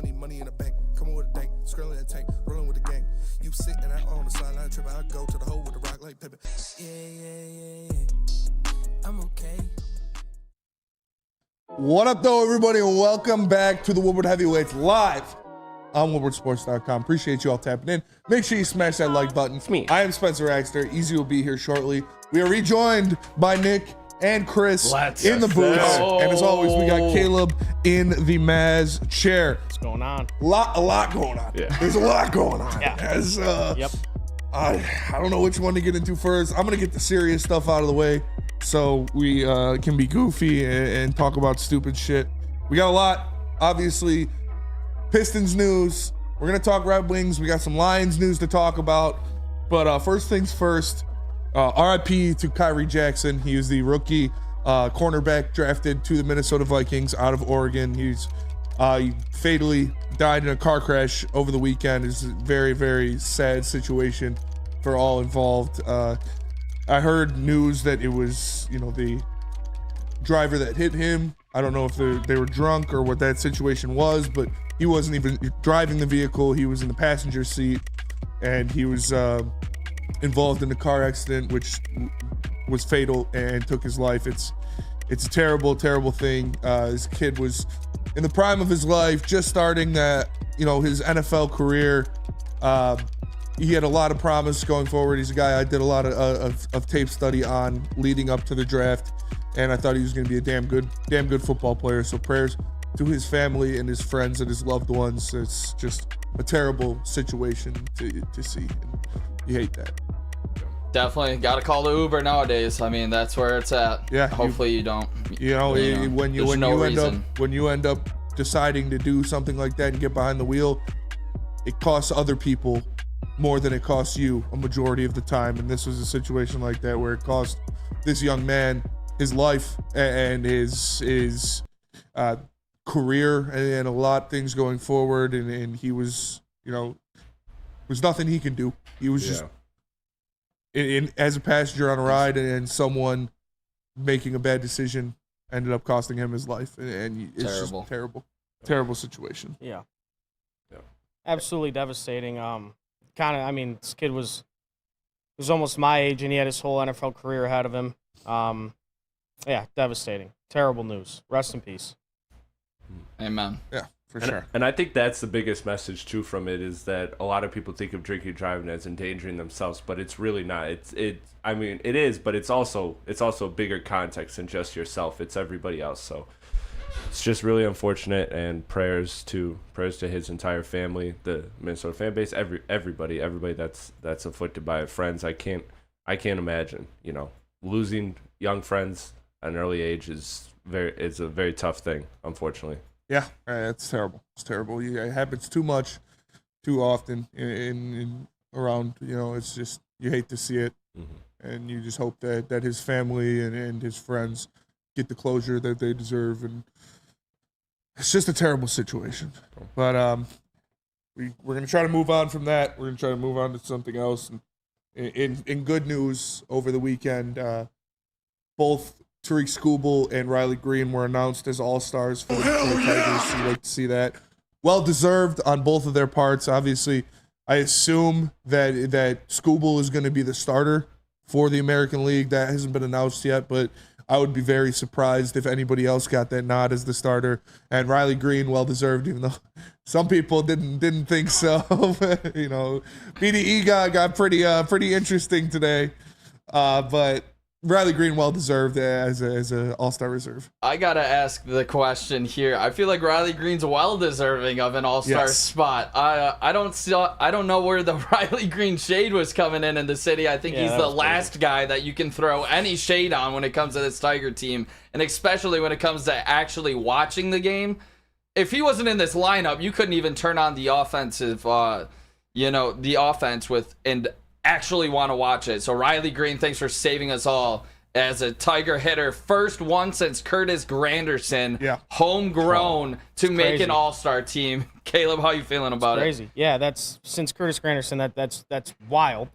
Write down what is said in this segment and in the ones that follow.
money in the bank. Come on with a dank, scrolling in the tank, rolling with the gang. You sitting out on the sideline tripping, I go to the hole with the rock like Pippin. Yeah. I'm okay. What up, though, everybody, and welcome back to the Woodward Heavyweights live on WoodwardSports.com. Appreciate you all tapping in. Make sure you smash that like button. It's me. I am Spencer Raxter. Easy will be here shortly. We are rejoined by Nick and Chris in the booth. And as always, we got Caleb in the Maz chair. What's going on? A lot going on. Yeah. There's a lot going on. Yeah. Yep. I don't know which one to get into first. I'm going to get the serious stuff out of the way so we can be goofy and talk about stupid shit. We got a lot, obviously. Pistons news. We're going to talk Red Wings. We got some Lions news to talk about. But first things first, RIP to Kyrie Jackson. He was the rookie cornerback drafted to the Minnesota Vikings out of Oregon. He fatally died in a car crash over the weekend. It's a very, very sad situation for all involved. I heard news that it was, the driver that hit him. I don't know if they were drunk or what that situation was, but he wasn't even driving the vehicle. He was in the passenger seat, and he was involved in a car accident, which was fatal and took his life. It's a terrible, terrible thing. This kid was in the prime of his life, just starting his NFL career. He had a lot of promise going forward. He's a guy I did a lot of tape study on leading up to the draft, and I thought he was going to be a damn good football player. So prayers to his family and his friends and his loved ones. It's just a terrible situation to see, and you hate that. Definitely got to call the Uber nowadays. I mean, that's where it's at. Yeah. Hopefully you don't. When you end up deciding to do something like that and get behind the wheel, it costs other people more than it costs you a majority of the time. And this was a situation like that where it cost this young man his life and his career and a lot of things going forward. And he was, there's nothing he can do. He was just as a passenger on a ride, and someone making a bad decision ended up costing him his life. And it's Terrible. Just terrible situation. Yeah. Absolutely devastating. This kid was almost my age, and he had his whole NFL career ahead of him. Devastating. Terrible news. Rest in peace. Amen. Yeah, for sure. And I think that's the biggest message too from it, is that a lot of people think of drinking driving as endangering themselves, but it's really not. It is, but it's also a bigger context than just yourself. It's everybody else. So it's just really unfortunate, and prayers to his entire family, the Minnesota fan base, everybody that's afflicted by it. Friends. I can't imagine, losing young friends at an early age is a very tough thing, unfortunately. Yeah, it's terrible. It's terrible. It happens too much, too often in around. It's just, you hate to see it, and you just hope that his family and his friends get the closure that they deserve. And it's just a terrible situation. But we're gonna try to move on from that. We're gonna try to move on to something else. And in good news, over the weekend, both Tariq Skubal and Riley Green were announced as all-stars for the Tigers. So you like to see that. Well-deserved on both of their parts. Obviously, I assume that Skubal is going to be the starter for the American League. That hasn't been announced yet, but I would be very surprised if anybody else got that nod as the starter. And Riley Green, well-deserved, even though some people didn't think so. BDE got pretty interesting today, but Riley Green, well-deserved as a all-star reserve. I got to ask the question here. I feel like Riley Green's well-deserving of an all-star spot. I don't know where the Riley Green shade was coming in the city. I think he's the last guy that you can throw any shade on when it comes to this Tiger team, and especially when it comes to actually watching the game. If he wasn't in this lineup, you couldn't even turn on the offensive, the offense and actually want to watch it. So Riley Green, thanks for saving us all as a Tiger hitter. First one since Curtis Granderson, homegrown to make crazy. An all-star team. Caleb, how you feeling about it? Crazy. Yeah, that's since Curtis Granderson. That's wild.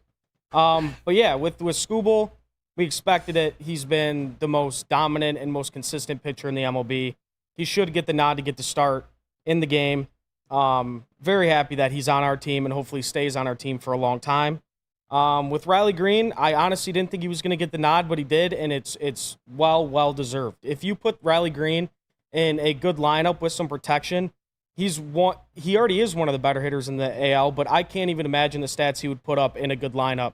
But yeah, with Skubal, we expected it. He's been the most dominant and most consistent pitcher in the MLB. He should get the nod to get the start in the game. Very happy that he's on our team and hopefully stays on our team for a long time. With Riley Green, I honestly didn't think he was going to get the nod, but he did, and it's well deserved. If you put Riley Green in a good lineup with some protection, he already is one of the better hitters in the AL, but I can't even imagine the stats he would put up in a good lineup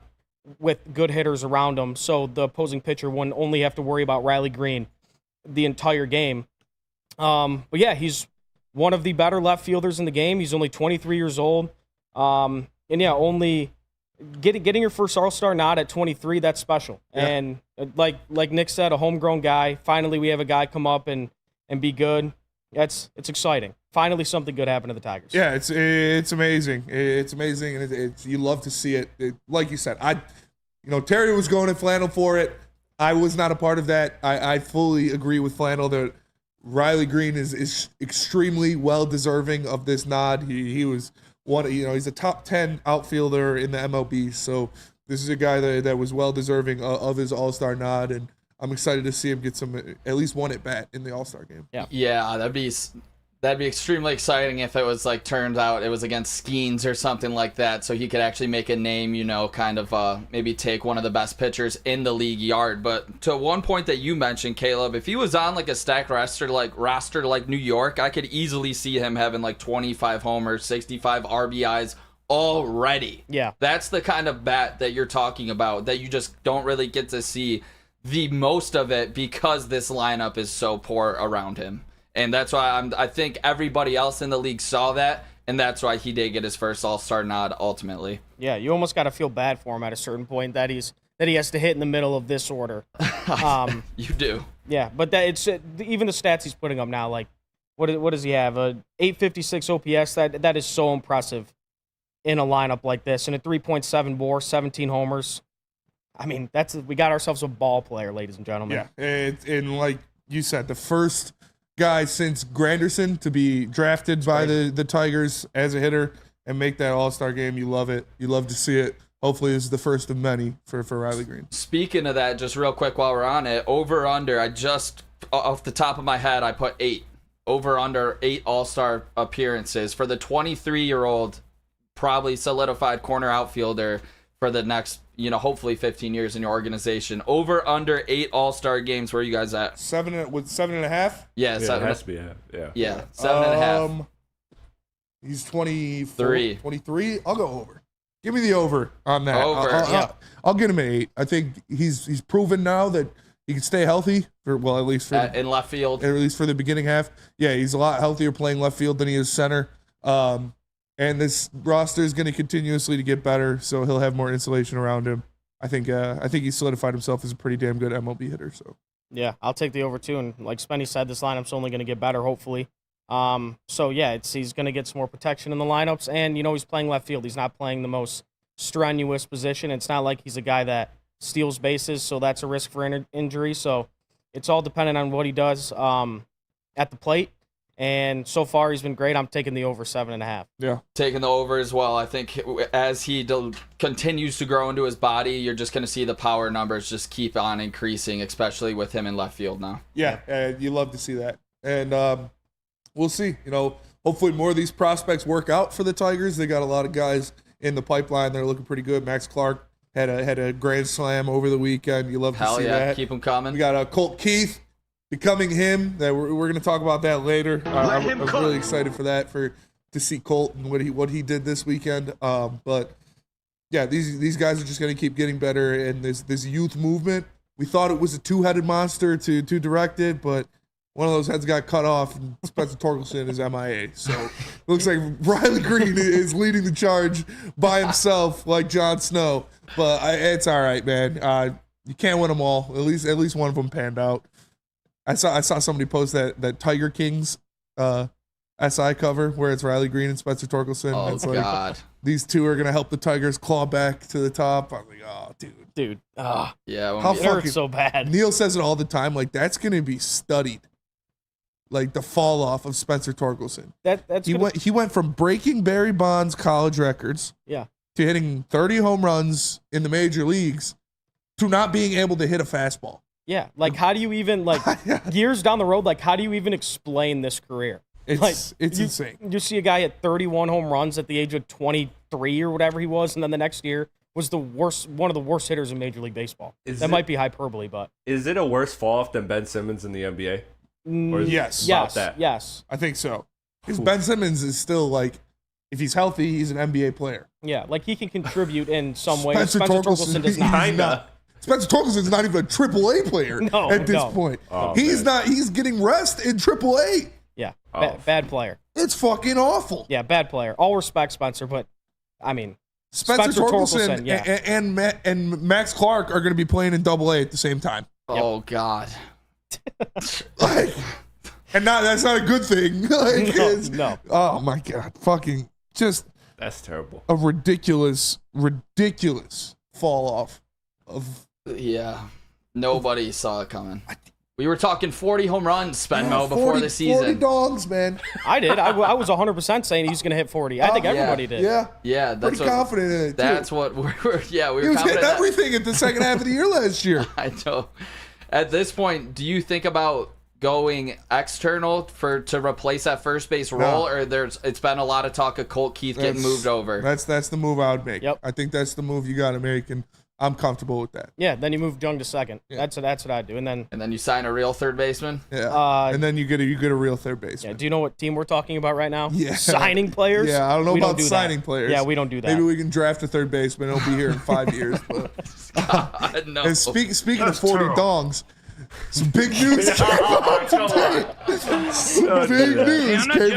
with good hitters around him, so the opposing pitcher wouldn't only have to worry about Riley Green the entire game. But yeah, he's one of the better left fielders in the game. He's only 23 years old. And yeah, only getting your first All-Star nod at 23, that's special. Yeah. And like Nick said, a homegrown guy. Finally, we have a guy come up and be good. It's exciting. Finally, something good happened to the Tigers. Yeah, it's amazing. It's amazing, and it's you love to see it. Like you said, Terry was going to Flannel for it. I was not a part of that. I fully agree with Flannel that Riley Green is extremely well deserving of this nod. He was he's a top 10 outfielder in the MLB. So this is a guy that was well deserving of his All-Star nod, and I'm excited to see him get at least one at bat in the All-Star game. Yeah, that'd be extremely exciting if it was turns out it was against Skeens or something like that, so he could actually make a name, maybe take one of the best pitchers in the league yard. But to one point that you mentioned, Caleb, if he was on a stacked roster like New York, I could easily see him having 25 homers, 65 RBIs already. Yeah. That's the kind of bat that you're talking about that you just don't really get to see the most of it because this lineup is so poor around him. And that's why I think everybody else in the league saw that, and that's why he did get his first All-Star nod ultimately. Yeah, you almost got to feel bad for him at a certain point that he has to hit in the middle of this order. You do. Yeah, but it's even the stats he's putting up now. What does he have? A 856 OPS. That is so impressive in a lineup like this. And a 3.7 WAR, 17 homers. I mean, we got ourselves a ball player, ladies and gentlemen. Yeah, and like you said, the first guy since Granderson to be drafted by the Tigers as a hitter and make that All-Star game. You love it. You love to see it. Hopefully this is the first of many for Riley Green. Speaking of that, just real quick while we're on it, over under, I just off the top of my head I put 8. Over under 8 All-Star appearances for the 23-year-old probably solidified corner outfielder for the next hopefully 15 years in your organization. Over under 8 All-Star games. Where are you guys at? 7.5? Yeah, it has to be. Yeah, 7.5. He's 23. I'll go over. Give me the over on that. I'll get him at 8. I think he's proven now that he can stay healthy at least for in left field. At least for the beginning half. Yeah, he's a lot healthier playing left field than he is center. And this roster is going to continuously to get better, so he'll have more insulation around him. I think he solidified himself as a pretty damn good MLB hitter. So yeah, I'll take the over too. And like Spenny said, this lineup's only going to get better, hopefully. So yeah, he's going to get some more protection in the lineups, and he's playing left field. He's not playing the most strenuous position. It's not like he's a guy that steals bases, so that's a risk for injury. So it's all dependent on what he does at the plate. And so far, he's been great. I'm taking the over 7.5. Yeah. Taking the over as well. I think as he continues to grow into his body, you're just going to see the power numbers just keep on increasing, especially with him in left field now. Yeah, you love to see that. And we'll see. Hopefully more of these prospects work out for the Tigers. They got a lot of guys in the pipeline. They're looking pretty good. Max Clark had a grand slam over the weekend. You love to see that. Keep them coming. We got Colt Keith. Becoming him, that we're going to talk about that later. I'm really excited for that, to see Colt and what he did this weekend. But yeah, these guys are just going to keep getting better. And this youth movement, we thought it was a two-headed monster to direct it, but one of those heads got cut off, and Spencer Torkelson is MIA. So it looks like Riley Green is leading the charge by himself, like Jon Snow. But it's all right, man. You can't win them all. At least one of them panned out. I saw somebody post that Tiger Kings SI cover where it's Riley Green and Spencer Torkelson. Oh, it's God. These two are going to help the Tigers claw back to the top. I'm like, oh, dude. Yeah. It hurts so bad. Neil says it all the time. Like, that's going to be studied. Like, the fall off of Spencer Torkelson. He went from breaking Barry Bonds' college records to hitting 30 home runs in the major leagues to not being able to hit a fastball. Yeah, how do you even, years down the road, how do you even explain this career? It's insane. You see a guy at 31 home runs at the age of 23 or whatever he was, and then the next year was one of the worst hitters in Major League Baseball. Might be hyperbole, but is it a worse fall off than Ben Simmons in the NBA? Or is Yes. it about that? Yes. I think so. Because Ben Simmons is still like, if he's healthy, he's an NBA player. Yeah, like he can contribute in some way. Spencer Torkelson does not. he's not. Spencer Torkelson's not even a AAA player at this point. Oh, he's man. not. He's getting rest in AAA. Yeah, Oh. bad player. It's fucking awful. Yeah, bad player. All respect, Spencer, but I mean, Spencer Torkelson yeah. and Max Clark are going to be playing in AA at the same time. Oh God. Like, and that's not a good thing. Like, No. Oh my God, fucking just That's terrible. a ridiculous fall off of. Yeah. Nobody saw it coming. We were talking 40 home runs, Spenmo, before the 40 season. dogs, man. I did. I was 100% saying he's going to hit 40. I think everybody did. Yeah. Yeah, that's Pretty what, confident in it, too. That's what we were. Yeah, we He were was hitting confident. everything at the second half of the year last year. I know. At this point, do you think about going external to replace that first base role, or it's been a lot of talk of Colt Keith getting moved over? That's the move I would make. Yep. I think that's the move you got to make, and I'm comfortable with that. Yeah, then you move Jung to second. Yeah. That's what I do. And then You sign a real third baseman. Yeah. And then you get a real third baseman. yeah, do you know what team we're talking about right now? Yeah. Signing players? Yeah, I don't know We about do that. signing players. Yeah, we don't do that. Maybe we can draft a third baseman. He'll be here in 5 years. But. No. And speaking of 40 dongs, some big news came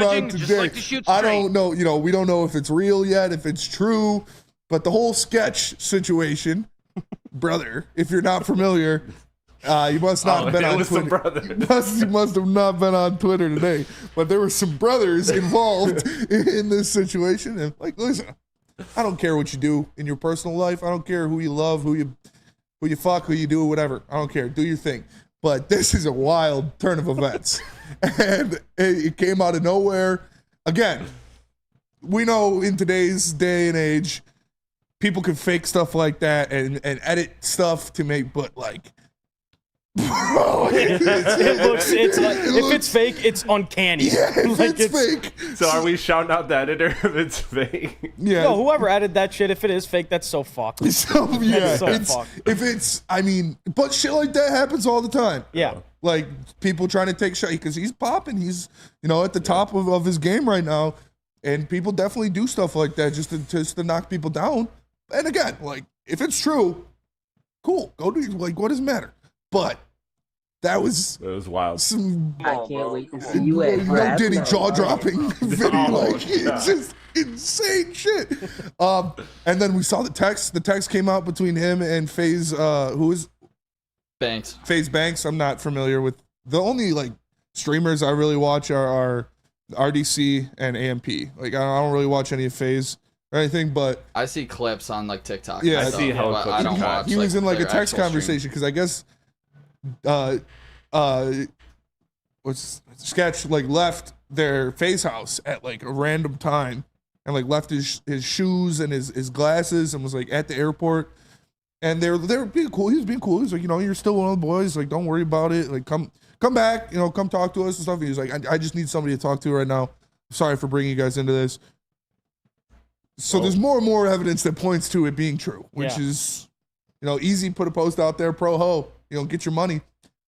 out today. I don't know, we don't know if it's real yet, if it's true, but the whole sketch situation, brother, if you're not familiar, you must not have been on Twitter. You must have not been on Twitter today. But there were some brothers involved in this situation. And like, listen, I don't care what you do in your personal life. I don't care who you love, who you fuck, who you do, whatever. I don't care. Do your thing. But this is a wild turn of events. And it came out of nowhere. Again, we know in today's day and age, people can fake stuff like that and edit stuff to make, but like, bro, if it's fake, it's uncanny. Yeah, if Like, it's fake. So are we shouting out the editor if it's fake? Yeah. No, whoever added that shit, if it is fake, that's so fucked. So, yeah, so fucked. but shit like that happens all the time. Yeah. Like people trying to take shots because he's popping. He's, at the top of his game right now. And people definitely do stuff like that just to knock people down. And again, like, if it's true, cool. Go do, like, what does it matter? But it was wild. some I can't wait to see you at young Diddy Brad. jaw-dropping video. It's just insane shit. And then we saw the text. The text came out between him and FaZe, who is Banks. FaZe Banks. I'm not familiar with. The only like streamers I really watch are RDC and AMP. Like I don't really watch any of FaZe or anything, but I see clips on like TikTok. Yeah, and I stuff, see how but clips I don't are. watch. he was in like a their text actual conversation because I guess Sketch like left their FaZe house at like a random time and like left his shoes and his glasses and was like at the airport. And they were being cool. He was being cool. He was like, you're still one of the boys. Like, don't worry about it. Like, come back. Come talk to us and stuff. And he was like, I just need somebody to talk to right now. Sorry for bringing you guys into this. So there's more and more evidence that points to it being true, which is, easy. Put a post out there, pro ho. Get your money,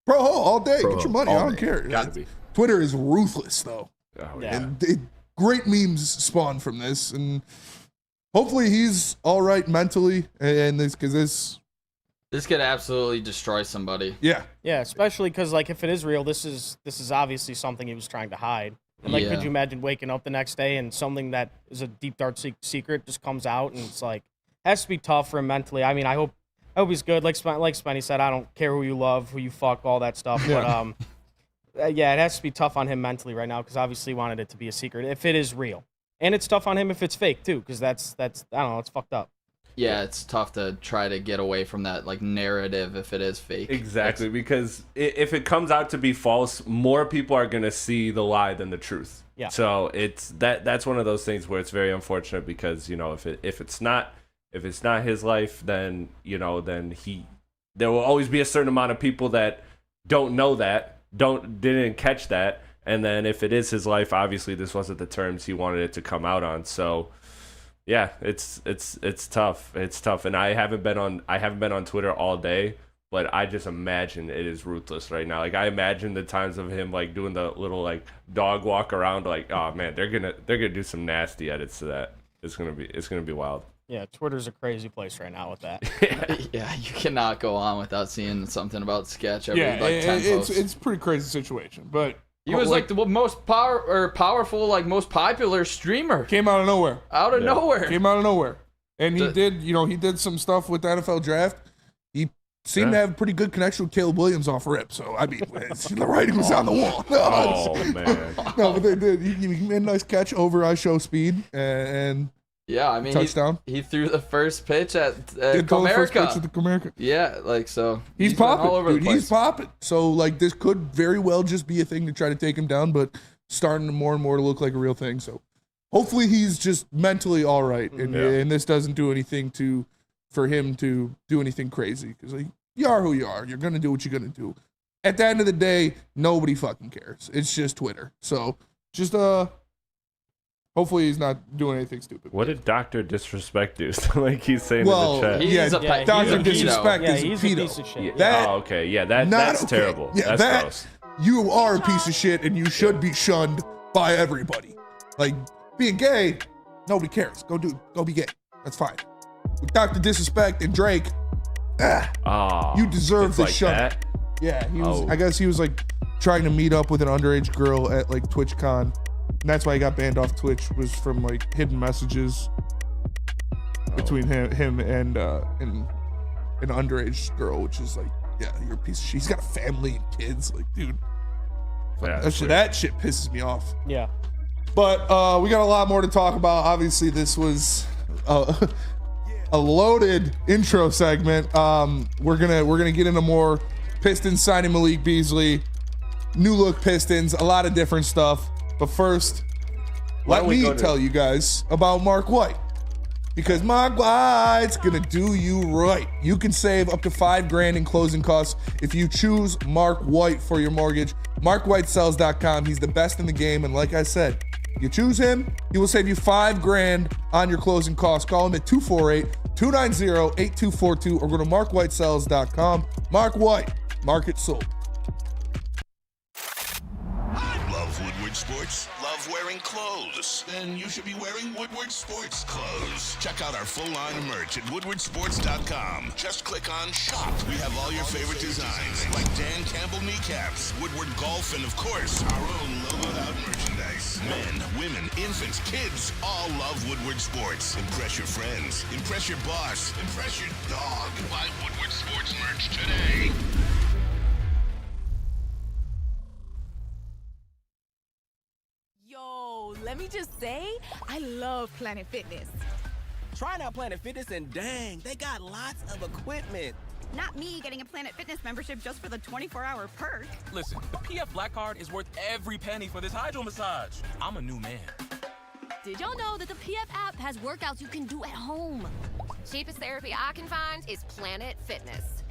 pro ho all day. Get your money. I don't care. Gotta be. Twitter is ruthless though, Yeah. and great memes spawn from this, and hopefully he's all right mentally. And this This could absolutely destroy somebody. yeah. Yeah, especially because like if it is real, this is obviously something he was trying to hide. And like, Yeah. could you imagine waking up the next day and something that is a deep dark secret just comes out and it's like has to be tough for him mentally. I mean, I hope he's good. Like Spenny said, I don't care who you love, who you fuck, all that stuff. Yeah. But yeah, it has to be tough on him mentally right now because obviously he wanted it to be a secret if it is real, and it's tough on him if it's fake too because that's I don't know, it's fucked up. Yeah, it's tough to try to get away from that like narrative if it is fake. Exactly, because if it comes out to be false, more people are gonna see the lie than the truth. Yeah. So it's that's one of those things where it's very unfortunate because if it's not his life, then there will always be a certain amount of people that don't know that, didn't catch that, And then if it is his life, obviously this wasn't the terms he wanted it to come out on. So yeah, it's tough. It's tough. And I haven't been on Twitter all day, but I just imagine it is ruthless right now. Like I imagine the times of him like doing the little like dog walk around, like, oh man, they're gonna do some nasty edits to that. It's gonna be wild. Yeah, Twitter's a crazy place right now with that. Yeah, you cannot go on without seeing something about Sketch every Yeah, like 10 posts. it's a pretty crazy situation, but He was like the most powerful, like most popular streamer. came out of nowhere. Out of nowhere. Came out of nowhere. And he did some stuff with the NFL draft. He seemed to have a pretty good connection with Caleb Williams off rip. So, I mean, the writing was on the wall. Oh, man. No, but they did. He made a nice catch over show speed and Yeah, I mean, touchdown. He threw the first pitch at did throw the first pitch at the Comerica. Yeah, like so. He's popping, all over dude. the place. He's popping. So, like, this could very well just be a thing to try to take him down, but starting more and more to look like a real thing. So, hopefully, he's just mentally all right, and this doesn't do anything for him to do anything crazy. Because like, you are who you are. You're gonna do what you're gonna do. At the end of the day, nobody fucking cares. It's just Twitter. So, just hopefully he's not doing anything stupid. What did Dr. Disrespect do? Like he's saying in the chat. He's a Dr. pedo. Disrespect Yeah, is a he's pedo. a piece of shit. That- Oh, okay. Yeah, that's okay. terrible. Yeah, That's gross. You are a piece of shit, and you should be shunned by everybody. Like, being gay, nobody cares. Go be gay. That's fine. With Dr. Disrespect and Drake, you deserve it's the like shun. that? Yeah, he was. Oh. I guess he was like trying to meet up with an underage girl at like TwitchCon, and that's why he got banned off Twitch. Was from like hidden messages between him and an underage girl, which is like, yeah, you're a piece of shit. He's got a family and kids. Like, dude, Yeah, that shit pisses me off. Yeah. But we got a lot more to talk about. Obviously, this was a loaded intro segment. We're gonna get into more Pistons signing Malik Beasley, new look Pistons, a lot of different stuff. But first, let me tell you guys about Mark White. Because Mark White's gonna do you right. You can save up to $5,000 in closing costs if you choose Mark White for your mortgage. MarkWhiteSells.com. He's the best in the game, and like I said, you choose him, he will save you $5,000 on your closing costs. Call him at 248-290-8242 or go to MarkWhiteSells.com. Mark White, market sold. Love Woodward Sports? Love wearing clothes? Then you should be wearing Woodward Sports clothes. Check out our full line of merch at woodwardsports.com. Just click on shop. We have all your favorite designs, like Dan Campbell kneecaps, Woodward golf, and of course, our own logoed out merchandise. Men, women, infants, kids all love Woodward Sports. Impress your friends. Impress your boss. Impress your dog. Buy Woodward Sports merch today. Yo, let me just say, I love Planet Fitness. Trying out Planet Fitness and dang, they got lots of equipment. Not me getting a Planet Fitness membership just for the 24-hour perk. Listen, the PF Black Card is worth every penny for this hydro massage. I'm a new man. Did y'all know that the PF app has workouts you can do at home? Cheapest therapy I can find is Planet Fitness.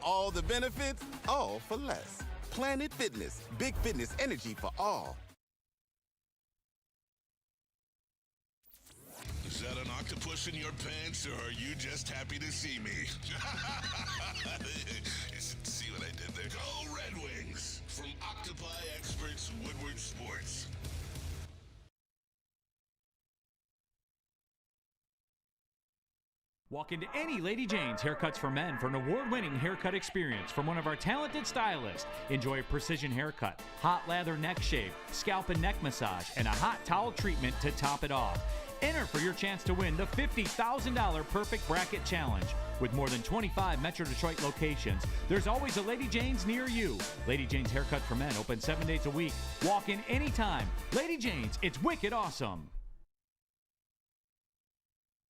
All the benefits, all for less. Planet Fitness, big fitness energy for all. Is that an octopus in your pants, or are you just happy to see me? See what I did there? Go Red Wings! From Octopi Experts, Woodward Sports. Walk into any Lady Jane's Haircuts for Men for an award-winning haircut experience from one of our talented stylists. Enjoy a precision haircut, hot lather neck shave, scalp and neck massage, and a hot towel treatment to top it off. Enter for your chance to win the $50,000 Perfect Bracket Challenge. With more than 25 Metro Detroit locations, there's always a Lady Jane's near you. Lady Jane's Haircut for Men, open 7 days a week. Walk in anytime. Lady Jane's, it's wicked awesome.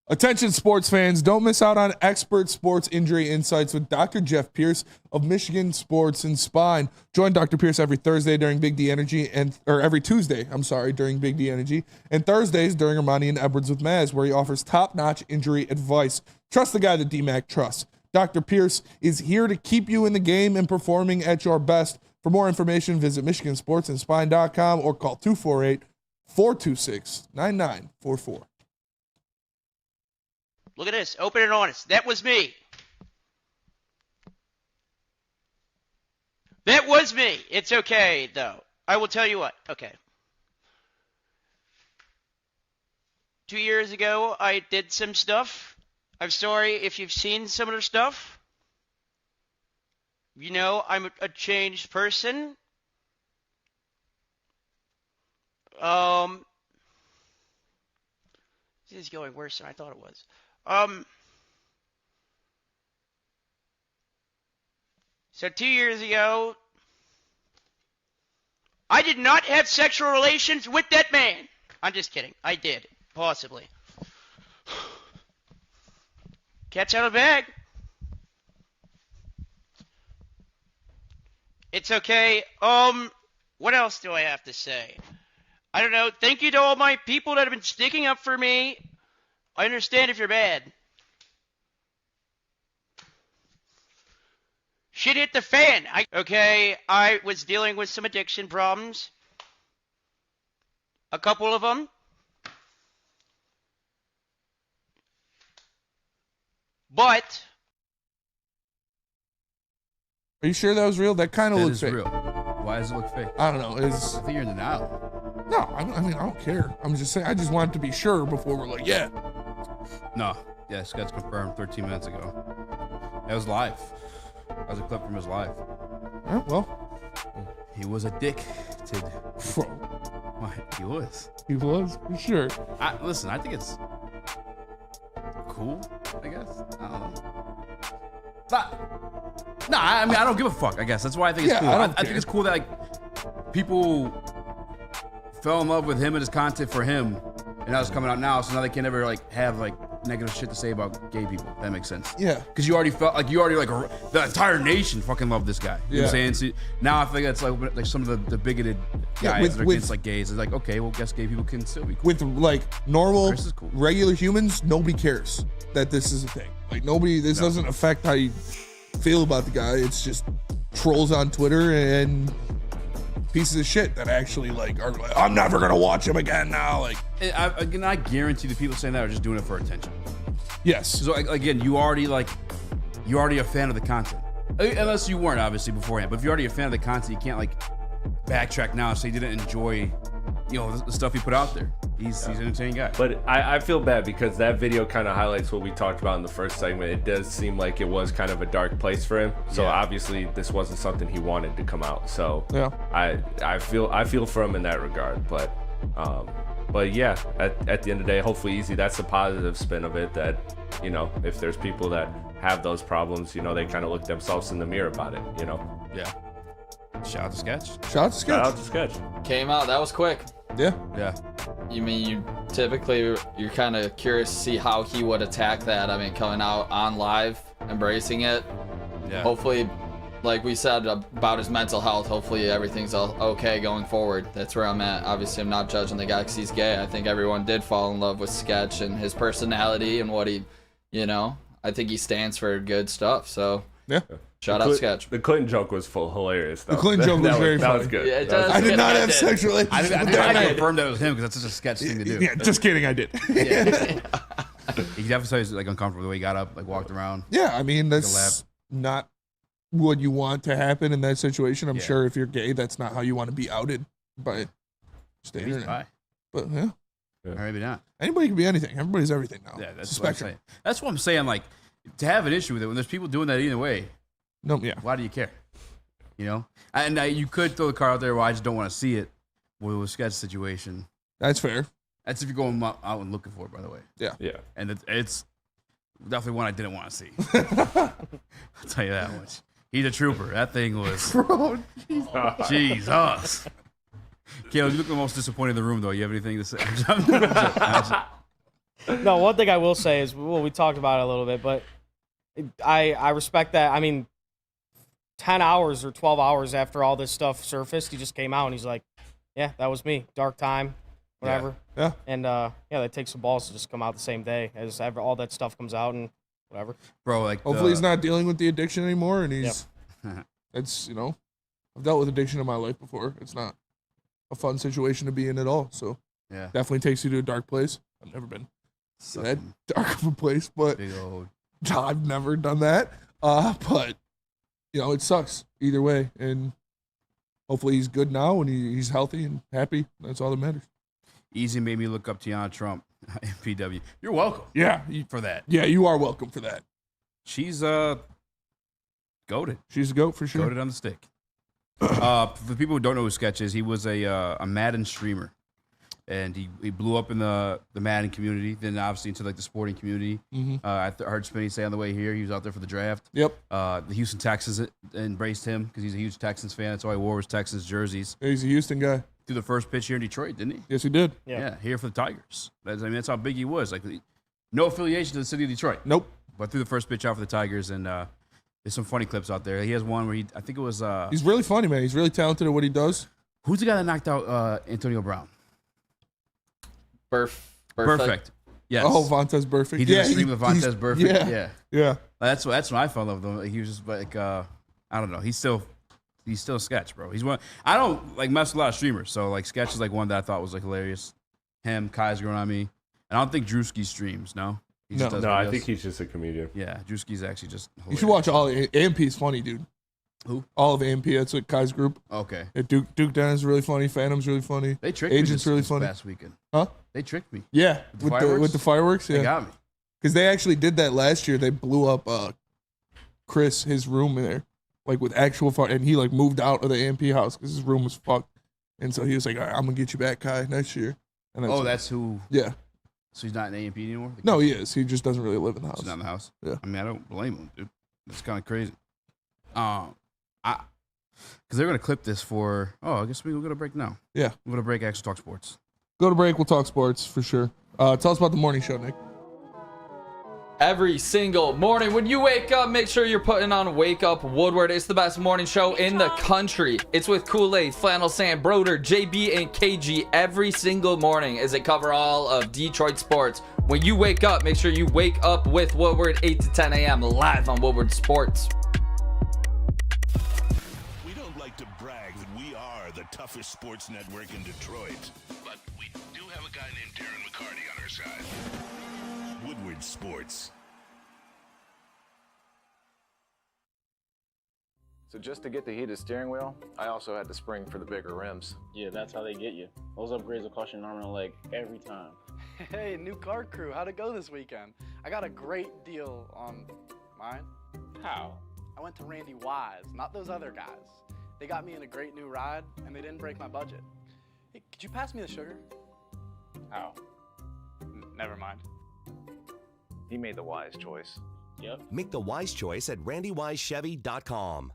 Attention sports fans, don't miss out on expert sports injury insights with Dr. Jeff Pierce of Michigan Sports and Spine. Join Dr. Pierce every Thursday during Big D Energy every Tuesday, during Big D Energy, and Thursdays during Ermanni and Edwards with Maz, where he offers top-notch injury advice. Trust the guy that DMAC trusts. Dr. Pierce is here to keep you in the game and performing at your best. For more information, visit MichiganSportsandSpine.com or call 248-426-9944. Look at this. Open and honest. That was me. That was me. It's okay, though. I will tell you what. Okay. 2 years ago, I did some stuff. I'm sorry if you've seen some of the stuff. You know, I'm a changed person. This is going worse than I thought it was. So 2 years ago, I did not have sexual relations with that man. I'm just kidding. I did. Possibly. Cat's out of the bag. It's okay. What else do I have to say? I don't know. Thank you to all my people that have been sticking up for me. I understand if you're mad. Shit hit the fan. I was dealing with some addiction problems. A couple of them. But Are you sure that was real? That kind of looks fake. Real. Why does it look fake? I don't know. I think you're in denial. No, I mean, I don't care. I'm just saying, I just want to be sure before we're like, yeah. No. Yeah, Scott's confirmed 13 minutes ago. That was live. That was a clip from his live. Well. He was addicted. Bro. What? He was. He was, for sure. Listen, I think it's cool, I guess. I don't know. No, I mean, I don't give a fuck, I guess. That's why I think it's cool. I think it's cool that, like, people fell in love with him and his content for him, and now it's coming out now, so now they can't ever, like, have, like, negative shit to say about gay people. That makes sense. Yeah. Because you already felt, like, the entire nation fucking loved this guy. You know what I'm saying? So now I think that's, like some of the bigoted guys that are against, like, gays. It's like, okay, well, guess gay people can still be cool. With, like, normal, regular humans, nobody cares that this is a thing. Like, this doesn't affect how you feel about the guy. It's just trolls on Twitter and pieces of shit that actually, like, are like, I'm never going to watch him again now. Like, I guarantee the people saying that are just doing it for attention. Yes. So, again, you're already a fan of the content. Unless you weren't, obviously, beforehand. But if you're already a fan of the content, you can't, like, backtrack now and say you didn't enjoy, the stuff he put out there. He's an entertaining guy. But I feel bad because that video kind of highlights what we talked about in the first segment. It does seem like it was kind of a dark place for him. So obviously this wasn't something he wanted to come out. So I feel for him in that regard. But yeah, at the end of the day, hopefully Easy, that's the positive spin of it, that, if there's people that have those problems, they kind of look themselves in the mirror about it, Yeah. Shout out to Sketch. Shout out to Sketch. Came out. That was quick. Yeah. You mean you're kind of curious to see how he would attack that. I mean, coming out on live, embracing it. Yeah. Hopefully, like we said about his mental health, hopefully everything's okay going forward. That's where I'm at. Obviously, I'm not judging the guy because he's gay. I think everyone did fall in love with Sketch and his personality and what he, I think he stands for good stuff. So yeah. Shout out Sketch. The Clinton joke was hilarious, though. The Clinton joke was very funny. That was good. Yeah, I did not have sexual relations. I confirmed that it was him because that's such a Sketch thing to do. Yeah, just kidding, I did. He definitely said he was, like, uncomfortable the way he got up, like, walked around. Yeah, I mean, that's not what you want to happen in that situation. I'm sure if you're gay, that's not how you want to be outed by the internet. But or maybe not. Anybody can be anything. Everybody's everything now. Yeah, that's what I'm saying. That's what I'm saying. Like, to have an issue with it when there's people doing that either way. No, yeah. Why do you care? And you could throw the card out there. Well, I just don't want to see it. With a Sketch situation. That's fair. That's if you're going out and looking for it, by the way. Yeah. And it's definitely one I didn't want to see. I'll tell you that much. He's a trooper. That thing was. Bro, Jesus. Caleb, you look the most disappointed in the room, though. You have anything to say? No, one thing I will say is, we talked about it a little bit, but I respect that. I mean, 10 hours or 12 hours after all this stuff surfaced, he just came out and he's like, yeah, that was me. Dark time, whatever. Yeah. And, that takes some balls to just come out the same day as all that stuff comes out and whatever. Bro, like, hopefully he's not dealing with the addiction anymore and he's, it's, I've dealt with addiction in my life before. It's not a fun situation to be in at all. So definitely takes you to a dark place. I've never been to that dark of a place, but I've never done that. But it sucks either way. And hopefully he's good now and he's healthy and happy. That's all that matters. Easy made me look up Tiana Trump, MPW. You're welcome. Yeah. For that. Yeah, you are welcome for that. She's goated. She's a goat for sure. Goated on the stick. For the people who don't know who Sketch is, he was a Madden streamer. And he blew up in the Madden community, then obviously into like the sporting community. I heard Spinny say on the way here he was out there for the draft. Yep. The Houston Texans embraced him because he's a huge Texans fan. That's why he wore his Texans jerseys. Yeah, he's a Houston guy. Threw the first pitch here in Detroit, didn't he? Yes, he did. Yeah, here for the Tigers. That's how big he was. Like no affiliation to the city of Detroit. Nope. But threw the first pitch out for the Tigers, and there's some funny clips out there. He has one where I think it was. He's really funny, man. He's really talented at what he does. Who's the guy that knocked out Antonio Brown? Perfect. Yes. Oh, Vontaze Burfict. He did a stream with Vontaze Burfict. Yeah. That's when I fell in love with him. He was just like, I don't know. He's still Sketch, bro. He's one. I don't like mess with a lot of streamers, so like Sketch is like one that I thought was like hilarious. Him, Kai's growing on me, and I don't think Drewski streams. No. He just does I think he's just a comedian. Yeah, Drewski's actually just hilarious. You should watch all AMP's funny, dude. Who? All of AMP. That's like Kai's group. Okay. Yeah, Duke Dennis is really funny. Phantom's really funny. They tricked Agent's me really this funny. past weekend. Huh? They tricked me. Yeah, with the fireworks. Yeah, They got me. Because they actually did that last year. They blew up Chris, his room in there, like with actual fire, and he like moved out of the AMP house because his room was fucked. And so he was like, "All right, I'm gonna get you back, Kai, next year." And that's who. Yeah. So he's not in AMP anymore? No, he is. He just doesn't really live in the house. He's not in the house? Yeah. I mean, I don't blame him, dude. It's kind of crazy. Because they're going to clip this for, I guess we'll go to break now. Yeah. We'll go to break, actually talk sports. Go to break, we'll talk sports for sure. Tell us about the morning show, Nick. Every single morning when you wake up, make sure you're putting on Wake Up Woodward. It's the best morning show in the country. It's with Kool-Aid, Flannel Sam, Broder, JB, and KG every single morning as they cover all of Detroit sports. When you wake up, make sure you wake up with Woodward 8 to 10 a.m. live on Woodward Sports. We don't like to brag that we are the toughest sports network in Detroit, but we do have a guy named Darren McCarty on our side. Woodward Sports. So just to get the heated steering wheel, I also had to spring for the bigger rims. Yeah, that's how they get you. Those upgrades will cost you an arm and a leg every time. Hey, new car crew, how'd it go this weekend? I got a great deal on mine. How? I went to Randy Wise, not those other guys. They got me in a great new ride, and they didn't break my budget. Hey, could you pass me the sugar? How? Never mind. He made the wise choice. Yep. Make the wise choice at randywisechevy.com.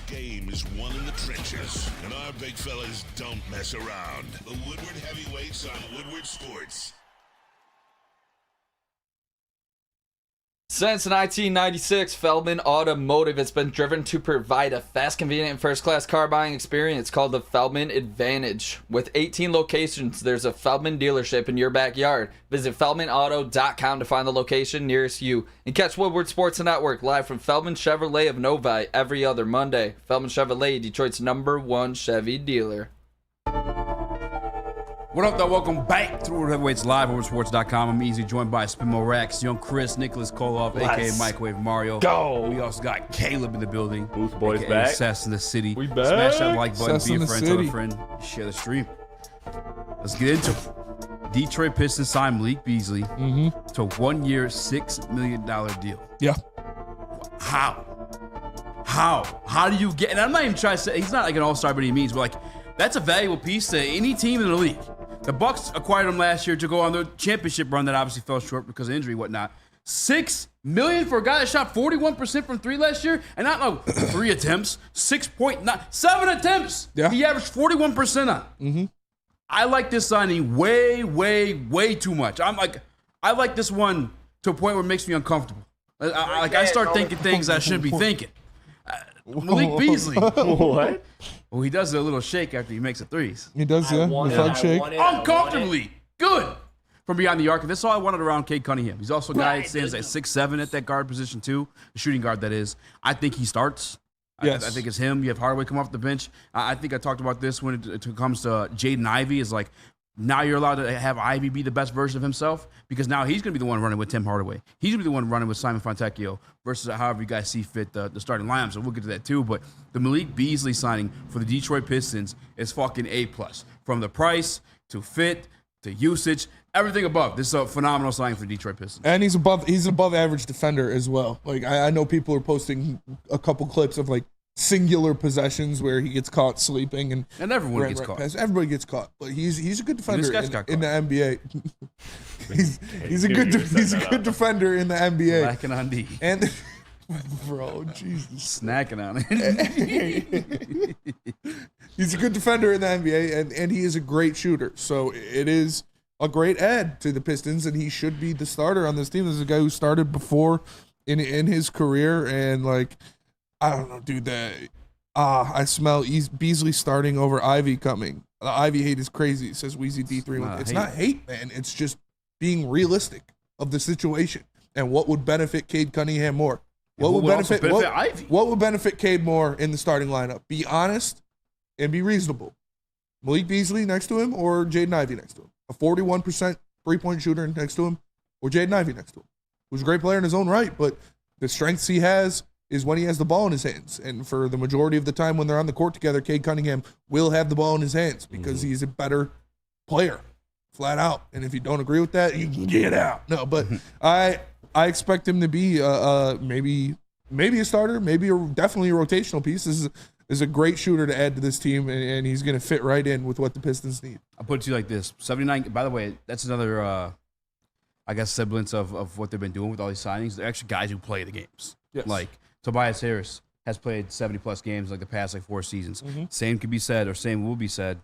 Game is won in the trenches, and our big fellas don't mess around. The Woodward Heavyweights on Woodward Sports. Since 1996, Feldman Automotive has been driven to provide a fast, convenient, and first-class car buying experience called the Feldman Advantage. With 18 locations, there's a Feldman dealership in your backyard. Visit FeldmanAuto.com to find the location nearest you. And catch Woodward Sports Network live from Feldman Chevrolet of Novi every other Monday. Feldman Chevrolet, Detroit's #1 Chevy dealer. What up, though? Welcome back to World Heavyweights Live over sports.com. I'm easy, joined by Spimo Rax, Young Chris, Nicholas Kohloff, a.k.a. Microwave Mario. Go! We also got Caleb in the building. Booth Boys AKA back. Sess in the city. We back. Smash that like button, Sess be in a the friend, tell a city. friend, share the stream. Let's get into it. Detroit Pistons signed Malik Beasley to a 1 year, $6 million deal. Yeah. How? How do you get, and I'm not even trying to say, he's not like an all-star by any means, but like, that's a valuable piece to any team in the league. The Bucks acquired him last year to go on their championship run that obviously fell short because of injury and whatnot. $6 million for a guy that shot 41% from three last year, and not like 3 attempts, 6.9, 7 attempts. Yeah. He averaged 41% on. I like this signing way, way, way too much. I like this one to a point where it makes me uncomfortable. I start thinking things I shouldn't be thinking. Malik Beasley. What? Well, he does a little shake after he makes the threes. He does, yeah. The frog shake. Uncomfortably good from beyond the arc. And that's all I wanted around Cade Cunningham. He's also a guy that stands at 6'7" at that guard position too, the shooting guard that is. I think he starts. Yes. I think it's him. You have Hardaway come off the bench. I think I talked about this when it comes to Jaden Ivey. Is like, now you're allowed to have Ivy be the best version of himself because now he's going to be the one running with Tim Hardaway. He's going to be the one running with Simon Fontecchio versus however you guys see fit the starting lineup. So we'll get to that too. But the Malik Beasley signing for the Detroit Pistons is fucking A+. From the price to fit to usage, everything above. This is a phenomenal signing for the Detroit Pistons. And he's above average defender as well. Like I know people are posting a couple clips of like singular possessions where he gets caught sleeping and everyone gets caught. Everybody gets caught, but he's a good defender in the NBA. he's a good defender in the NBA. Snacking on D. And bro, Jesus, snacking on it. He's a good defender in the NBA, and he is a great shooter. So it is a great add to the Pistons, and he should be the starter on this team. This is a guy who started before in his career, and like. I don't know, dude. I smell Beasley starting over Ivy coming. The Ivy hate is crazy, says Wheezy D3. It's not hate, man. It's just being realistic of the situation and what would benefit Cade Cunningham more. What would benefit Ivy? What would benefit Cade more in the starting lineup? Be honest and be reasonable. Malik Beasley next to him or Jaden Ivey next to him? A 41% three-point shooter next to him or Jaden Ivey next to him? Who's a great player in his own right, but the strengths he has is when he has the ball in his hands. And for the majority of the time when they're on the court together, Cade Cunningham will have the ball in his hands because he's a better player, flat out. And if you don't agree with that, you can get out. No, but I expect him to be maybe a starter, definitely a rotational piece. This is a great shooter to add to this team, and he's going to fit right in with what the Pistons need. I'll put it to you like this. 79, by the way, that's another, I guess, semblance of what they've been doing with all these signings. They're actually guys who play the games. Yes. Like, Tobias Harris has played 70-plus games like the past 4 seasons. Same could be said, or same will be said,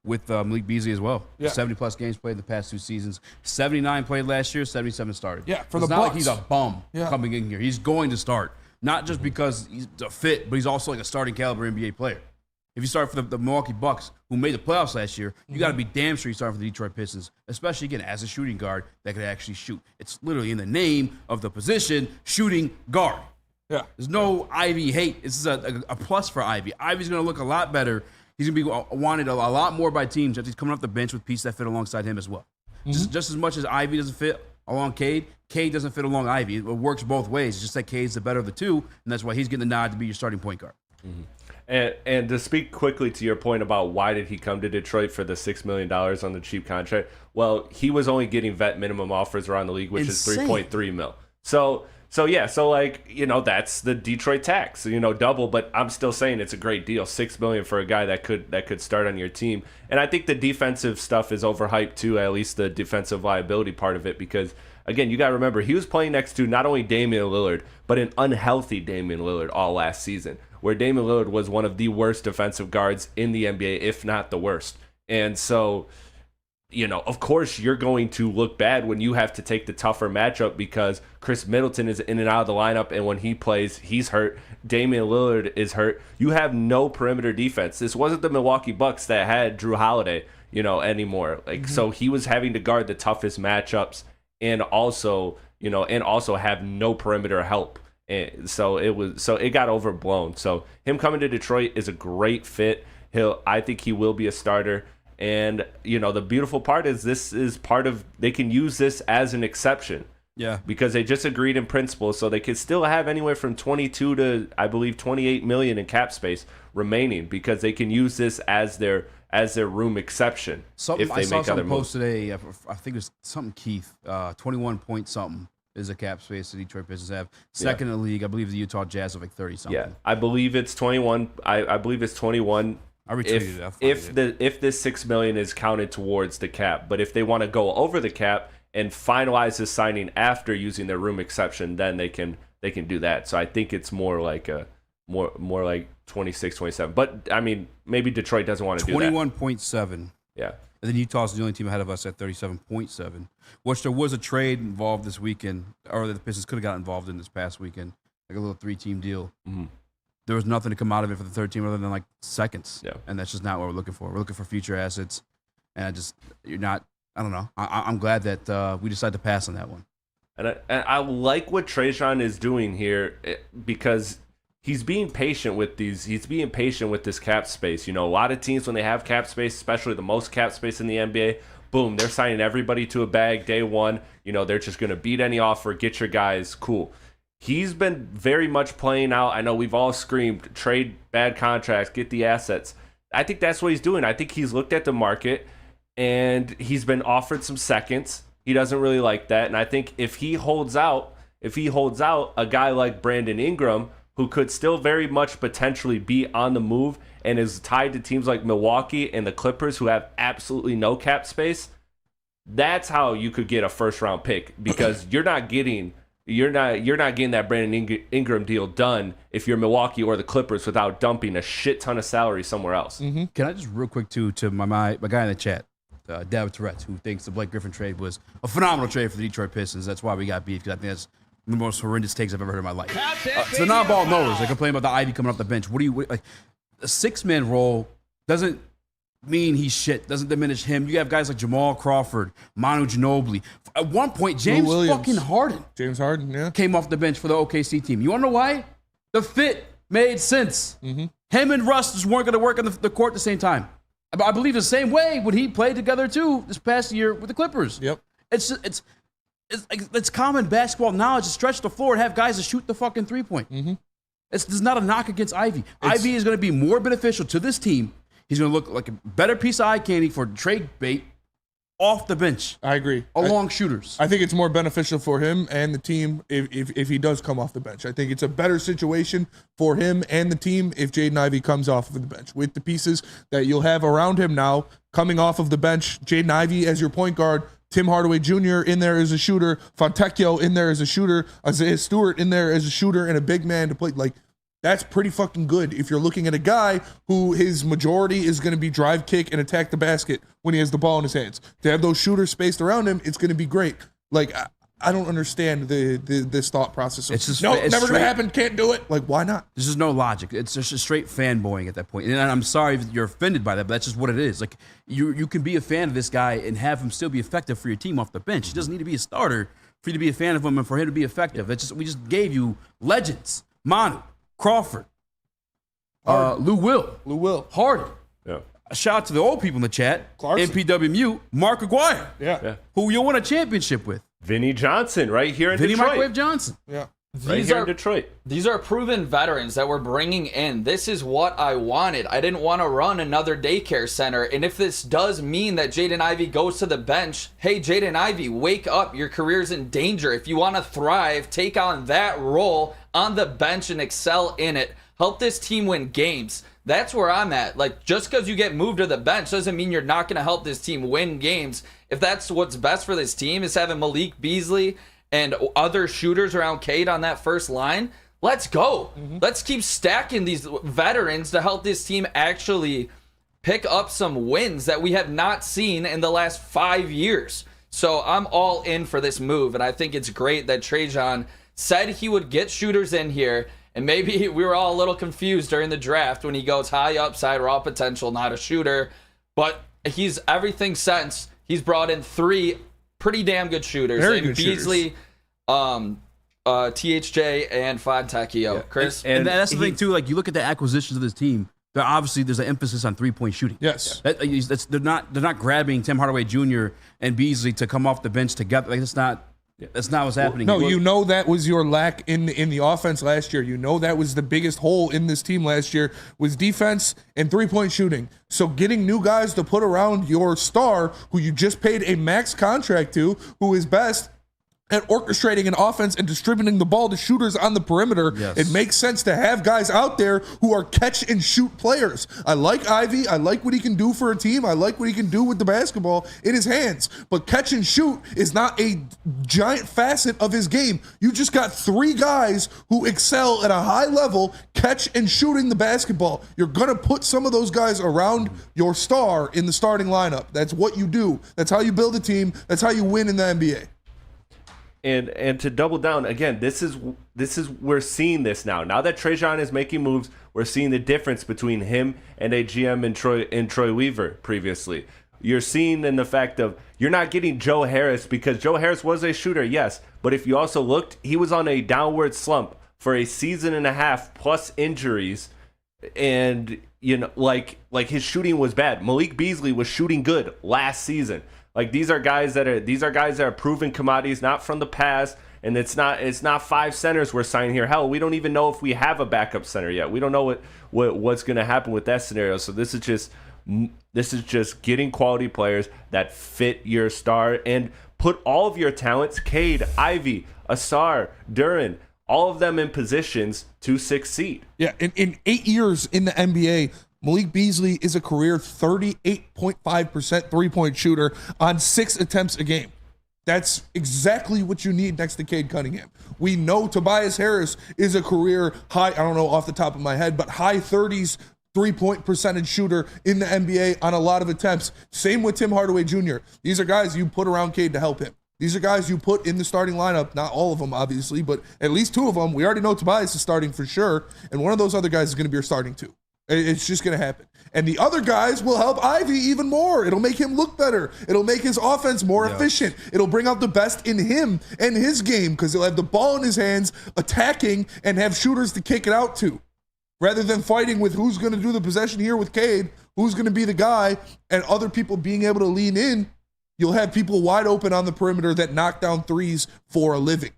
with Malik Beasley as well. Yeah. 70-plus games played the past 2 seasons. 79 played last year, 77 started. Yeah, for it's the not Bucks. like he's a bum coming in here. He's going to start. Not just because he's a fit, but he's also like a starting caliber NBA player. If you start for the Milwaukee Bucks, who made the playoffs last year, you got to be damn sure you start for the Detroit Pistons, especially, again, as a shooting guard that could actually shoot. It's literally in the name of the position, shooting guard. Yeah. There's no Ivy hate. This is a plus for Ivy. Ivy's going to look a lot better. He's going to be wanted a lot more by teams if he's coming off the bench with pieces that fit alongside him as well. Just as much as Ivy doesn't fit along Cade doesn't fit along Ivy. It works both ways. It's just that Cade's the better of the two, and that's why he's getting the nod to be your starting point guard. And to speak quickly to your point about why did he come to Detroit for the $6 million on the cheap contract, well, he was only getting vet minimum offers around the league, which is $3.3 million. So like, that's the Detroit tax, double, but I'm still saying it's a great deal. $6 million for a guy that could start on your team. And I think the defensive stuff is overhyped too, at least the defensive liability part of it, because again, you got to remember, he was playing next to not only Damian Lillard, but an unhealthy Damian Lillard all last season, where Damian Lillard was one of the worst defensive guards in the NBA, if not the worst. And so, of course, you're going to look bad when you have to take the tougher matchup because Chris Middleton is in and out of the lineup, and when he plays, he's hurt. Damian Lillard is hurt. You have no perimeter defense. This wasn't the Milwaukee Bucks that had Drew Holiday, anymore. So he was having to guard the toughest matchups and also have no perimeter help. And so it got overblown. So him coming to Detroit is a great fit. I think he will be a starter. And, the beautiful part is this is they can use this as an exception. Yeah. Because they just agreed in principle, so they could still have anywhere from 22 to, I believe, 28 million in cap space remaining because they can use this as their room exception. Something, if they I saw make other something moves. posted today, I think it was something Keith, 21 point something is a cap space the Detroit Pistons have. Second in the league, I believe the Utah Jazz have 30 something. Yeah, I believe it's 21. I believe it's 21. I retweeted it. If this $6 million is counted towards the cap, but if they want to go over the cap and finalize the signing after using their room exception, then they can do that. So I think it's more like 26, 27. But I mean, maybe Detroit doesn't want to do that. 21.7. Yeah. And then Utah's the only team ahead of us at 37.7. Which there was a trade involved this weekend, or the Pistons could have got involved in this past weekend, like a little 3-team deal. Mm-hmm. There was nothing to come out of it for the third team other than like seconds. Yeah. And that's just not what we're looking for. We're looking for future assets. And I don't know. I'm glad that we decided to pass on that one. And I like what Trajan is doing here because he's being patient with these. He's being patient with this cap space. You know, a lot of teams, when they have cap space, especially the most cap space in the NBA, boom, they're signing everybody to a bag day one. You know, they're just going to beat any offer, get your guys, cool. He's been very much playing out. I know we've all screamed, trade bad contracts, get the assets. I think that's what he's doing. I think he's looked at the market and he's been offered some seconds. He doesn't really like that. And I think if he holds out, a guy like Brandon Ingram, who could still very much potentially be on the move and is tied to teams like Milwaukee and the Clippers, who have absolutely no cap space, that's how you could get a first-round pick, because you're not getting that Brandon Ingram deal done if you're Milwaukee or the Clippers without dumping a shit ton of salary somewhere else. Mm-hmm. Can I just real quick to my guy in the chat, David Tourette's, who thinks the Blake Griffin trade was a phenomenal trade for the Detroit Pistons. That's why we got beef, because I think that's the most horrendous takes I've ever heard in my life. So non-ball knowers, they complain about the Ivy coming off the bench. Like a 6-man role doesn't mean he's shit, doesn't diminish him. You have guys like Jamal Crawford, Manu Ginobili. At one point, James fucking Harden. James Harden, yeah. Came off the bench for the OKC team. You want to know why? The fit made sense. Mm-hmm. Him and Russ just weren't going to work on the court at the same time. I believe the same way when he played together too this past year with the Clippers. Yep. It's common basketball knowledge to stretch the floor and have guys to shoot the fucking 3-point. Mm-hmm. There's not a knock against Ivy. Ivy is going to be more beneficial to this team. He's going to look like a better piece of eye candy for trade bait off the bench. I agree. Along shooters. I think it's more beneficial for him and the team if he does come off the bench. I think it's a better situation for him and the team if Jaden Ivey comes off of the bench. With the pieces that you'll have around him now, coming off of the bench, Jaden Ivey as your point guard, Tim Hardaway Jr. in there as a shooter, Fontecchio in there as a shooter, Isaiah Stewart in there as a shooter, and a big man to play. Like, that's pretty fucking good if you're looking at a guy who his majority is going to be drive, kick, and attack the basket when he has the ball in his hands. To have those shooters spaced around him, it's going to be great. Like, I don't understand this thought process. It's just never going to happen, can't do it. Like, why not? There's just no logic. It's just a straight fanboying at that point. And I'm sorry if you're offended by that, but that's just what it is. Like, you can be a fan of this guy and have him still be effective for your team off the bench. He doesn't need to be a starter for you to be a fan of him and for him to be effective. It's just, we just gave you legends. Manu, Crawford, Lou Will, Harden. Yeah. A shout out to the old people in the chat. Clarkson. MPW Mute, Mark Aguirre. Yeah. Who you'll win a championship with. Vinny Johnson right here in Vinny Detroit. Microwave Johnson. Yeah. Right here in Detroit. These are proven veterans that we're bringing in. This is what I wanted. I didn't want to run another daycare center. And if this does mean that Jaden Ivey goes to the bench, hey, Jaden Ivey, wake up. Your career's in danger. If you want to thrive, take on that role on the bench and excel in it. Help this team win games. That's where I'm at. Like, just because you get moved to the bench doesn't mean you're not going to help this team win games. If that's what's best for this team is having Malik Beasley and other shooters around Cade on that first line, let's go. Mm-hmm. Let's keep stacking these veterans to help this team actually pick up some wins that we have not seen in the last 5 years. So I'm all in for this move, and I think it's great that Trajan said he would get shooters in here. And maybe we were all a little confused during the draft when he goes high upside, raw potential, not a shooter. But he's everything since. He's brought in 3 pretty damn good shooters. Very and good Beasley, THJ, and Fontecchio. Yeah. Chris? And that's the thing, too. Like, you look at the acquisitions of this team, there's an emphasis on 3-point shooting. Yes. They're not grabbing Tim Hardaway Jr. and Beasley to come off the bench together. Like, that's not what's happening. No, you know that was your lack in the offense last year. You know that was the biggest hole in this team last year was defense and 3-point shooting. So getting new guys to put around your star, who you just paid a max contract to, who is best at orchestrating an offense and distributing the ball to shooters on the perimeter, yes. It makes sense to have guys out there who are catch and shoot players. I like Ivy. I like what he can do for a team. I like what he can do with the basketball in his hands. But catch and shoot is not a giant facet of his game. You just got 3 guys who excel at a high level, catch and shooting the basketball. You're going to put some of those guys around your star in the starting lineup. That's what you do. That's how you build a team. That's how you win in the NBA. And to double down again, this is we're seeing this now. Now that Trajan is making moves, we're seeing the difference between him and a GM in Troy Weaver previously. You're seeing in the fact of you're not getting Joe Harris because Joe Harris was a shooter, yes, but if you also looked, he was on a downward slump for a season and a half plus injuries, and like his shooting was bad. Malik Beasley was shooting good last season. Like these are guys that are proven commodities, not from the past. And it's not 5 centers we're signing here. Hell, we don't even know if we have a backup center yet. We don't know what's going to happen with that scenario. So this is just getting quality players that fit your star and put all of your talents, Cade, Ivy, Asar, Duren, all of them in positions to succeed. Yeah, in 8 years in the NBA, Malik Beasley is a career 38.5% three-point shooter on 6 attempts a game. That's exactly what you need next to Cade Cunningham. We know Tobias Harris is a career high, I don't know off the top of my head, but high 30s three-point percentage shooter in the NBA on a lot of attempts. Same with Tim Hardaway Jr. These are guys you put around Cade to help him. These are guys you put in the starting lineup, not all of them, obviously, but at least 2 of them. We already know Tobias is starting for sure, and one of those other guys is going to be your starting 2. It's just going to happen. And the other guys will help Ivy even more. It'll make him look better. It'll make his offense more efficient. It'll bring out the best in him and his game because he'll have the ball in his hands attacking and have shooters to kick it out to. Rather than fighting with who's going to do the possession here with Cade, who's going to be the guy, and other people being able to lean in, you'll have people wide open on the perimeter that knock down threes for a living.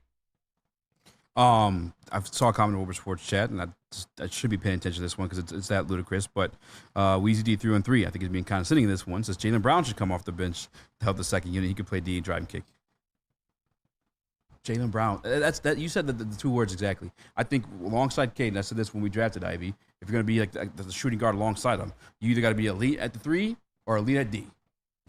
I saw a comment in Woodward Sports chat, and I should be paying attention to this one because it's that ludicrous. But Weezy D 3-on-3, I think he's being condescending in this one. Says Jaylen Brown should come off the bench to help the second unit. He could play D, drive and kick. Jaylen Brown. That you said the 2 words exactly. I think alongside Cade, and I said this when we drafted Ivy, if you're going to be like the shooting guard alongside him, you either got to be elite at the 3 or elite at D.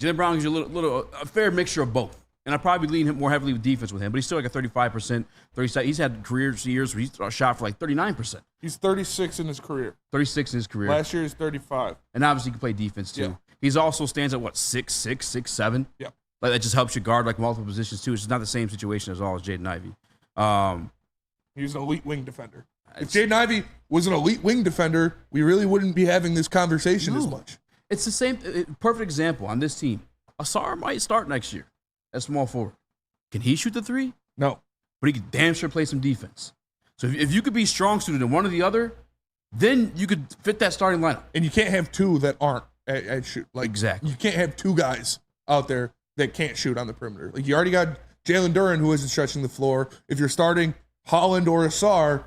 Jaylen Brown is a fair mixture of both. And I'd probably lean him more heavily with defense with him, but he's still like a 35%, 37%. He's had years where he's shot for like 39%. He's 36 in his career. 36 in his career. Last year is 35. And obviously he can play defense too. Yeah. He's also stands at 6'6", 6'7". Yeah. Like that just helps you guard like multiple positions too. It's just not the same situation as all as Jaden Ivey. He's an elite wing defender. If Jaden Ivey was an elite wing defender, we really wouldn't be having this conversation as much. It's the same. Perfect example on this team. Asar might start next year. At small forward. Can he shoot the 3? No. But he can damn sure play some defense. So if you could be strong suited in one or the other, then you could fit that starting lineup. And you can't have 2 that aren't at shoot. Like, exactly. You can't have 2 guys out there that can't shoot on the perimeter. Like, you already got Jalen Duren, who isn't stretching the floor. If you're starting Holland or Asar,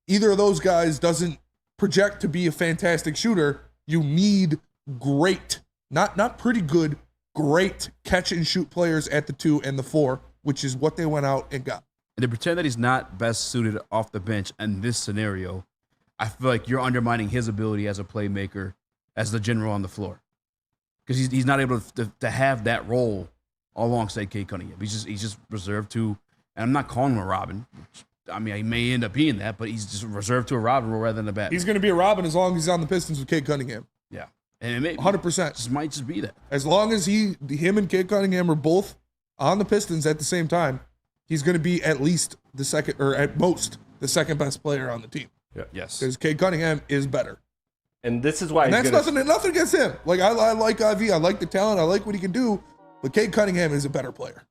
either of those guys doesn't project to be a fantastic shooter. You need great, not pretty good, great catch and shoot players at the 2 and the 4, which is what they went out and got. And to pretend that he's not best suited off the bench in this scenario, I feel like you're undermining his ability as a playmaker, as the general on the floor, because he's not able to have that role alongside Cade Cunningham. He's just reserved to, and I'm not calling him a Robin. I mean, he may end up being that, but he's just reserved to a Robin role rather than a Batman. He's going to be a Robin as long as he's on the Pistons with Cade Cunningham. Yeah. And it 100% might just be that. As long as him and Cade Cunningham are both on the Pistons at the same time, he's going to be at least the second, or at most the second best player on the team. Yeah. Yes. Because Cade Cunningham is better. And this is why nothing against him. Like I like Ivy, I like the talent, I like what he can do, but Cade Cunningham is a better player.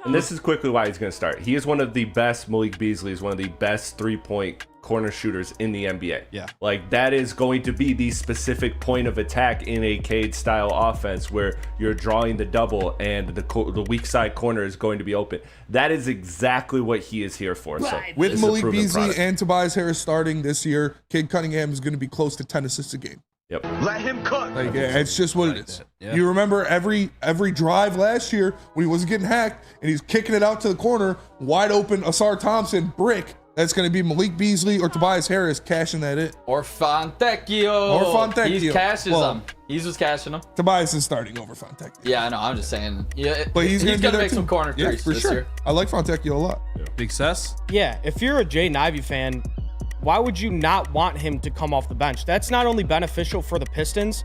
And this is quickly why he's going to start. He is one of the best. Malik Beasley is one of the best 3-point corner shooters in the NBA. Yeah. Like that is going to be the specific point of attack in a Cade style offense where you're drawing the double and the weak side corner is going to be open. That is exactly what he is here for. So with Malik Beasley and Tobias Harris starting this year, Cade Cunningham is going to be close to 10 assists a game. Yep. Let him cook. Like it's just what it is. Yeah. You remember every drive last year when he wasn't getting hacked and he's kicking it out to the corner, wide open Asar Thompson brick. That's going to be Malik Beasley or Tobias Harris cashing that in. Or Fontecchio. He cashes them. He's just cashing them. Tobias is starting over Fontecchio. Yeah, I know. I'm just saying. Yeah, but he's going to make some corner threes for this sure. year. I like Fontecchio a lot. Yeah. Big Cess? Yeah, if you're a Jaden Ivey fan, why would you not want him to come off the bench? That's not only beneficial for the Pistons,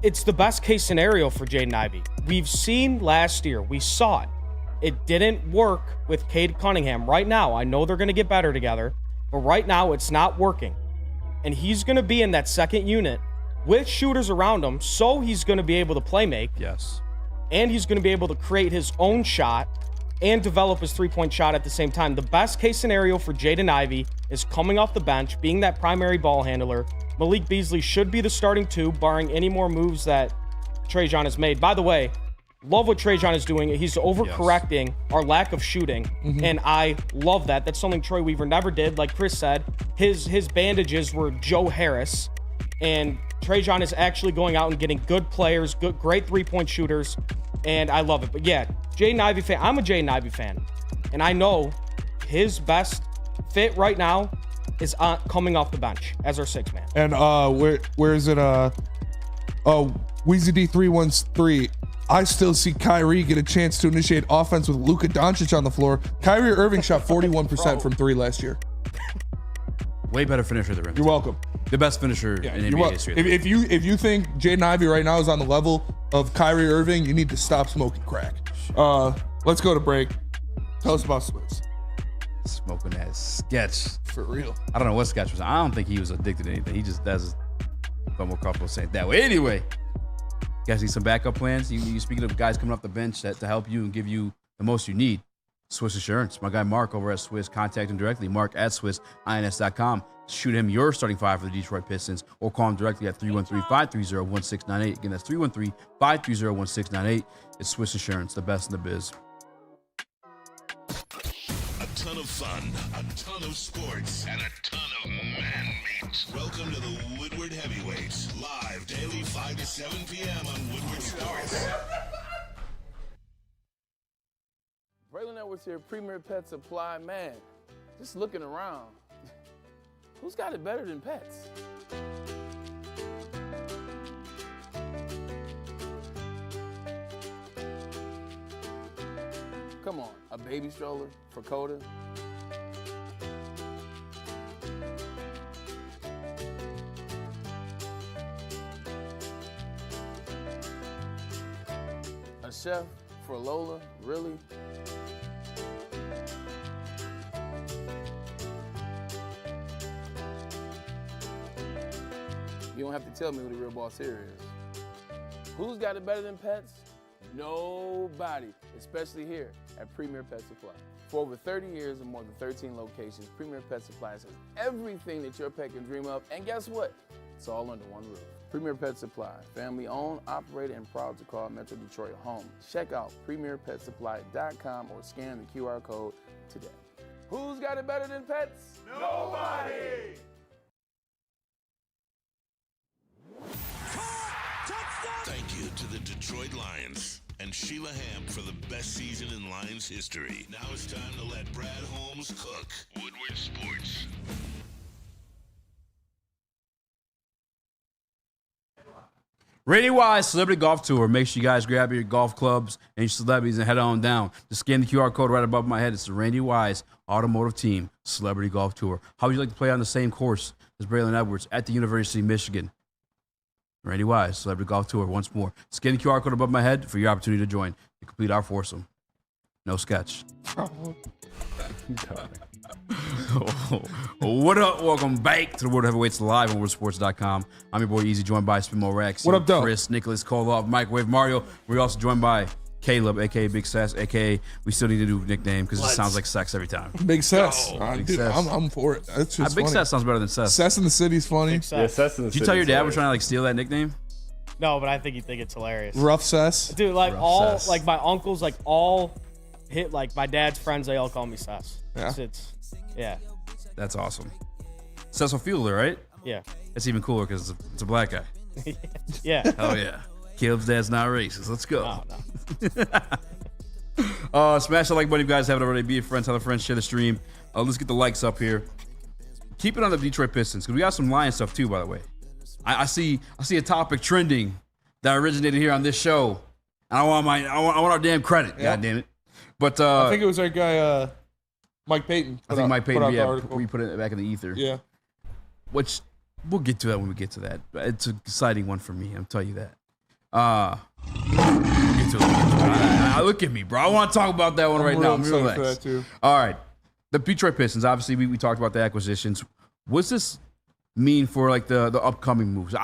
it's the best case scenario for Jaden Ivey. We've seen last year, we saw it. It didn't work with Cade Cunningham. Right now, I know they're going to get better together, but right now it's not working. And he's going to be in that second unit with shooters around him, so he's going to be able to play make. Yes. And he's going to be able to create his own shot and develop his three-point shot at the same time. The best case scenario for Jaden Ivey is coming off the bench, being that primary ball handler. Malik Beasley should be the starting 2, barring any more moves that Trajan has made. By the way, love what Trajan is doing. He's overcorrecting our lack of shooting, and I love that. That's something Troy Weaver never did. Like Chris said, his bandages were Joe Harris, and Trajan is actually going out and getting good players, great three-point shooters, and I love it. But yeah, Jaden Ivey fan. I'm a Jaden Ivey fan, and I know his best fit right now is coming off the bench as our 6th man. And where is it? Weezy D313. I still see Kyrie get a chance to initiate offense with Luka Doncic on the floor. Kyrie Irving shot 41% from 3 last year. Way better finisher than him. You're welcome. The best finisher in NBA history. If you think Jaden Ivey right now is on the level of Kyrie Irving, you need to stop smoking crack. Let's go to break. Tell us about Swiss. Smoking that sketch. For real. I don't know what sketch was. I don't think he was addicted to anything. He just does. I'm more comfortable saying it that way. Anyway, you guys need some backup plans? You speaking of guys coming off the bench to help you and give you the most you need. Swiss Insurance. My guy Mark over at Swiss. Contact him directly. Mark at SwissINS.com. Shoot him your starting 5 for the Detroit Pistons or call him directly at 313-530-1698. Again, that's 313-530-1698. It's Swiss Insurance, the best in the biz. A ton of fun, a ton of sports, and a ton of man meat. Welcome to the Woodward Heavyweights, live daily 5 to 7 p.m. on Woodward Sports. Braylon Edwards here, Premier Pet Supply. Man, just looking around, who's got it better than pets? Come on, a baby stroller for Coda? A chef for Lola? Really? You don't have to tell me who the real boss here is. Who's got it better than pets? Nobody, especially here at Premier Pet Supply. For over 30 years and more than 13 locations, Premier Pet Supply has everything that your pet can dream of, and guess what? It's all under one roof. Premier Pet Supply, family owned, operated, and proud to call Metro Detroit home. Check out premierpetsupply.com or scan the QR code today. Who's got it better than pets? Nobody! Thank you to the Detroit Lions and Sheila Hamp for the best season in Lions history. Now it's time to let Brad Holmes cook. Woodward Sports. Randy Wise Celebrity Golf Tour. Make sure you guys grab your golf clubs and your celebrities and head on down. Just scan the QR code right above my head. It's the Randy Wise Automotive Team Celebrity Golf Tour. How would you like to play on the same course as Braylon Edwards at the University of Michigan? Randy Wise Celebrity Golf Tour once more. Scan the QR code above my head for your opportunity to join and complete our foursome. No sketch. What up? Welcome back to the World Heavyweights live on WorldSports.com. I'm your boy Easy, joined by Spinmo Rex. What up, though? Chris, Nicholas, Kohloff, Microwave Mario. We're also joined by Caleb, aka Big Sess, aka we still need to do a nickname because it sounds like sex every time. Big Sess. Big Dude, Sess. I'm for it. That's just Big funny. Sess sounds better than Sess. Sess in the City's funny. Yeah, Sess in the Did you tell your City's dad we're trying to like steal that nickname? No, but I think he'd think it's hilarious. Rough Sess. Dude, like Rough all, Sess. like my uncles, like all hit, like my dad's friends, they all call me Sess. Yeah. Yeah. That's awesome. Cecil Fielder, right? Yeah. That's even cooler because it's a black guy. Yeah. Hell yeah. Caleb's dad's not racist. Let's go. No. Smash the like button if you guys haven't already. Be a friend, tell a friend, share the stream. Let's get the likes up here. Keep it on the Detroit Pistons because we got some Lion stuff too, by the way. I see a topic trending that originated here on this show, and I want our damn credit. Yeah. God damn it! But I think it was our guy Mike Payton. I think Mike Payton. Yeah, article. we put it back in the ether. Yeah. Which we'll get to that when we get to that. It's an exciting one for me. I'll tell you that. We'll get to it. Look at me, bro. I want to talk about that one right now. I'm excited for Relax. that too. All right. The Detroit Pistons, obviously, we talked about the acquisitions. What's this mean for like the upcoming moves?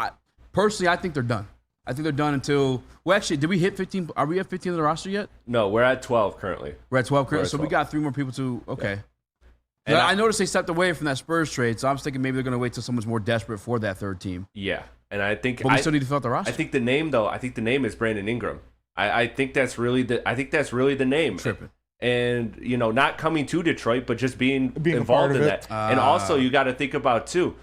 Personally, I think they're done. I think they're done until, well, actually, did we hit 15? Are we at 15 on the roster yet? No, we're at 12 currently. We're at 12 currently. We're at So 12. we got 3 more people to, okay. And I noticed they stepped away from that Spurs trade, so I'm thinking maybe they're going to wait till someone's more desperate for that third team. Yeah, and I think but we still need to fill out the roster. I think the name is Brandon Ingram. I think that's really the name. Tripping. And not coming to Detroit, but just being involved in that. And also, you got to think about too.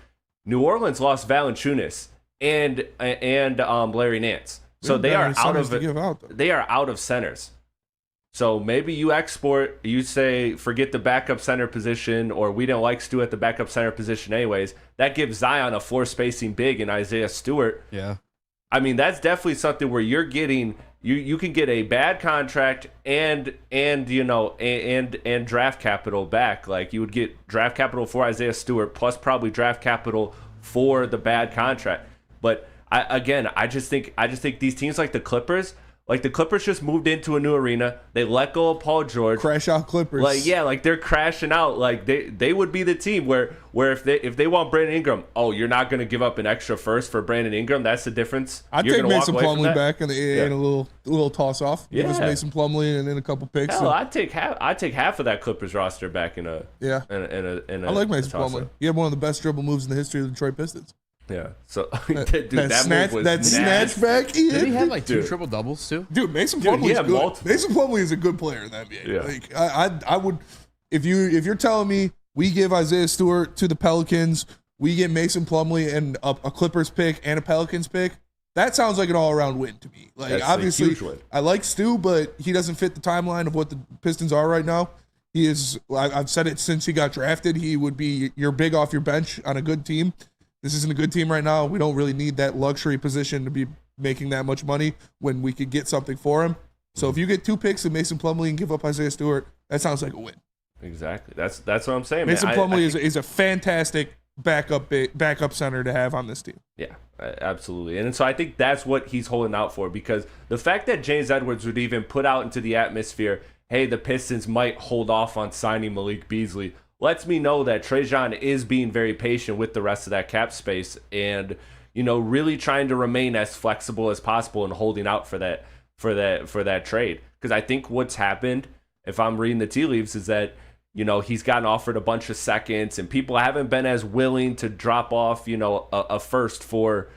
New Orleans lost Valanciunas and Larry Nance, so they are out of it. They are out of centers. So maybe you say forget the backup center position, or we didn't like Stu at the backup center position anyways. That gives Zion a floor spacing big and Isaiah Stewart. Yeah. I mean, that's definitely something where you're getting you can get a bad contract and draft capital back. Like you would get draft capital for Isaiah Stewart plus probably draft capital for the bad contract. But I just think these teams like the Clippers just moved into a new arena. They let go of Paul George. Crash out Clippers. Like they're crashing out. Like they would be the team where if they want Brandon Ingram, you're not going to give up an extra first for Brandon Ingram. That's the difference. I'd take Mason Plumlee back in a little toss off. Yeah. Give us Mason Plumlee and then a couple picks. Hell, I'd take half of that Clippers roster back in a. I like Mason Plumlee. He had one of the best dribble moves in the history of the Detroit Pistons. Yeah, so dude, that snatch back. Did he have like 2 triple doubles too? Dude, Mason Plumlee is good. Mason Plumlee is a good player in the NBA. Yeah. Like I would, if you're telling me we give Isaiah Stewart to the Pelicans, we get Mason Plumlee and a Clippers pick and a Pelicans pick, that sounds like an all around win to me. Like that's obviously, a huge win. I like Stu, but he doesn't fit the timeline of what the Pistons are right now. He is. I've said it since he got drafted. He would be your big off your bench on a good team. This isn't a good team right now. We don't really need that luxury position to be making that much money when we could get something for him. So if you get 2 picks of Mason Plumlee and give up Isaiah Stewart, that sounds like a win. Exactly. That's what I'm saying. Mason Plumlee is a fantastic backup center to have on this team. Yeah, absolutely. And so I think that's what he's holding out for, because the fact that James Edwards would even put out into the atmosphere, hey, the Pistons might hold off on signing Malik Beasley, lets me know that Trajan is being very patient with the rest of that cap space and, really trying to remain as flexible as possible and holding out for that trade. Because I think what's happened, if I'm reading the tea leaves, is that, he's gotten offered a bunch of seconds and people haven't been as willing to drop off, a first for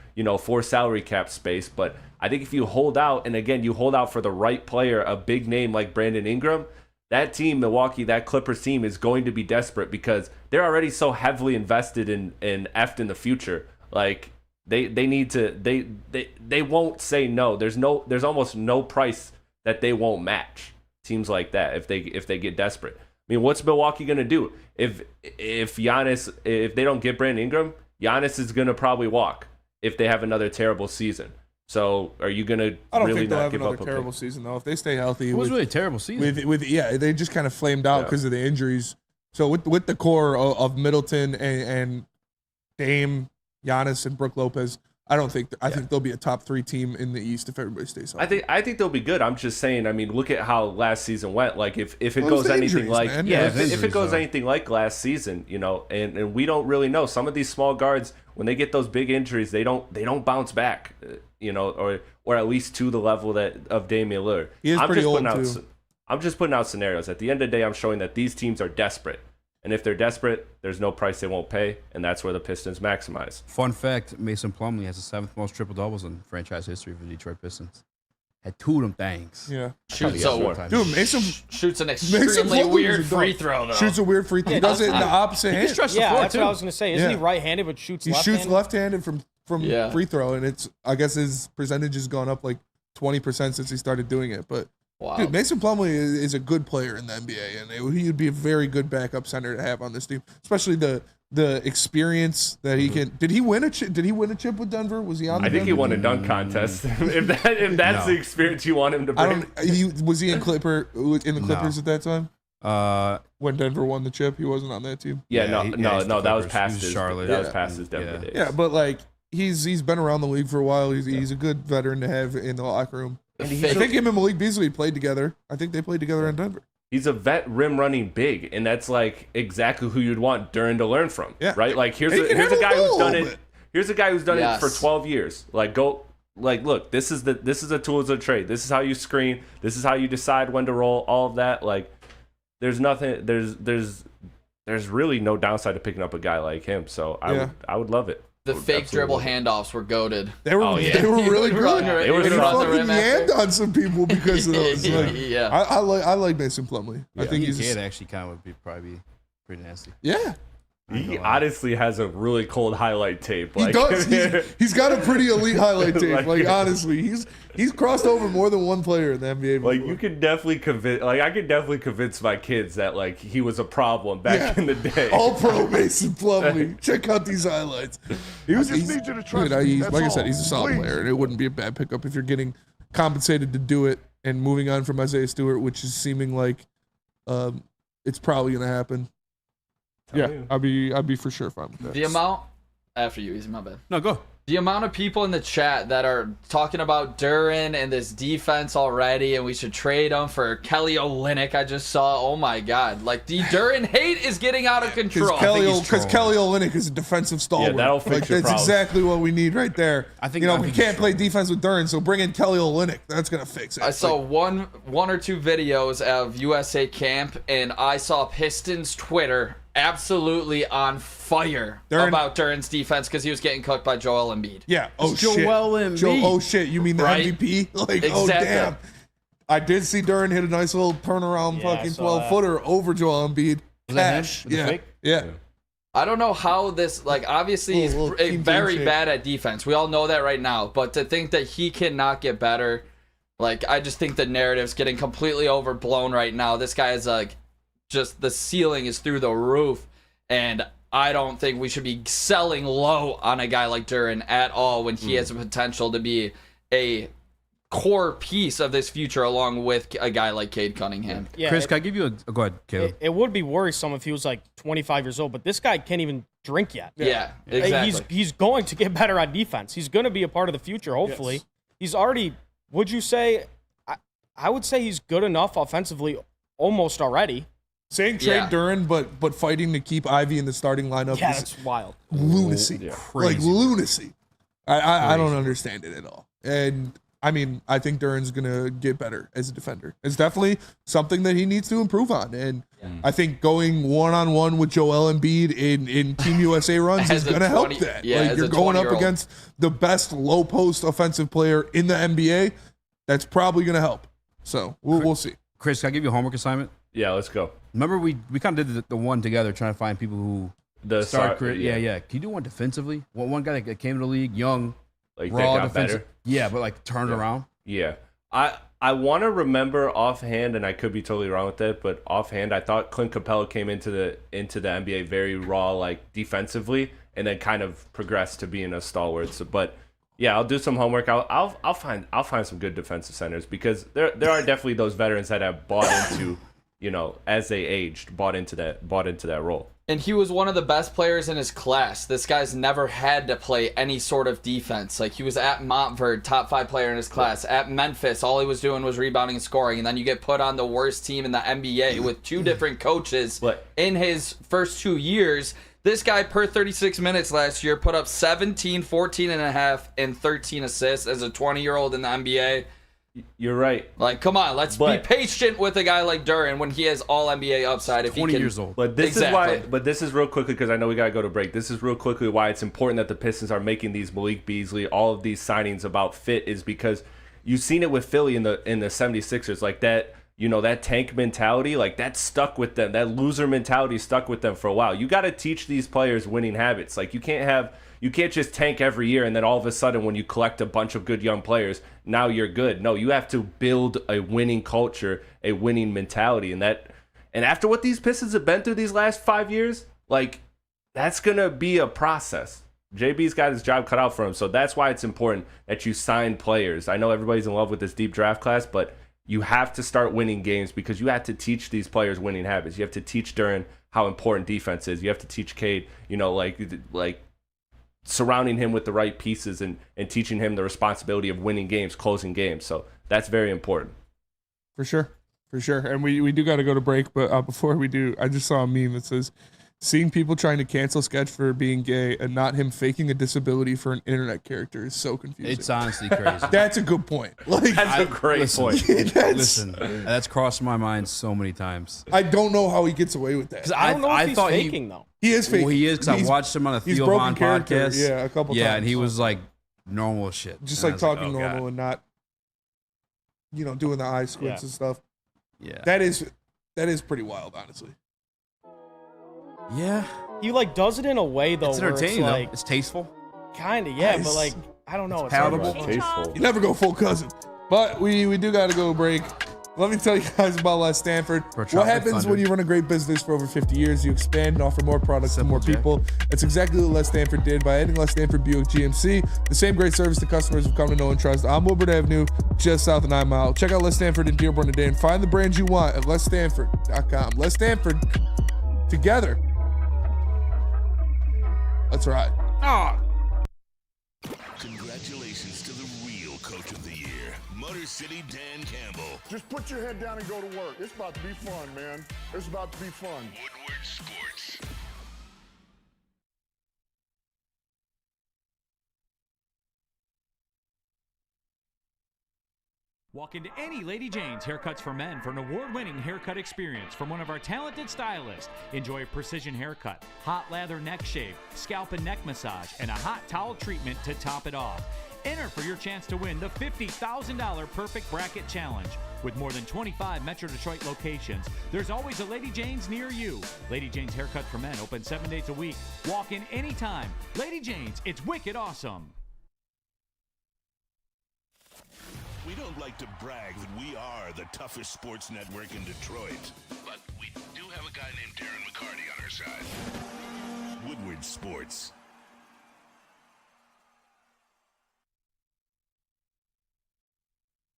salary cap space. But I think if you hold out, and again, you hold out for the right player, a big name like Brandon Ingram, that team, Milwaukee, that Clippers team is going to be desperate because they're already so heavily invested in F in the future. Like they need to, they won't say no. There's almost no price that they won't match. Teams like that, if they get desperate. I mean, what's Milwaukee gonna do if they don't get Brandon Ingram? Giannis is gonna probably walk if they have another terrible season. So are you gonna? I don't really think they'll not have give another up terrible season though. If they stay healthy, It was really a terrible season. They just kind of flamed out because of the injuries. So with the core of Middleton and Dame, Giannis, and Brook Lopez, I think they'll be a top 3 team in the East if everybody stays healthy. I think they'll be good. I'm just saying. I mean, look at how last season went. Like if it goes anything like if it goes anything like last season, and we don't really know. Some of these small guards, when they get those big injuries, they don't bounce back, or at least to the level of Damian Lillard. He is pretty old too. I'm just putting out scenarios. At the end of the day, I'm showing that these teams are desperate. And if they're desperate, there's no price they won't pay, and that's where the Pistons maximize. Fun fact, Mason Plumlee has the 7th most triple-doubles in franchise history for the Detroit Pistons. Had 2 of them things. Yeah. Dude, Mason shoots an extremely weird free throw, though. Shoots a weird free throw. He does it in the opposite hand. That's what I was going to say. Isn't he right-handed but shoots left-handed? He shoots left-handed from free throw, and I guess his percentage has gone up like 20% since he started doing it. But dude, Mason Plumlee is a good player in the NBA, and he would be a very good backup center to have on this team, especially the experience that he can. Did he win a chip with Denver? Was he on? I think he won a dunk contest. if that's the experience you want him to bring. Was he in the Clippers at that time? When Denver won the chip, he wasn't on that team. Yeah, no, that was past his Charlotte. That was past his Denver days. Yeah, but like he's been around the league for a while. He's a good veteran to have in the locker room. I think him and Malik Beasley played together. I think they played together in Denver. He's a vet rim running big, and that's like exactly who you'd want Duren to learn from. Yeah. Right? Like here's a guy who's done it. Here's a guy who's done it for 12 years. Look, this is the tools of the trade. This is how you screen. This is how you decide when to roll. All of that. Like there's nothing. There's there's really no downside to picking up a guy like him. So I would love it. The fake dribble handoffs were goated. They were really good. They were fucking yammed on some people because of those. Like, yeah. I like Mason Plumlee. Yeah. I think he's kid actually kind of would probably be pretty nasty. Yeah. He honestly has a really cold highlight tape. He does. He's got a pretty elite highlight tape. Like honestly, he's crossed over more than one player in the NBA. Like you could definitely convince. Like I could definitely convince my kids that like he was a problem back in the day. All pro Mason Plumlee. Check out these highlights. He was. Like I said, he's a solid player, and it wouldn't be a bad pickup if you're getting compensated to do it and moving on from Isaiah Stewart, which is seeming like it's probably going to happen. I'd be for sure fine with that. The amount after you, easy, my bad. No, go. The amount of people in the chat that are talking about Duren and this defense already, and we should trade him for Kelly Olynyk. I just saw. Oh my God! Like the Duren hate is getting out of control. Because Kelly Olynyk is a defensive stalwart. Yeah, that'll fix your That's problems. exactly what we need right there. I think we can't play defense with Duren, so bring in Kelly Olynyk. That's gonna fix it. I saw one or two videos of USA camp, and I saw Pistons Twitter absolutely on fire about Duren's defense because he was getting cooked by Joel Embiid. Yeah. Oh Joel shit. Embiid. Oh shit. You mean the Right? MVP? Like Exactly. oh damn. I did see Duren hit a nice little turnaround fucking 12-footer over Joel Embiid. Was that him? Cash. With the fake? Yeah. I don't know how this, like, obviously he's very bad at defense. We all know that right now. But to think that he cannot get better, like, I just think the narrative's getting completely overblown right now. This guy is, like, just the ceiling is through the roof. And I don't think we should be selling low on a guy like Duren at all when he has the potential to be a core piece of this future along with a guy like Cade Cunningham. Yeah, Chris, can I give you a go ahead, Caleb? It would be worrisome if he was like 25 years old, but this guy can't even drink yet. Yeah, exactly. He's going to get better on defense. He's going to be a part of the future, hopefully. Yes. He's already, would you say, I would say he's good enough offensively almost already. Saying trade Duren, but fighting to keep Ivy in the starting lineup is that's wild. Lunacy. Yeah. Like lunacy. I don't understand it at all. And I mean, I think Duren's gonna get better as a defender. It's definitely something that he needs to improve on. And I think going one-on-one with Joel Embiid in Team USA runs is gonna help that. Like you're going up against the best low post offensive player in the NBA. That's probably gonna help. So we'll see. Chris, can I give you a homework assignment? Yeah, let's go. Remember, we kind of did the one together, trying to find people who start career. Yeah. Can you do one defensively? One guy that came to the league young, like raw that got defensive. better. Yeah, but like turned around. Yeah, I want to remember offhand, and I could be totally wrong with that, but offhand, I thought Clint Capella came into the NBA very raw, like defensively, and then kind of progressed to being a stalwart. So, but yeah, I'll do some homework. I'll find some good defensive centers because there are definitely those veterans that have bought into. As they aged, bought into that role. And he was one of the best players in his class. This guy's never had to play any sort of defense. Like, he was at Montverde, top 5 player in his class. At Memphis, all he was doing was rebounding and scoring. And then you get put on the worst team in the NBA with 2 different coaches in his first 2 years. This guy, per 36 minutes last year, put up 17, 14 and a half, and 13 assists as a 20-year-old in the NBA. You're right. Like, come on, let's be patient with a guy like Duren when he has all NBA upside. If 20 he can, years old. But this is why. But this is real quickly because I know we gotta go to break. This is real quickly why it's important that the Pistons are making these Malik Beasley, all of these signings about fit, is because you've seen it with Philly in the 76ers, like that. That tank mentality, like that stuck with them. That loser mentality stuck with them for a while. You got to teach these players winning habits. Like you can't just tank every year and then all of a sudden when you collect a bunch of good young players, now you're good. No, you have to build a winning culture, a winning mentality, and after what these Pistons have been through these last 5 years, like that's gonna be a process. JB's got his job cut out for him, so that's why it's important that you sign players. I know everybody's in love with this deep draft class, but you have to start winning games because you have to teach these players winning habits. You have to teach Duren how important defense is. You have to teach Cade, like surrounding him with the right pieces and teaching him the responsibility of winning games, closing games. So that's very important. For sure. And we do got to go to break. But before we do, I just saw a meme that says, seeing people trying to cancel Sketch for being gay and not him faking a disability for an internet character is so confusing. It's honestly crazy. That's a good point. Like, that's a great point. Listen, that's crossed my mind so many times. I don't know how he gets away with that. I don't know if he's faking, though. He is faking. Well, he is, because I watched him on a Theo Von podcast. Yeah, a couple times. Yeah, and he was like normal shit. Just and like talking normal and not, doing the eye squints and stuff. Yeah. That is pretty wild, honestly. Yeah. He like does it in a way though. It's entertaining where it's, though. It's tasteful. Kind of, yeah, Nice. but like I don't know. It's palatable. Tasteful. You never go full cousin. But we do got to go break. Let me tell you guys about Les Stanford. What happens when you run a great business for over 50 years? You expand and offer more products to more people. That's exactly what Les Stanford did by adding Les Stanford Buick GMC. The same great service to customers have come to know and trust on Woodward Avenue, just south of 9 Mile. Check out Les Stanford in Dearborn today and find the brand you want at lesstanford.com. Les Stanford, together. Let's ride. Congratulations to the real coach of the year, Motor City Dan Campbell. Just put your head down and go to work. It's about to be fun, man. It's about to be fun. Woodward Sports. Walk into any Lady Jane's Haircuts for Men for an award-winning haircut experience from one of our talented stylists. Enjoy a precision haircut, hot lather neck shave, scalp and neck massage, and a hot towel treatment to top it off. Enter for your chance to win the $50,000 Perfect Bracket Challenge. With more than 25 Metro Detroit locations, there's always a Lady Jane's near you. Lady Jane's Haircut for Men, open 7 days a week. Walk in anytime. Lady Jane's, it's wicked awesome. We don't like to brag that we are the toughest sports network in Detroit, but we do have a guy named Darren McCarty on our side. Woodward Sports.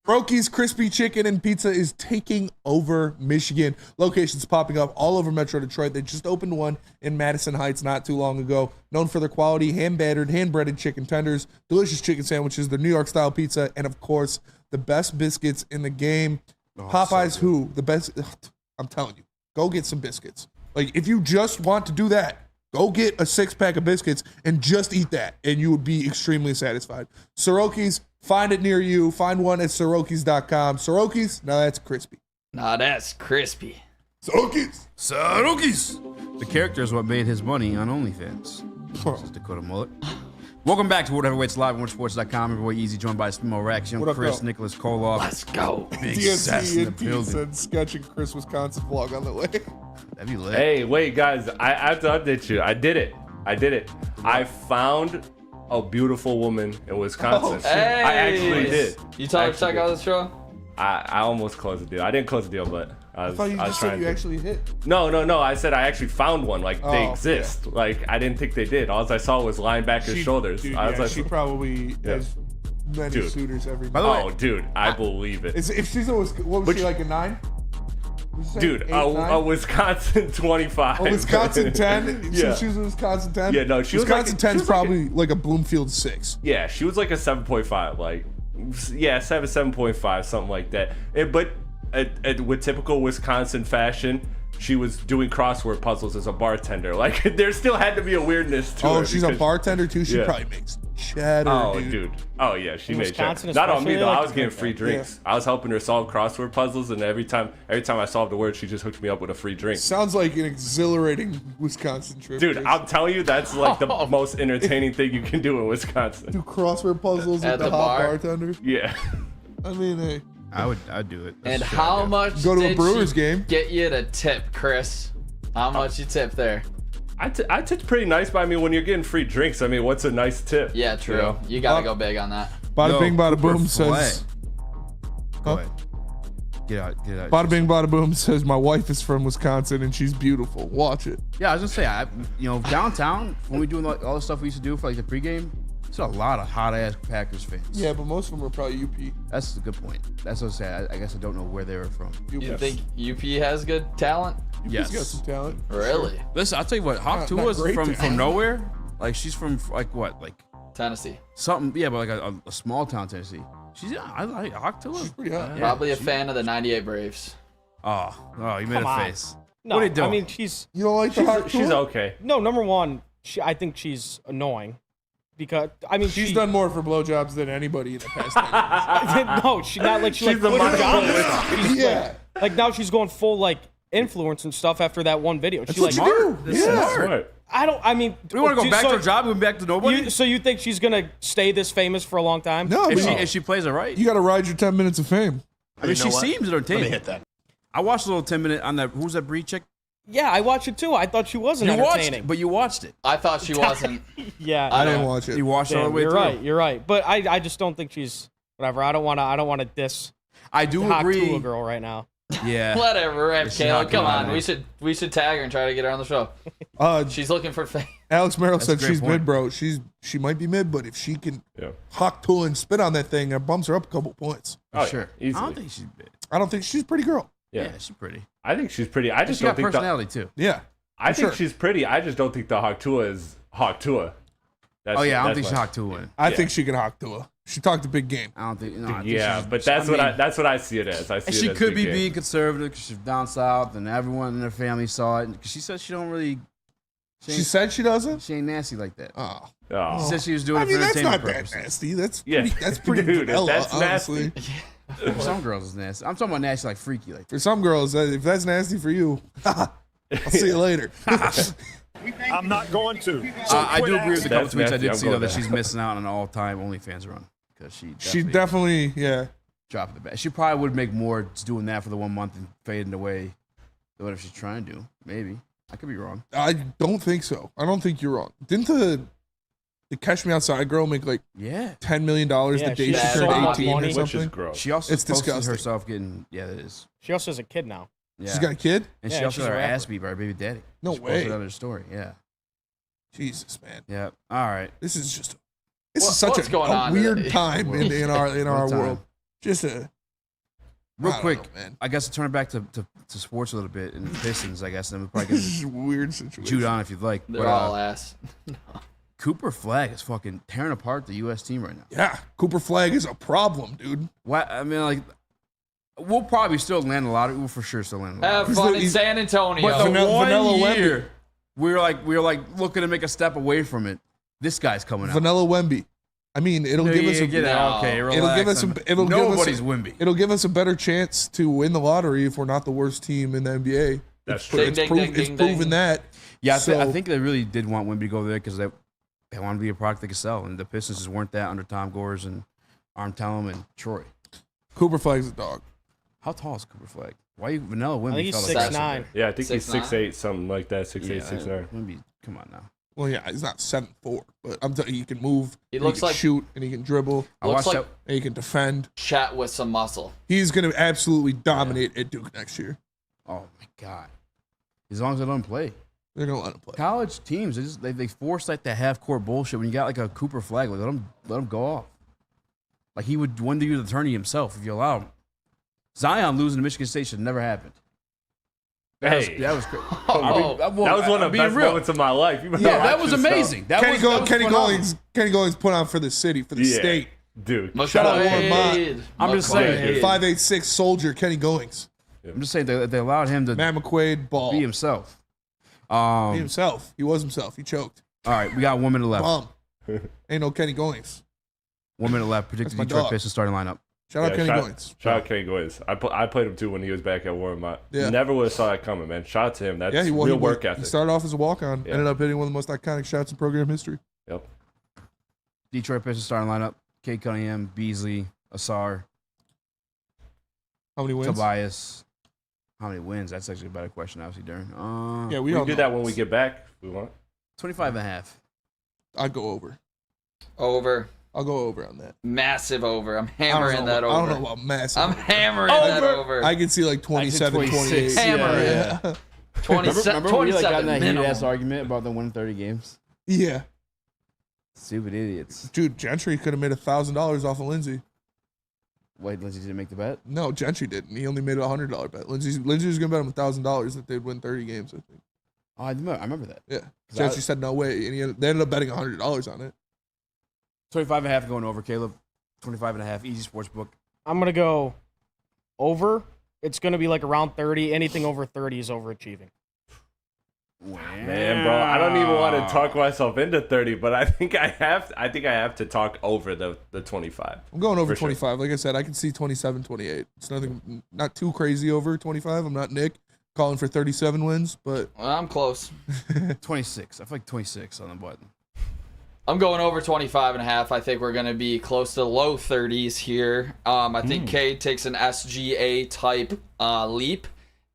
Soroki's Crispy Chicken and Pizza is taking over Michigan. Locations popping up all over Metro Detroit. They just opened one in Madison Heights not too long ago. Known for their quality, hand-battered, hand-breaded chicken tenders, delicious chicken sandwiches, their New York-style pizza, and, of course, the best biscuits in the game. Popeyes, so who? The best. I'm telling you, go get some biscuits. Like, if you just want to do that, go get a 6-pack of biscuits and just eat that, and you would be extremely satisfied. Soroki's, find it near you. Find one at Sorokis.com. Soroki's, now that's crispy. Nah, that's crispy. Soroki's. The character is what made his money on OnlyFans. This is Dakota Mullet. Welcome back to World Heavyweights Live on WoodSports.com. Everybody easy, joined by Spimo Rax, Young Chris, Nicholas Kohloff. Let's go. Big Sess in the DNC building. and Sketch and Chris, Wisconsin vlog on the way. That'd be lit. Hey, wait, guys. I have to update you. I did it. I found a beautiful woman in Wisconsin. Hey. I actually did. You told her to check out the show? I almost closed the deal. I didn't close the deal, but I thought you just said you actually hit. No. I said I actually found one. Like, they exist. Yeah. Like, I didn't think they did. All I saw was linebacker shoulders. Dude, I was like, she probably has many suitors every day. Oh, dude, I believe it. If she's what was she, like a 9? Dude, a Wisconsin 25. A Wisconsin 10? Yeah. So she was a Wisconsin 10? Yeah, no, she was Wisconsin like 10 is probably like a Bloomfield 6. Yeah, she was like a 7.5. Like, yeah, 7.5, something like that. But with typical Wisconsin fashion, she was doing crossword puzzles as a bartender. Like, there still had to be a weirdness to her. Oh, she's a bartender too? She probably makes cheddar, dude. Oh, yeah, she made cheddar. Wisconsin Not on me, though. like I was getting free drinks. Yeah. I was helping her solve crossword puzzles, and every time I solved a word, she just hooked me up with a free drink. Sounds like an exhilarating Wisconsin trip. Dude, I'm telling you, that's like the most entertaining thing you can do in Wisconsin. Do crossword puzzles with the hot bartender? Yeah. I mean, hey. I'd do it. And how much go to a did Brewers she game? Get you to tip, Chris? How much you tip there? I tipped pretty nice, but I mean, when you're getting free drinks, I mean, what's a nice tip? Yeah, true. You gotta go big on that. Bada bing, bada boom says. Go ahead. Get out. Bada bing, bada boom says my wife is from Wisconsin and she's beautiful. Watch it. Yeah, I was gonna say, downtown when we doing like all the stuff we used to do for like the pregame, there's a lot of hot ass Packers fans. Yeah, but most of them are probably UP. That's a good point. That's what I'm saying. I guess I don't know where they were from. You think UP has good talent? UP's got some talent. Really? Listen, I'll tell you what. Hawk Tua's from nowhere. Like she's from like what? Like Tennessee. Something. Yeah, but like a small town Tennessee. I like Hawk Tua. She's pretty hot. Probably a fan of the '98 Braves. Oh, you made a face. No, What are you doing? I mean, she's You don't like the hot She's tour? okay. no number one. I think she's annoying because I mean She's done more for blowjobs than anybody in the past 10 years. no, she's not like She's the put her down and monopolist. stuff. She's Yeah. like now she's going full like influence and stuff after that one video. That's She what like you do. Yeah. Smart. I don't. I mean, We want to go back so to her job. We went back to nobody. So you think she's gonna stay this famous for a long time? No, if she plays it right, you got to ride your 10 minutes of fame. I mean, she seems entertaining. Let me hit that. I watched a little 10-minute on that. Who's that Bree chick? Yeah, I watched it too. I thought she wasn't You watched entertaining. it, but you watched it. I thought she wasn't. Yeah, I didn't watch it. You watched it all the Damn, way you're through. right. You're right. But I just don't think she's whatever. I don't want to diss. I do Hot agree. Tula girl right now. Yeah. Whatever, rip, She's Caleb. not Come good on, on we should tag her and try to get her on the show. She's looking for fame. Alex Merrill That's a said great she's point. mid, bro. She might be mid, but if she can Yeah. hawk Tula and spit on that thing, it bumps her up a couple points. Oh, Sure. Yeah, easily. I don't think she's big. I don't think she's a pretty girl. Yeah, she's pretty. I think she's pretty. I just She don't got think personality too. Yeah. I think sure. she's pretty. I just don't think the Hawk Tua is Hawk Tua. Oh yeah, I don't think she's hot to win. I think she can hawk Tula. She talked a big game. I don't think. No, I think Yeah, she's- but that's what I see it as. I see And it she as could big be game. being conservative because she's down south, and everyone in her family saw it. Because she said she don't really. She said she doesn't? She ain't nasty like that. Oh. Oh. She said she was doing I it mean, for that's entertainment not that purposes. nasty. That's Yeah. pretty, that's pretty Dude, if vanilla, that's honestly. nasty. For some girls, it's nasty. I'm talking about nasty like freaky, like. For some girls, if that's nasty for you, I'll see you later. I'm not going to. I do agree with a couple That's tweets I nasty. did I'm see going though that there. she's missing out on an all-time OnlyFans run because She definitely, yeah. dropped the bat. She probably would make more just doing that for the 1 month and fading away than what if she's trying to do. Maybe I could be wrong. I don't think so. I don't think you're wrong. Didn't the Catch Me Outside girl make like $10 million Yeah, the day she she has turned so much 18 money. or Which something? is gross. She also It's posted disgusting. herself getting that is. She also has a kid now. Yeah. She's got a kid? And Yeah, she also she's got her a rapper. ass beat by her baby daddy. No She posted way. on her story. Yeah. Jesus, man. Yeah. All right. This is just What's such a going on weird today? time in our Weird time. world. Just a Real I don't quick, know, man. I guess to turn it back to sports a little bit and the Pistons, I guess, and then we'll probably This is get a weird situation. Jude on if you'd like. They're But, all ass. Cooper Flagg is fucking tearing apart the U.S. team right now. Yeah, Cooper Flagg is a problem, dude. What I mean, like, we'll probably still land a lot. We'll for sure still land a lot. Have fun in San Antonio. But the Vanilla one Wemby. year we were like looking to make a step away from it. This guy's coming out. Vanilla Wemby. I mean, it'll give us a get out. Okay, relax. it'll give us Nobody's Wemby. It'll give us a better chance to win the lottery if we're not the worst team in the NBA. That's It's true. It's proven that. Yeah, I So- think they really did want Wemby to go there because they wanted to be a product they could sell, and the Pistons just weren't that under Tom Gores and Arm Tellem and Troy. Cooper Flagg's a dog. How tall is Cooper Flagg? Why you Vanilla Wemby? I think he's felt like 6'9". Yeah, I think he's 6'9". 6'8", something like that. 6'8", Yeah, 6'9". Wemby, come on now. Well, yeah, he's not 7'4", but I'm telling you, he can move. He and looks can like- shoot, and he can dribble. I Looks watched like that. And he can defend. chat with some muscle. He's gonna absolutely dominate at Duke next year. Oh my god! As long as they don't play. They're gonna let him play. College teams, they force like the half court bullshit. When you got like a Cooper Flagg, like, let him go off. Like he would win the attorney himself if you allow him. Zion losing to Michigan State should never happen. Hey. That was crazy. That was one of the best moments of my life. You Yeah, that was amazing. That Kenny was phenomenal. Goings put on for the city, for the state. Dude. Shout out McQuaid. Warren Mott. I'm just saying. 5'8" soldier Kenny Goings. I'm just saying they allowed him to Matt McQuaid ball. be himself. Be himself. He was himself. He choked. All right, we got 1 minute left. Ain't no Kenny Goings. 1 minute left. Predicted That's my Detroit dog. Pistons starting lineup. Shout out Kenny Goings. Shout out Kenny Goings. I played him too when he was back at Warren Mott. Yeah. Never would have saw that coming, man. Shout out to him. That's Yeah, real work He ethic. started off as a walk-on. Yeah. Ended up hitting one of the most iconic shots in program history. Yep. Detroit Pistons starting lineup: Kate Cunningham, Beasley, Asar, How many wins? Tobias. How many wins? That's actually a better question, obviously, Darren. Yeah, We all can do know. that when we get back. If we want. 25.5. I'd go over. Over. I'll go over on that. Massive over. I'm I don't hammering know that about- over. I don't know about massive. I'm hammering that over. I can see like 27, 28. Hammering. Yeah. 27, Remember we like got in that heated minimum. ass argument about them winning 30 games? Yeah. Stupid idiots. Dude, Gentry could have made $1,000 off of Lindsey. Wait, Lindsey didn't make the bet? No, Gentry didn't. He only made a $100 bet. Lindsey was gonna bet him $1,000 that they'd win 30 games. I think. Oh, I remember that. Yeah. 'Cause Gentry I- said no way, and they ended up betting $100 on it. 25.5 going over, Caleb. 25.5, easy sports book. I'm gonna go over it's going to be like around 30. Anything over 30 is overachieving. Man, bro, I don't even want to talk myself into 30, but I think I have to talk over the 25. I'm going over 25. Sure. Like I said, I can see 27, 28. It's not too crazy over 25. I'm not Nick calling for 37 wins, but I'm close. 26. I feel like 26 on the button. I'm going over 25.5. I think we're going to be close to low 30s here. I think Cade takes an SGA type leap.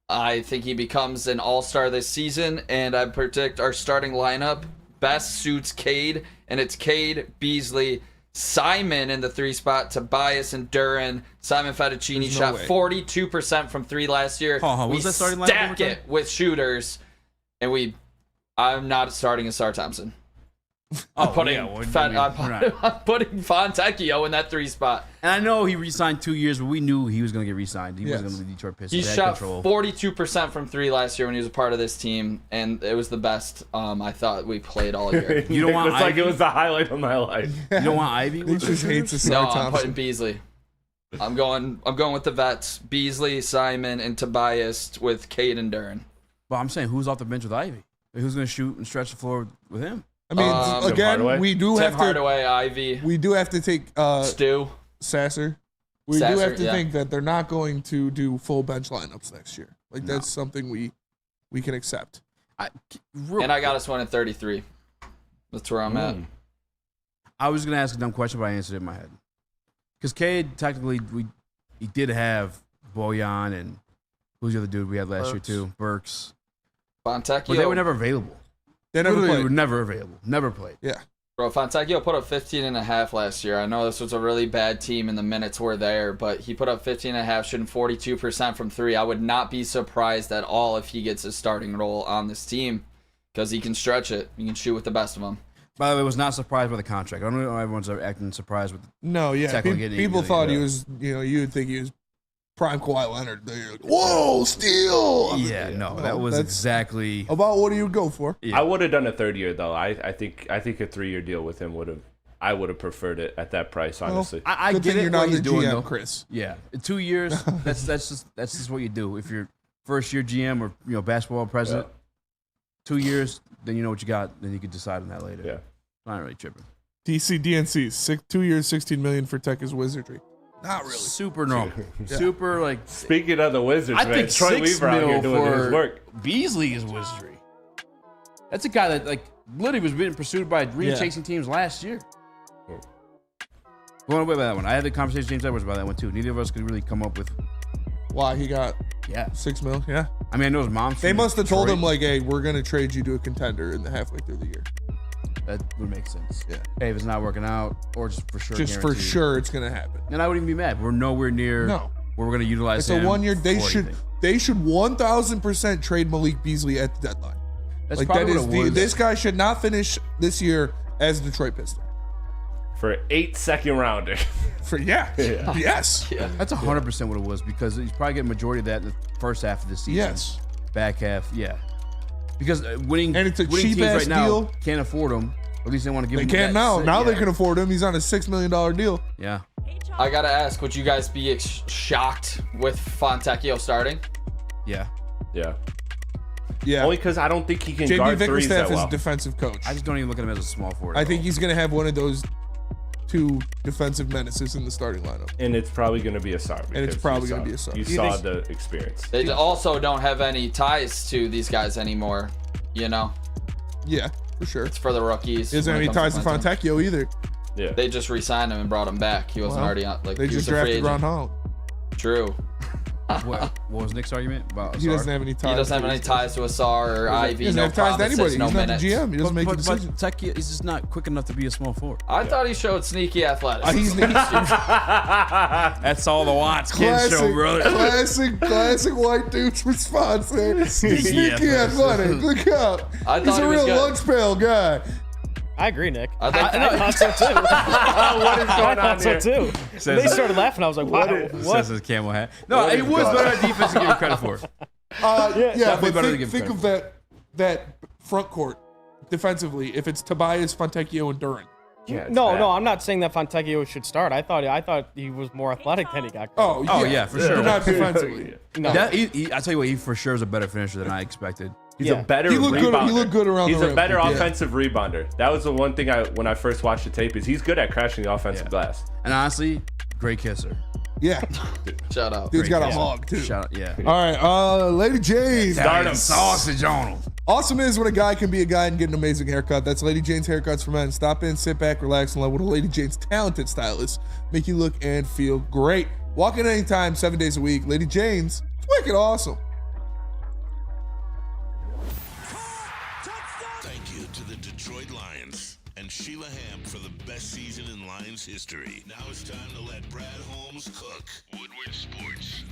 I think he becomes an all-star this season, and I predict our starting lineup best suits Cade, and it's Cade, Beasley, Simon in the 3 spot, Tobias and Duren. Simon Fettuccine shot 42% from 3 last year. We was that starting lineup stack it with shooters, and I'm not starting a Star Thompson. I'm putting Fontecchio in that 3 spot. And I know he re-signed 2 years, but we knew he was going to get re-signed. He wasn't going to the Detroit Pistons. He shot 42% from 3 last year when he was a part of this team, and it was the best I thought we played all year. You don't want It's like it was the highlight of my life. You don't want Ivy? He just hates the Star Thompson. I'm putting Beasley. I'm going with the vets. Beasley, Simon, and Tobias with Cade and Duren. Well, I'm saying who's off the bench with Ivy? Who's going to shoot and stretch the floor with him? I mean, again, we do have to. Hardaway, Ivy. We do have to take Stu Sasser. We do have to think that they're not going to do full bench lineups next year. Like that's something we can accept. I got us one at 33. That's where I'm at. I was going to ask a dumb question, but I answered it in my head. Because Cade, technically, he did have Bojan and who's the other dude we had last year too? Burks. Fontecchio. But they were never available. They never played. Were never available. Never played. Yeah. Bro, Fontecchio put up 15.5 last year. I know this was a really bad team and the minutes were there, but he put up 15.5, shooting 42% from 3. I would not be surprised at all if he gets a starting role on this team because he can stretch it. He can shoot with the best of them. By the way, I was not surprised by the contract. I don't know if everyone's acting surprised with people thought he was, you would think he was prime Kawhi Leonard. They're like, whoa, steal! No, that was exactly about what he would go for. I would have done a 3-year though. I think a 3-year deal with him I would have preferred it at that price. Honestly, I get it. You're not what he's the doing, GM, though. Chris. Yeah, in 2 years. that's just what you do. If you're first year GM or basketball president, 2 years, then you know what you got. Then you can decide on that later. Yeah, not really tripping. DNC 2 years, $16 million for Tech is wizardry. Not really. Super normal. Super like. Speaking of the Wizards, I think Troy Weaver out here doing his work. Beasley is wizardry. That's a guy that literally was being pursued by dream chasing teams last year. Going away by that one. I had the conversation with James Edwards about that one too. Neither of us could really come up with why he got $6 million. Yeah. I mean, I know his mom. They must have told him hey, we're gonna trade you to a contender in the halfway through the year. That would make sense. Yeah. Hey, if it's not working out, or just for sure. Just guaranteed. for sure, it's gonna happen. And I wouldn't even be mad. We're nowhere near. No. Where we're gonna utilize. It's him a 1 year. They should 1000% trade Malik Beasley at the deadline. That's probably what it was. This guy should not finish this year as a Detroit Piston. For 8 second-rounders. Yes. Yeah. That's 100% what it was because he's probably getting majority of that in the first half of the season. Yes. Back half, because winning and it's a winning cheap teams ass right now deal. Can't afford him. At least they want to give they him. They can now. Now they can afford him. He's on a $6 million deal. Yeah. I gotta ask, would you guys be shocked with Fontecchio starting? Yeah. Only because I don't think he can JB guard threes that Bickerstaff well. is a defensive coach. I just don't even look at him as a small forward. I think he's going to have one of those 2 defensive menaces in the starting lineup. And it's probably going to be a Sar. And it's probably going to be a Sar. You saw the experience. They also don't have any ties to these guys anymore, Yeah, for sure. It's for the rookies. He doesn't have any ties to Fontecchio either. Yeah. They just re-signed him and brought him back. He wasn't already on. They just drafted Ron Holland. True. What was Nick's argument about? He doesn't have any ties. He doesn't have any ties to Asar or Ivy. He doesn't have ties to anybody. No he's minutes. not the GM. He doesn't make a decision. But Tech is just not quick enough to be a small forward. I thought he showed sneaky athleticism. He's sneaky. That's all the Watts kids show, brother. Classic white dude's response there. He's sneaky athletic. Look out. He's a real lunch pail guy. I agree, Nick. I thought so too. What is going on here? So too. They started laughing. I was like, "Wow!" Says his camel hat. No, he was better at defense to give him credit for. But think of that front court defensively. If it's Tobias, Fontecchio, and Duren, Yeah, No, I'm not saying that Fontecchio should start. I thought he was more athletic than he got. Oh yeah, for sure. But not defensively. No. I tell you what, he for sure is a better finisher than I expected. He's a better rebounder. He looked good around the rim. He's a better offensive rebounder. That was the one thing when I first watched the tape is he's good at crashing the offensive glass. And honestly, great kisser. Yeah. Shout out. Dude's got a hog, too. Shout out, yeah. All right, Lady Jane's. Start him. Sausage on him. Awesome is when a guy can be a guy and get an amazing haircut. That's Lady Jane's Haircuts for Men. Stop in, sit back, relax, and let one of Lady Jane's talented stylists make you look and feel great. Walk in anytime, 7 days a week. Lady Jane's, it's wicked awesome. Thank you to the Detroit Lions and Sheila Ham for the best season in Lions history. Now it's time to let Brad Holmes cook. Woodward Sports.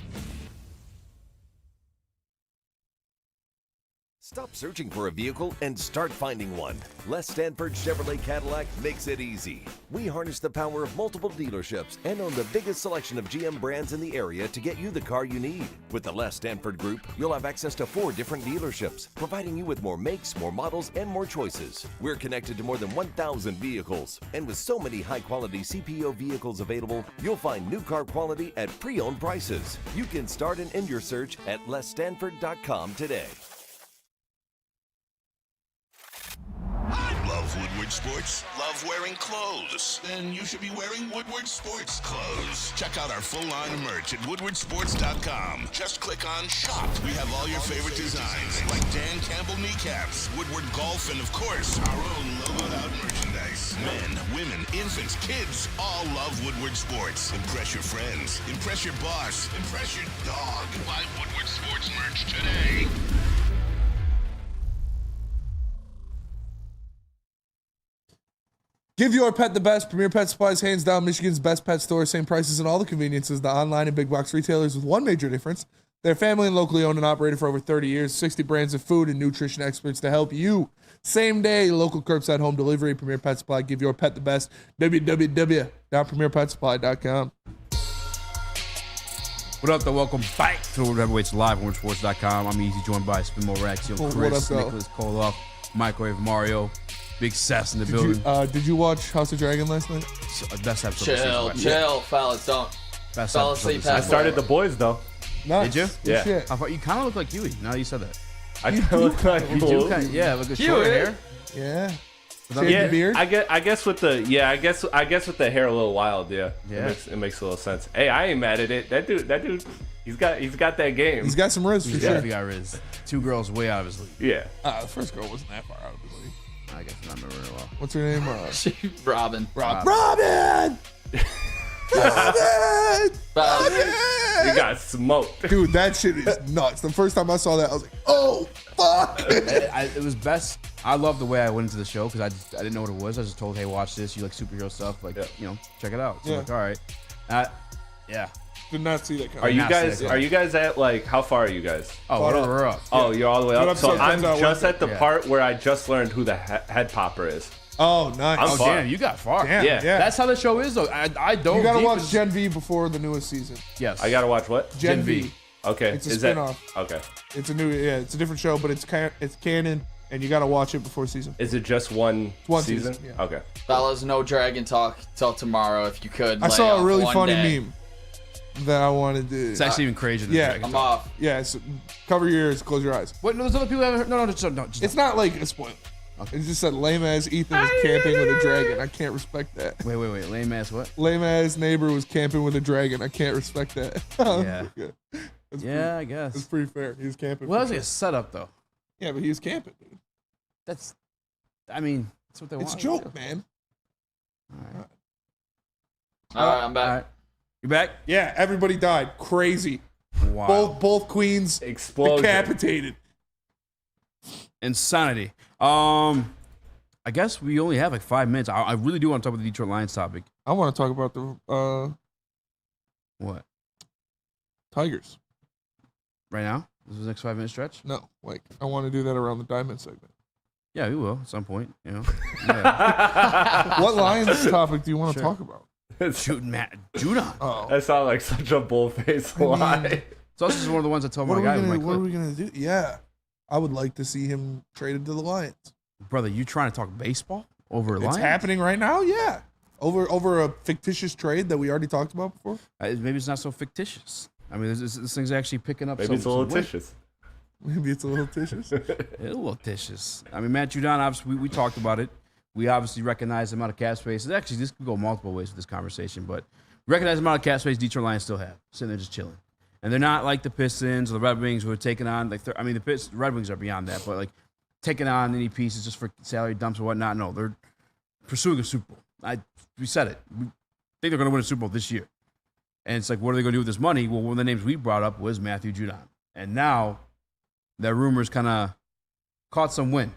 Stop searching for a vehicle and start finding one. Les Stanford Chevrolet Cadillac makes it easy. We harness the power of multiple dealerships and own the biggest selection of GM brands in the area to get you the car you need. With the Les Stanford Group, you'll have access to 4 different dealerships, providing you with more makes, more models, and more choices. We're connected to more than 1,000 vehicles. And with so many high-quality CPO vehicles available, you'll find new car quality at pre-owned prices. You can start and end your search at lesstanford.com today. Love Woodward Sports? Love wearing clothes? Then you should be wearing Woodward Sports clothes. Check out our full line of merch at woodwardsports.com. Just click on shop. We have all your favorite designs, like Dan Campbell kneecaps, Woodward golf, and of course, our own logoed out merchandise. Men, women, infants, kids, all love Woodward Sports. Impress your friends. Impress your boss. Impress your dog. Buy Woodward Sports merch today. Give your pet the best. Premier Pet Supplies, hands down, Michigan's best pet store. Same prices and all the conveniences. The online and big box retailers with one major difference. They're family and locally owned and operated for over 30 years. 60 brands of food and nutrition experts to help you. Same day, local curbside home delivery. Premier Pet Supply. Give your pet the best. www.premierpetsupply.com. What up, though? Welcome back to World Heavyweights Live on WoodwardSports.com. I'm Easy, joined by Spin More Raxter, Chris, Nicholas Kohloff, Microwave Mario. Big Sass in the building. Did you watch House of Dragon last night? Best episode. Chill, fellas. Don't. Best Fall asleep. I started The Boys, though. Nice. Did you? Yeah. Shit. I thought you kind of look like Huey. Now that you said that. I kind of look like You do kind of, yeah, look at short hair. Yeah. Yeah, the beard? I guess with the I guess with the hair a little wild, yeah. It makes a little sense. Hey, I ain't mad at it. That dude, he's got that game. He's got some riz for sure. He got riz. 2 girls way out of his league. Yeah. The first girl wasn't that far out of his league. I guess not remember very well. What's her name? Robin. Robin! You got smoked. Dude, that shit is nuts. The first time I saw that, I was like, oh, fuck. It was best. I love the way I went into the show because I didn't know what it was. I just told, hey, watch this. You like superhero stuff. Like, check it out. So I'm like, all right. Yeah. Did not see that kind Are you guys at, like, how far are you guys? Oh, we're up. Oh, you're all the way up. So I'm just at the Yeah. part where I just learned who the head popper is. Oh, nice. I'm far. Damn, you got far. Damn, yeah. That's how the show is, though. I don't. You gotta watch Gen V before the newest season. Yes. I gotta watch what? Gen V. Okay. It's a Is spin-off. Okay. It's a it's a different show, but it's canon, and you gotta watch it before season. Is it just one season? Yeah. Okay. Fellas, no dragon talk till tomorrow if you could. I saw a really one funny day. meme that I wanted to. It's actually even crazier than Dragon I'm Talk. off. Yeah, so cover your ears, close your eyes. What? No, those other people haven't heard. No, just It's not like a spoiler. It just said lame ass Ethan was camping with a dragon. I can't respect that. Wait. Lame ass what? Lame ass neighbor was camping with a dragon. I can't respect that. Yeah. That's I guess. It's pretty fair. He was camping. Well, for that's like a setup, though. Yeah, but he was camping, dude. That's what they want. It's a joke, man. All right, I'm back. All right. You back? Yeah, everybody died. Crazy. Wow. Both queens Explosion. decapitated. Insanity. I guess we only have like 5 minutes. I really do want to talk about the Detroit Lions topic. I want to talk about the What? Tigers. Right now? This is the next 5 minute stretch? No, like I want to do that around the diamond segment. Yeah, we will at some point. Yeah. What Lions topic do you want to Sure. talk about? Shooting Matt Judon. Oh, That sounded like such a bull-faced lie. So this is one of the ones I told what my guy. are we gonna do? Yeah, I would like to see him traded to the Lions. Brother, you trying to talk baseball over It's Lions? happening right now, yeah. Over a fictitious trade that we already talked about before. Maybe it's not so fictitious. I mean, this thing's actually picking up. Maybe it's a little titious. Maybe it's a little titious. A little titious. I mean, Matt Judon, obviously, we talked about it. We obviously recognize the amount of cap space. Actually, this could go multiple ways with this conversation, but recognize the amount of cap space Detroit Lions still have, sitting there just chilling. And they're not like the Pistons or the Red Wings who are taking on, the Red Wings are beyond that, but like taking on any pieces just for salary dumps or whatnot. No, they're pursuing a Super Bowl. We said it. We think they're going to win a Super Bowl this year. And it's like, what are they going to do with this money? Well, one of the names we brought up was Matthew Judon. And now that rumors kind of caught some wind.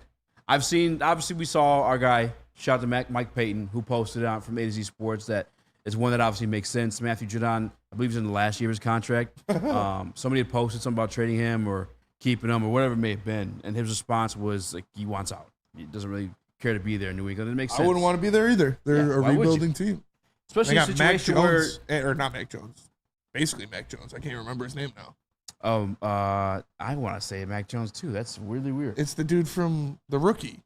Obviously, we saw our guy, shout out to Mike Payton, who posted out from A to Z Sports that it's one that obviously makes sense. Matthew Judon, I believe, is in the last year of his contract. Somebody had posted something about trading him or keeping him or whatever it may have been. And his response was like, he wants out. He doesn't really care to be there in New England. It makes sense. I wouldn't want to be there either. They're a rebuilding team. Especially they a got situation Mac where... Jones, or not Mac Jones. Basically Mac Jones. I can't remember his name now. I want to say Mac Jones too. That's really weird. It's the dude from The Rookie.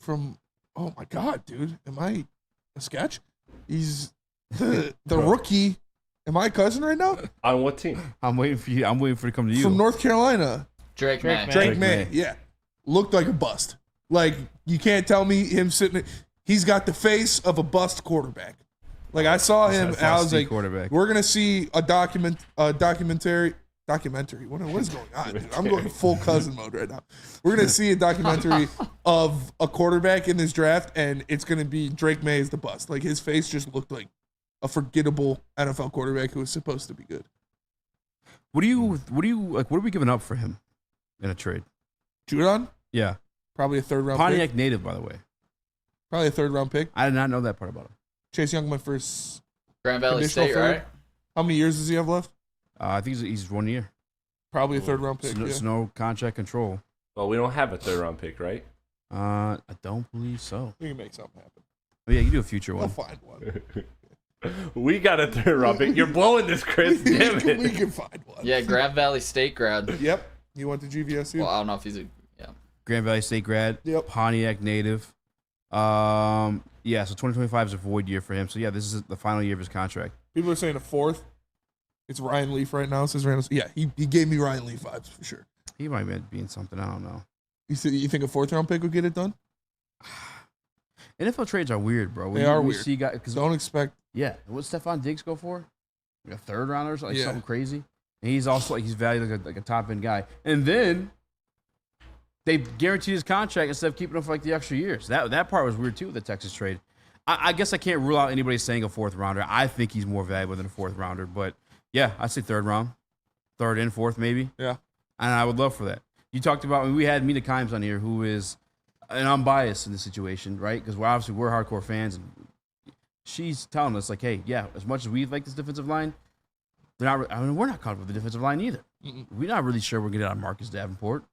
Oh my God, dude. Am I a sketch? He's the rookie. Am I a cousin right now? On what team? I'm waiting for you. I'm waiting for it to come to you. From North Carolina. Drake May. Drake May. Yeah. Looked like a bust. Like, you can't tell me him sitting. He's got the face of a bust quarterback. Like, I saw him and I was like, we're going to see a documentary. What is going on, dude? I'm going full cousin mode right now. We're going to see a documentary of a quarterback in this draft, and it's going to be Drake May as the bust. Like, his face just looked like a forgettable NFL quarterback who was supposed to be good. What are we giving up for him in a trade? Judon? Yeah. Probably a third round Pontiac pick. native, by the way. Probably a third round pick. I did not know that part about him. Chase Young, my first Grand Valley State, third. right? How many years does he have left? I think he's 1 year. Probably a third round pick. No contract control. Well, we don't have a third round pick, right? I don't believe so. We can make something happen. Oh, yeah, you can do a future one. I'll find one. We got a third round pick. You're blowing this, Chris. Damn it. We can find one. Yeah, Grand Valley State grad. Yep. You went to GVSU? Well, I don't know if he's Grand Valley State grad. Yep. Pontiac native. So 2025 is a void year for him. So yeah, this is the final year of his contract. People are saying a fourth. It's Ryan Leaf right now. Says Randall. Yeah, he gave me Ryan Leaf vibes for sure. He might be in something. I don't know. You think a fourth round pick would get it done? NFL trades are weird, bro. They are weird. See guys, don't expect. Yeah, what Stephon Diggs go for? Like a third rounder, or something crazy. And he's also he's valued like a top end guy. And then they guaranteed his contract instead of keeping him for the extra years. That part was weird too with the Texas trade. I guess I can't rule out anybody saying a fourth rounder. I think he's more valuable than a fourth rounder. But yeah, I'd say third round, third and fourth maybe. Yeah, and I would love for that. You talked about we had Mina Kimes on here, who is and I'm biased in this situation, right? Because we're hardcore fans, and she's telling us hey, yeah, as much as we like this defensive line, we're not comfortable with the defensive line either. We're not really sure we're gonna get out of Marcus Davenport.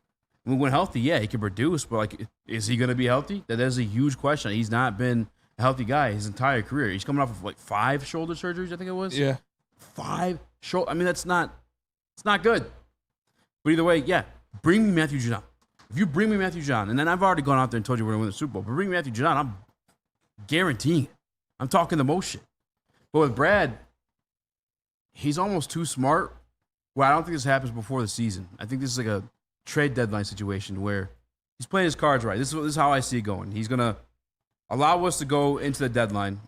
When healthy, yeah, he can produce, but is he gonna be healthy? That is a huge question. He's not been a healthy guy his entire career. He's coming off of 5 shoulder surgeries, I think it was. Yeah, 5 shoulder. I mean, it's not good. But either way, yeah, bring me Matthew Judon. If you bring me Matthew Judon, and then I've already gone out there and told you we're gonna win the Super Bowl, but bring me Matthew Judon, I'm guaranteeing it. I'm talking the most shit. But with Brad, he's almost too smart. Well, I don't think this happens before the season. I think this is a trade deadline situation where he's playing his cards right. This is how I see it going. He's going to allow us to go into the deadline.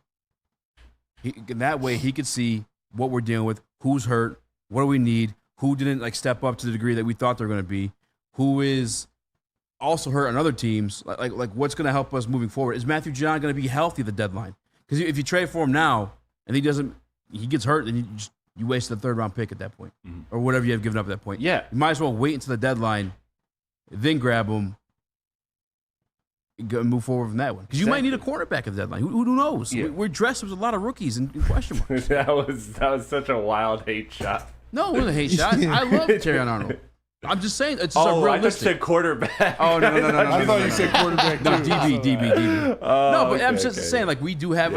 That way he could see what we're dealing with, who's hurt, what do we need, who didn't step up to the degree that we thought they're going to be, who is also hurt on other teams, like what's going to help us moving forward. Is Matthew Judon going to be healthy at the deadline? Because if you trade for him now and he gets hurt, then you wasted the third round pick at that point, or whatever you have given up at that point. Yeah, you might as well wait until the deadline, then grab him, and move forward from that one. Because you might need a quarterback at the deadline. Who knows? Yeah. We're dressed with a lot of rookies and question marks. that was such a wild hate shot. No, it wasn't a hate shot. I love Terrion Arnold. I'm just saying it's just a realistic. I just said quarterback. Oh no! I thought you said quarterback too. No, DB. No, but I'm just saying we do have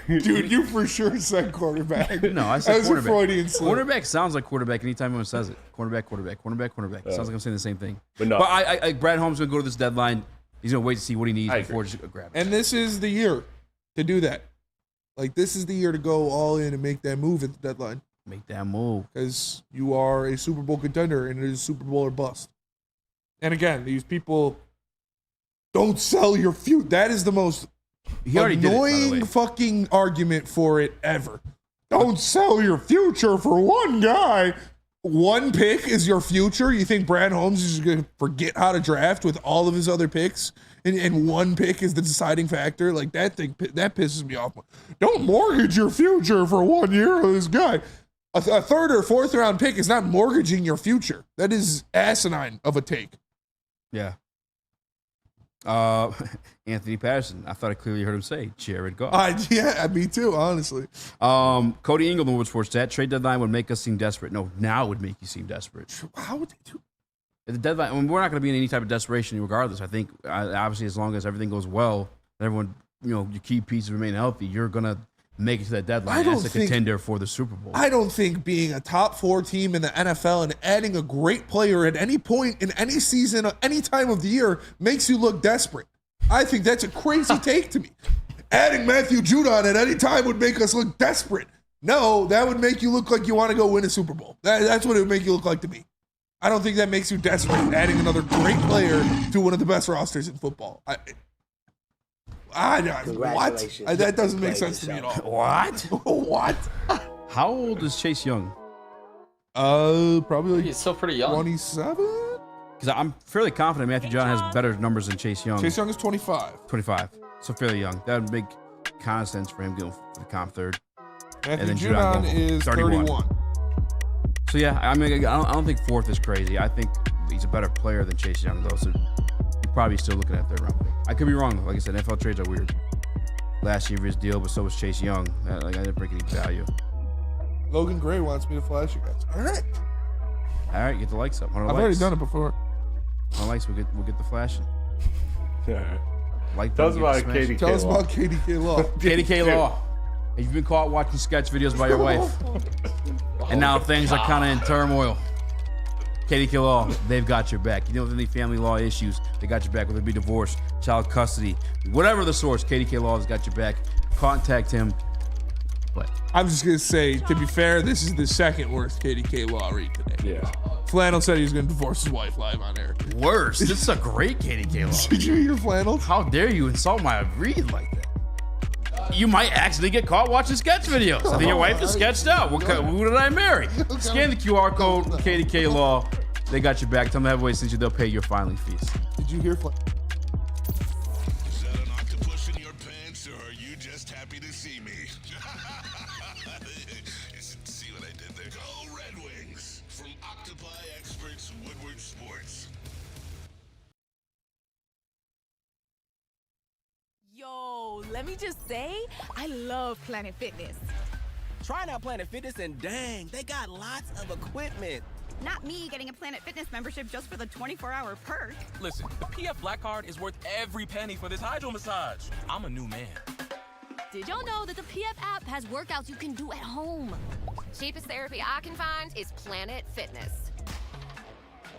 Dude, you for sure said quarterback. No, I said quarterback. A Freudian slip. Quarterback sounds like quarterback anytime anyone says it. Quarterback. Sounds like I'm saying the same thing. But no. But I Brad Holmes gonna go to this deadline He's gonna wait to see what he needs before just grab it. And this is the year to do that. Like, this is the year to go all in and make that move at the deadline. Make that move. Because you are a Super Bowl contender, and it is Super Bowl or bust. And again, these people don't sell your future. That is the most annoying fucking argument for it ever. Don't sell your future for one guy. One pick is your future. You think Brad Holmes is going to forget how to draft with all of his other picks, and one pick is the deciding factor? Like, that pisses me off. Don't mortgage your future for 1 year of this guy. A third or fourth round pick is not mortgaging your future. That is asinine of a take. Yeah. Anthony Patterson. I thought I clearly heard him say Jared Goff. Yeah, me too, honestly. Cody Ingle, the Woodward Sports Stat. Trade deadline would make us seem desperate. No, now would make you seem desperate. How would they do? At the deadline, I mean, we're not going to be in any type of desperation regardless. I think, obviously, as long as everything goes well, everyone, your key pieces remain healthy, you're going to make it to that deadline as a contender for the Super Bowl. I don't think being a top 4 team in the NFL and adding a great player at any point in any season, any time of the year, makes you look desperate. I think that's a crazy take to me. Adding Matthew Judon at any time would make us look desperate. No, that would make you look like you want to go win a Super Bowl. That's what it would make you look like to me. I don't think that makes you desperate, adding another great player to one of the best rosters in football. What? That doesn't make sense to me at all. What? What? How old is Chase Young? Probably like he's still pretty young. 27? Because I'm fairly confident Matthew John has better numbers than Chase Young. Chase Young is 25. 25. So fairly young. That would make kind of sense for him going for the comp third. Matthew Judon is 31. So yeah, I mean, I don't think fourth is crazy. I think he's a better player than Chase Young, though. So you're probably still looking at third round pick. I could be wrong, though. Like I said, NFL trades are weird. Last year of his deal, but so was Chase Young. I didn't bring any value. Logan Gray wants me to flash you guys. All right, get the likes up. I've already done it before. 100 likes, we'll get the flashing. Tell us about KDK Law. Tell us about KDK Law. KDK Law. If you've been caught watching sketch videos by your wife, and now things are kind of in turmoil, KDK Law, they've got your back. You know, with any family law issues, they got your back, whether it be divorce, child custody, whatever the source, KDK Law has got your back. Contact him. But I'm just going to say, to be fair, this is the second worst KDK Law read today. Yeah. Flannel said he was going to divorce his wife live on air. Worse. This is a great KDK Law. Did you hear Flannel? How dare you insult my read like that? You might accidentally get caught watching sketch videos. I think your wife is sketched out. Who did I marry? Scan the QR code, KDK Law. They got your back. Tell them Heavyweight sent you. They'll pay your filing fees. Did you hear Flannel? Is that an octopus in your pants, or are you just happy to see me? See what I did there? Go Red Wings! From Octopi Experts, Woodward Sports. Yo, let me just say, I love Planet Fitness. Trying out Planet Fitness, and dang, they got lots of equipment. Not me getting a Planet Fitness membership just for the 24-hour perk. Listen, the PF Black Card is worth every penny for this hydro massage. I'm a new man. Did y'all know that the PF app has workouts you can do at home? Cheapest therapy I can find is Planet Fitness.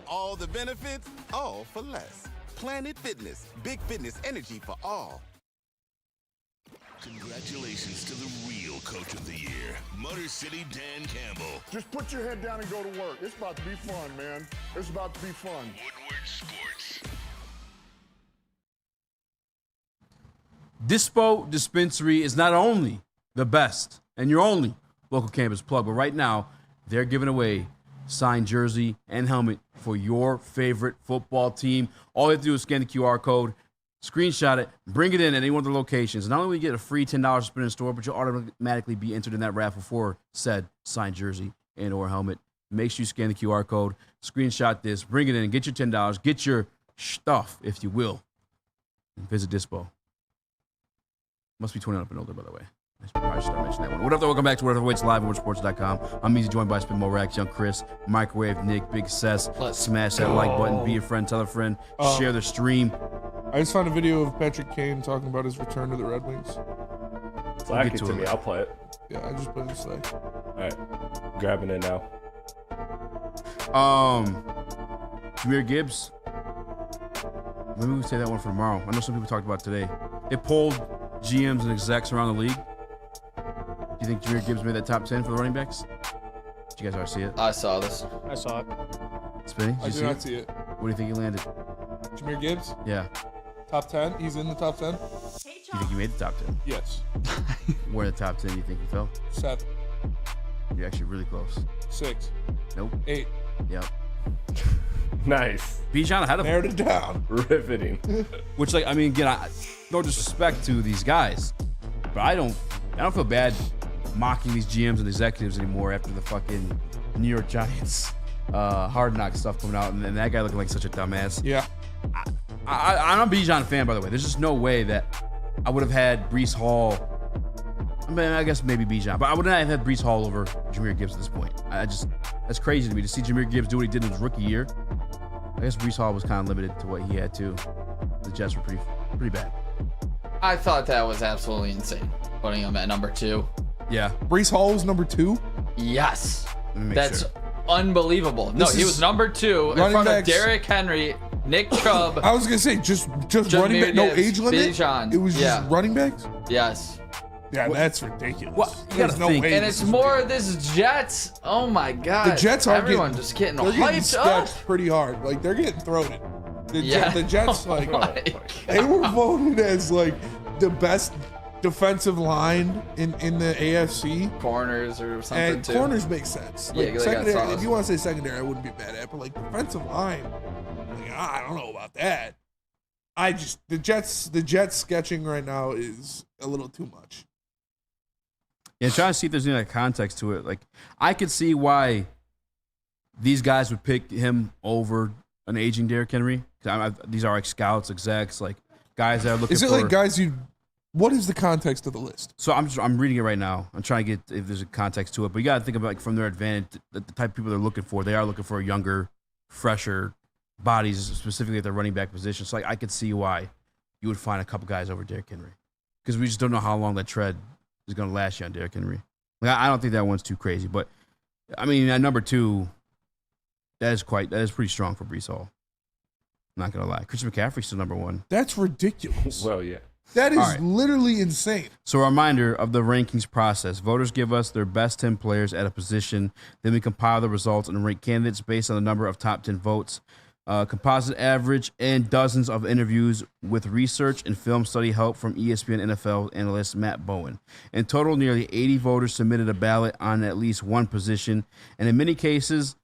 All the benefits, all for less. Planet Fitness, big fitness energy for all. Congratulations to the real Coach of the Year, Motor City Dan Campbell. Just put your head down and go to work. It's about to be fun, man. It's about to be fun. Woodward Sports. Dispo Dispensary is not only the best and your only local campus plug, but right now they're giving away signed jersey and helmet for your favorite football team. All you have to do is scan the QR code, screenshot it, bring it in at any one of the locations. Not only will you get a free $10 to spend in store, but you'll automatically be entered in that raffle for said signed jersey and or helmet. Make sure you scan the QR code, screenshot this, bring it in, get your $10, get your stuff, if you will, and visit Dispo. Must be 21 up and older, by the way. I should probably start mentioning that one. What up, though? Welcome back to Whatever Waits Live on WoodsportsSports.com. I'm easy, joined by Spin Morax, Young Chris, Microwave Nick, Big Sess. Smash that like button, be a friend, tell a friend, share the stream. I just found a video of Patrick Kane talking about his return to the Red Wings. Flag it to me, I'll play it. Yeah, I just put it this way. All right, grabbing it now. Jahmyr Gibbs Maybe we say that one for tomorrow. I know some people talked about it today. They polled GMs and execs around the league. Do you think Jahmyr Gibbs made that top 10 for the running backs? Did you guys already see it? I saw this. I saw it. Spinny, I did do you not see it. What do you think he landed? Jahmyr Gibbs? Yeah. Top 10? He's in the top 10? Do you think he made the top 10? Yes. Where in the top 10 do you think he fell? 7. You're actually really close. 6. Nope. 8. Yep. Nice. Bijan ahead of him. Narrowed it down. Riveting. Which, like, I mean, again, no disrespect to these guys, but I don't feel bad mocking these GMs and executives anymore after the fucking New York Giants hard knock stuff coming out, and that guy looking like such a dumbass. Yeah. I'm a Bijan fan, by the way. There's just no way that I would have had Breece Hall. I mean, I guess maybe Bijan, but I would not have had Breece Hall over Jahmyr Gibbs at this point. That's crazy to me to see Jahmyr Gibbs do what he did in his rookie year. I guess Breece Hall was kind of limited to what he had too. The Jets were pretty bad. I thought that was absolutely insane, putting him at number 2. Yeah. Breece Hall was number 2? Yes. That's unbelievable. No, he was number 2 in front of Derrick Henry, Nick Chubb. I was going to say, just running back, no age limit? Bijan. It was just running backs? Yes. Yeah, that's ridiculous. Well, you gotta no think. way And it's more of this Jets. Oh my God. The Jets are everyone just getting they're getting hyped up. sketched pretty hard. Like, they're getting thrown it. The Jets, like, they were voted as, like, the best defensive line in the AFC. Corners or something, and too. Corners make sense. Like, Yeah, they got secondary, sauce. if you want to say secondary, I wouldn't be mad at, but, like, defensive line, like, I don't know about that. The Jets sketching right now is a little too much. Yeah, trying to see if there's any like context to it. Like, I could see why these guys would pick him over an aging Derrick Henry. These are like scouts, execs, like guys that are looking for. Is it like guys you? What is the context of the list? So I'm reading it right now. I'm trying to get if there's a context to it. But you got to think about like from their advantage, the type of people they're looking for. They are looking for younger, fresher bodies, specifically at their running back position. So like I could see why you would find a couple guys over Derrick Henry because we just don't know how long that tread is going to last you on Derrick Henry. Like, I don't think that one's too crazy, but I mean, at number 2, that is pretty strong for Breece Hall. I'm not going to lie. Christian McCaffrey's still number 1. That's ridiculous. Well, yeah. That is literally insane. So a reminder of the rankings process. Voters give us their best 10 players at a position. Then we compile the results and rank candidates based on the number of top 10 votes. Composite average and dozens of interviews with research and film study help from ESPN NFL analyst Matt Bowen. In total, nearly 80 voters submitted a ballot on at least one position, and in many cases,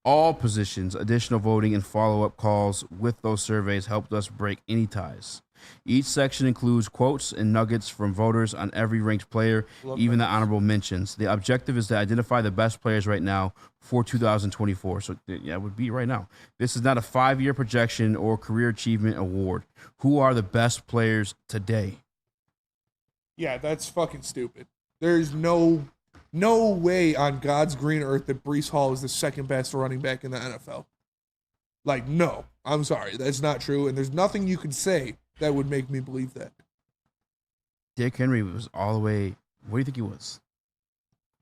all positions. Additional voting and follow-up calls with those surveys helped us break any ties. Each section includes quotes and nuggets from voters on every ranked player, even the honorable mentions. The objective is to identify the best players right now for 2024. So, yeah, it would be right now. This is not a 5-year projection or career achievement award. Who are the best players today? Yeah, that's fucking stupid. There's no way on God's green earth that Breece Hall is the second best running back in the NFL. Like, no. I'm sorry. That's not true. And there's nothing you could say that would make me believe that. Derrick Henry was all the way. What do you think he was?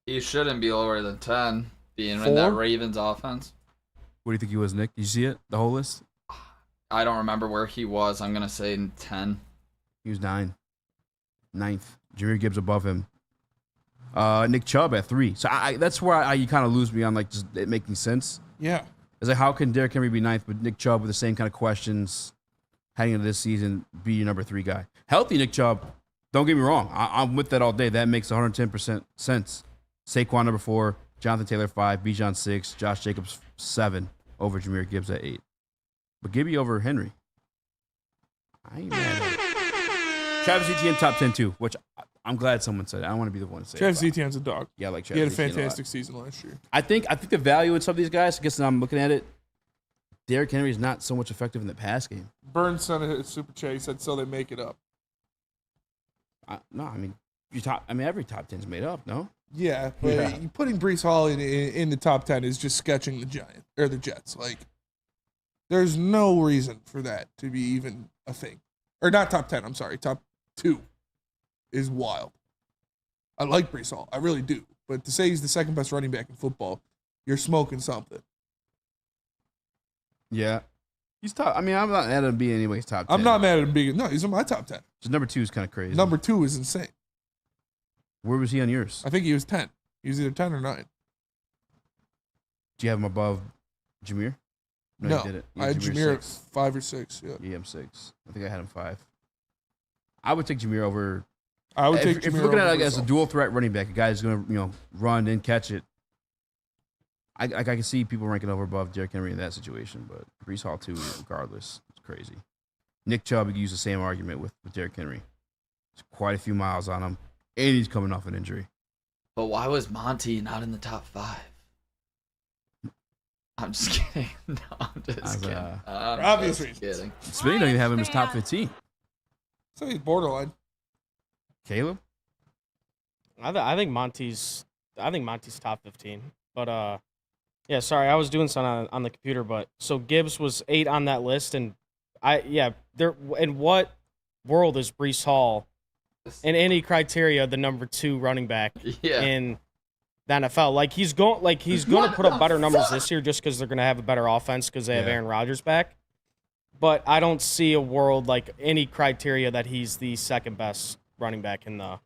He shouldn't be lower than 10, being in 4? that Ravens offense. What do you think he was, Nick? Did you see it? The whole list? I don't remember where he was. I'm going to say 10. He was 9. 9th. Jahmyr Gibbs above him. Nick Chubb at 3. So that's where you kind of lose me on like just it making sense. Yeah. It's like, how can Derrick Henry be 9th, but Nick Chubb with the same kind of questions heading into this season be your number 3 guy? Healthy Nick Chubb, don't get me wrong. I'm with that all day. That makes 110% sense. Saquon number 4, Jonathan Taylor 5, Bijan 6, Josh Jacobs 7 over Jahmyr Gibbs at 8. But Gibby over Henry. I ain't mad at it. Travis Etienne top 10 too, which I'm glad someone said it. I don't want to be the one to say Travis it. Etienne's a dog. Yeah, I like He had a Travis Etienne fantastic season last year. I think the value in some of these guys, I guess now I'm looking at it, Derrick Henry is not so much effective in the pass game. Burns sent a super chat. He said, so they make it up. Every top 10's made up, no? Yeah, but putting Breece Hall in the top 10 is just sketching the Jets. Like, there's no reason for that to be even a thing. Or not top 10, I'm sorry. Top 2 is wild. I like Breece Hall. I really do. But to say he's the second best running back in football, you're smoking something. Yeah. He's top. I mean, I'm not mad at him being anyways top 10. I'm not mad at him being. No, he's in my top 10. So number 2 is kind of crazy. Number 2 is insane. Where was he on yours? I think he was 10. He was either 10 or 9. Do you have him above Jameer? No, you didn't. You I had Jameer at 6. 5 or 6. Yeah. Yeah, I'm 6. I think I had him 5. I would take Jameer over. I would take if Jameer you're looking over at it like as a Brees dual threat running back, a guy who's going to run and catch it. I can see people ranking over above Derrick Henry in that situation, but Brees Hall too, regardless, it's crazy. Nick Chubb, you can use the same argument with Derrick Henry. There's quite a few miles on him, and he's coming off an injury. But why was Monty not in the top 5? I'm just kidding. No, I'm just kidding. For obvious reasons. Kidding. Smitty don't even have him as top 15. So he's borderline. Caleb? I think Monty's top 15. But yeah, sorry, I was doing something on the computer, but so Gibbs was 8 on that list, and in what world is Brees Hall in any criteria the number 2 running back in the NFL? Like he's going to put up better numbers this year just because they're going to have a better offense because they have Aaron Rodgers back. But I don't see a world like any criteria that he's the second best running back in the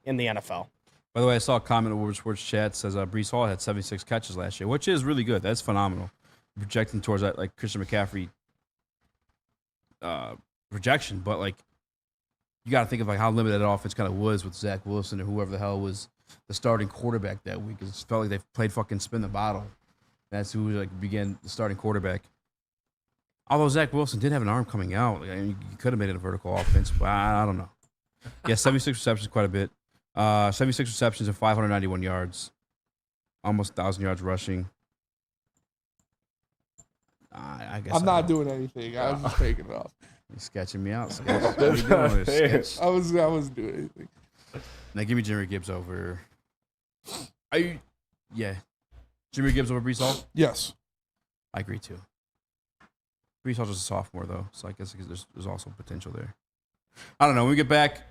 NFL. By the way, I saw a comment in Woodward Sports chat says Brees Hall had 76 catches last year, which is really good. That's phenomenal. Projecting towards that like Christian McCaffrey projection, but like you got to think of like how limited that offense kind of was with Zach Wilson or whoever the hell was the starting quarterback that week. It felt like they played fucking spin the bottle. That's who like began the starting quarterback. Although Zach Wilson did have an arm coming out, like, I mean, you could have made it a vertical offense, but I don't know. Yeah, 76 receptions, quite a bit. 76 receptions and 591 yards, almost 1,000 yards rushing. I guess I'm not doing anything. I was just taking it off. You're sketching me out. Sketch. What are you doing? Sketch. I wasn't doing anything. Now give me Jimmy Gibbs over. Yeah, Jimmy Gibbs over Brees Hall. Yes, I agree too. Brees Hall's just a sophomore though, so I guess there's also potential there. I don't know. When we get back,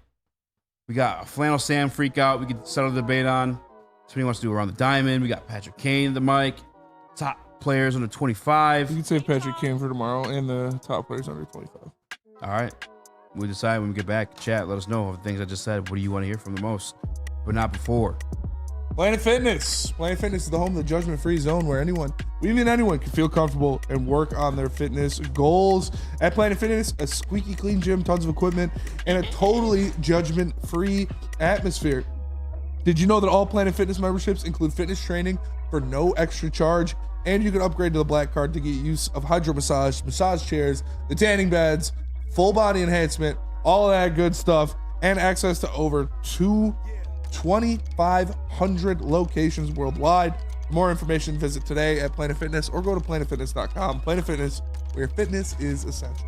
we got a Flannel Sam freak out. We can settle the debate on. That's what he wants to do around the diamond. We got Patrick Kane, the mic. Top players under 25. You can save Patrick Kane for tomorrow and the top players under 25. All right. We'll decide when we get back. Chat, let us know of the things I just said. What do you want to hear from the most, but not before? Planet Fitness. Planet Fitness is the home of the judgment-free zone where anyone can feel comfortable and work on their fitness goals. At Planet Fitness, a squeaky clean gym, tons of equipment, and a totally judgment-free atmosphere. Did you know that all Planet Fitness memberships include fitness training for no extra charge? And you can upgrade to the Black Card to get use of hydro massage chairs, the tanning beds, full body enhancement, all of that good stuff, and access to over 2,500 locations worldwide. For more information, visit today at Planet Fitness or go to planetfitness.com. Planet Fitness, where fitness is essential.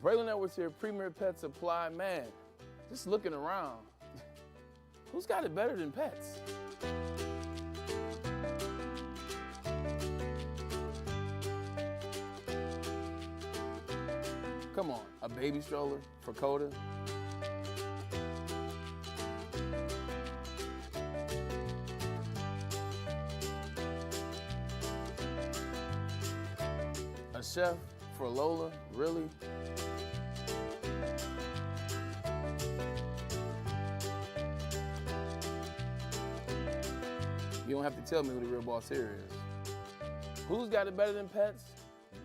Braylon Edwards here, Premier Pet Supply. Man, just looking around, who's got it better than pets? Come on, a baby stroller for Coda? A chef for Lola? Really? You don't have to tell me who the real boss here is. Who's got it better than pets?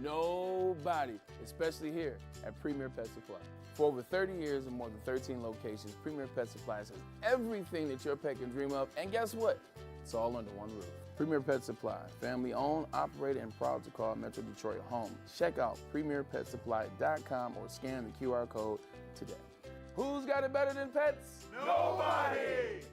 Nobody, especially here at Premier Pet Supply. For over 30 years and more than 13 locations, Premier Pet Supply has everything that your pet can dream of, and guess what? It's all under one roof. Premier Pet Supply, family owned, operated, and proud to call Metro Detroit home. Check out premierpetsupply.com or scan the QR code today. Who's got it better than pets? Nobody!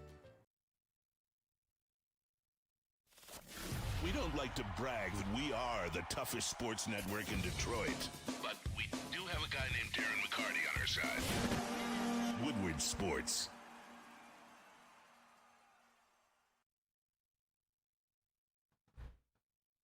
We don't like to brag that we are the toughest sports network in Detroit, but we do have a guy named Darren McCarty on our side. Woodward Sports.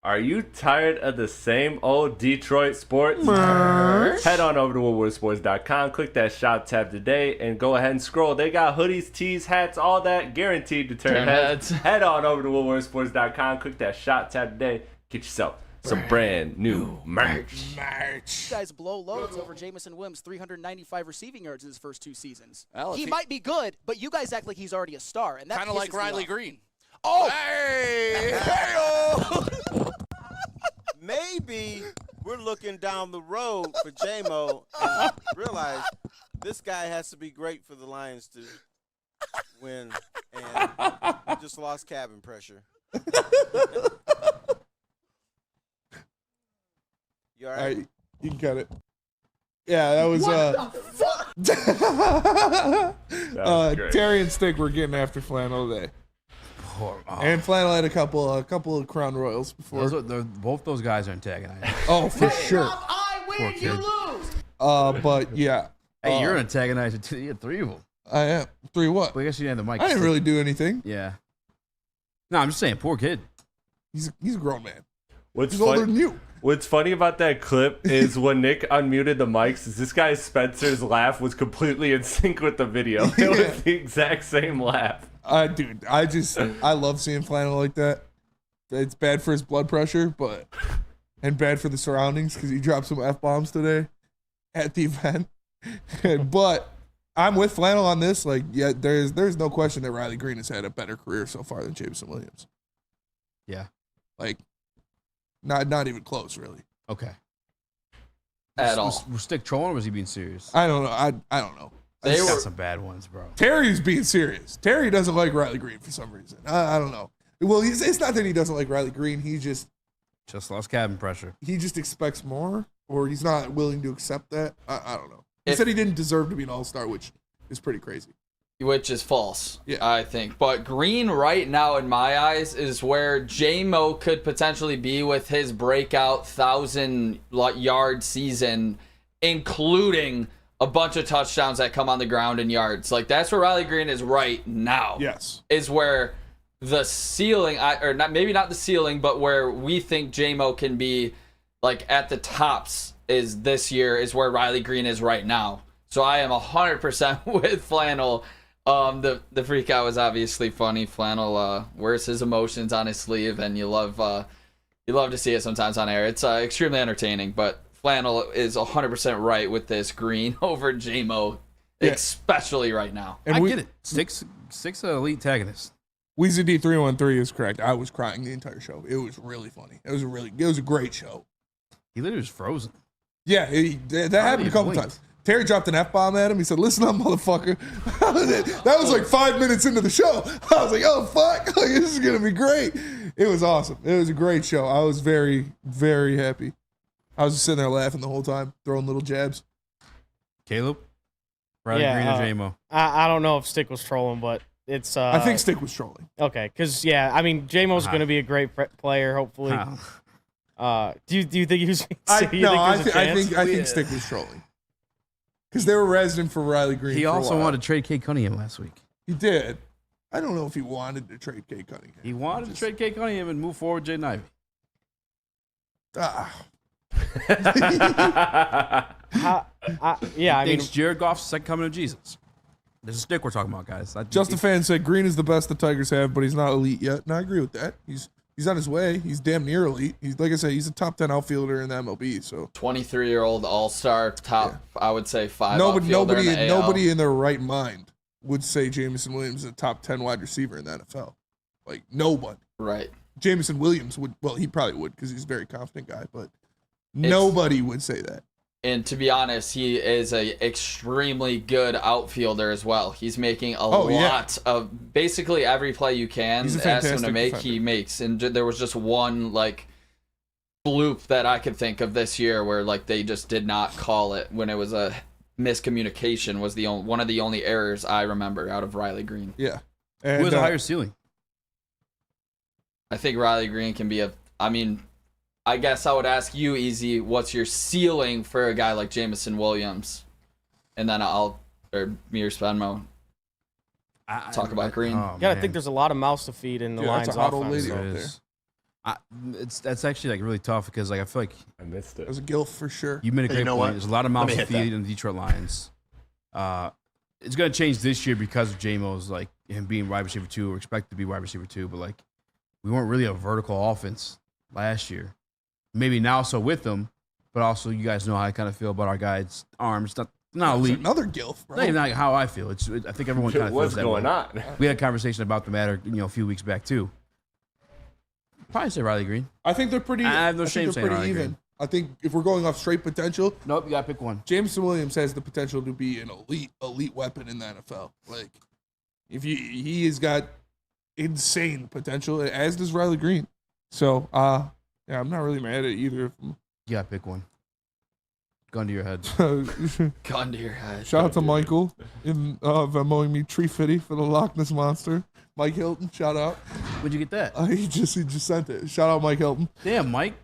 Are you tired of the same old Detroit sports? Merch. Head on over to woodwardsports.com, click that shop tab today, and go ahead and scroll. They got hoodies, tees, hats, all that, guaranteed to turn heads. Head on over to woodwardsports.com, click that shop tab today, get yourself some brand new merch. You guys blow loads over Jamison Williams' 395 receiving yards in his first 2 seasons. Well, he might be good, but you guys act like he's already a star, and that kind of like pisses me Riley off. Green. Oh, Hey! Maybe we're looking down the road for J-Mo and realize this guy has to be great for the Lions to win, and we just lost cabin pressure. You all right? You can cut it. Yeah, that was Terry and Stick were getting after Flannel today. And Flannel had a couple of Crown Royals before. Both those guys are antagonizing. Oh, for sure. I win, you lose. But yeah. Hey, you're an antagonizer too. You had 3 of them. I am. 3 what? Well, I guess you didn't have the mic. I didn't really do anything. Yeah. No, I'm just saying, poor kid. He's a grown man. He's older than you. What's funny about that clip is when Nick unmuted the mics, is this guy Spencer's laugh was completely in sync with the video. It was the exact same laugh. Dude, I love seeing Flannel like that. It's bad for his blood pressure, and bad for the surroundings because he dropped some F-bombs today at the event. But I'm with Flannel on this. Like, yeah, there's no question that Riley Green has had a better career so far than Jamison Williams. Yeah. Like, not even close, really. Okay. At all. Was Stick trolling or was he being serious? I don't know. I don't know. They got some bad ones, bro. Terry's being serious. Terry doesn't like Riley Green for some reason. I don't know. Well, it's not that he doesn't like Riley Green. He just lost cabin pressure. He just expects more, or he's not willing to accept that. I don't know. He said he didn't deserve to be an all-star, which is pretty crazy. Which is false, I think. But Green right now, in my eyes, is where J-Mo could potentially be with his breakout 1,000-yard season, including a bunch of touchdowns that come on the ground and yards. Like, that's where Riley Green is right now. Yes. Is where the ceiling, or not, maybe not the ceiling, but where we think J-Mo can be, like, at the tops is this year, is where Riley Green is right now. So I am 100% with Flannel. The freak out was obviously funny. Flannel wears his emotions on his sleeve, and you love to see it sometimes on air. It's extremely entertaining, but Flannel is 100% right with this Green over J-Mo, especially right now. And I get it. Stick's an elite antagonist. Weezy D313 is correct. I was crying the entire show. It was really funny. It was a great show. He literally was frozen. Yeah, that happened a couple times. Terry dropped an F-bomb at him. He said, "Listen up, motherfucker." That was like 5 minutes into the show. I was like, "Oh, fuck. Like, this is going to be great." It was awesome. It was a great show. I was very, very happy. I was just sitting there laughing the whole time, throwing little jabs. Caleb? Riley Green or J-Mo? I don't know if Stick was trolling, but it's... I think Stick was trolling. Okay, because, I mean, J-Mo's going to be a great player, hopefully. Do you think he was... I think Stick was trolling. Because they were resident for Riley Green. He also wanted to trade Cade Cunningham last week. He did. I don't know if he wanted to trade Cade Cunningham. He wanted to trade Cade Cunningham and move forward Jaden Ivey. I mean, Jared Goff's second coming of Jesus. This is Stick we're talking about, guys. Just a fan said Green is the best the Tigers have, but he's not elite yet. And I agree with that. He's on his way. He's damn near elite. He's, like I said, he's a top 10 outfielder in the MLB. So 23-year-old all-star, top, I would say 5 outfielder in the AL. Nobody in their right mind would say Jamison Williams is a top 10 wide receiver in the NFL. Like, nobody. Right. Jamison Williams would, well, he probably would because he's a very confident guy, but nobody would say that. And to be honest, he is a extremely good outfielder as well. He's making a lot of basically every play you can ask him to make, he makes. And there was just one like bloop that I could think of this year where like they just did not call it when it was a miscommunication was one of the only errors I remember out of Riley Green. Yeah. And, who has a higher ceiling? I think Riley Green can be I guess I would ask you, Easy, what's your ceiling for a guy like Jamison Williams? And then me or Spenmo talk about Green. I think there's a lot of mouths to feed in the Lions offense. That's actually like really tough because like I feel like I missed it. It was a gilf for sure. You made a great point. There's a lot of mouths to feed in the Detroit Lions. It's gonna change this year because of J-Mo's like him being wide receiver 2 or expected to be wide receiver 2, but like we weren't really a vertical offense last year. maybe now so with them, but also you guys know how I kind of feel about our guys' arms. Not elite. Another gilf, bro. Not even like how I feel. I think everyone kind of feels that What's going way. on? We had a conversation about the matter, a few weeks back too. Probably say Riley Green. I think they're pretty. I have no I shame think saying they're pretty Riley even. Green. I think if we're going off straight potential, nope, you gotta pick one. Jameson Williams has the potential to be an elite weapon in the NFL. Like, he has got insane potential, as does Riley Green. So, yeah, I'm not really mad at either of them. You gotta pick one. Gun to your head. Gun to your head. Shout out to Michael in Venmoing me Tree Fitty for the Loch Ness Monster. Mike Hilton, shout out. Where'd you get that? He just sent it. Shout out Mike Hilton. Damn, Mike.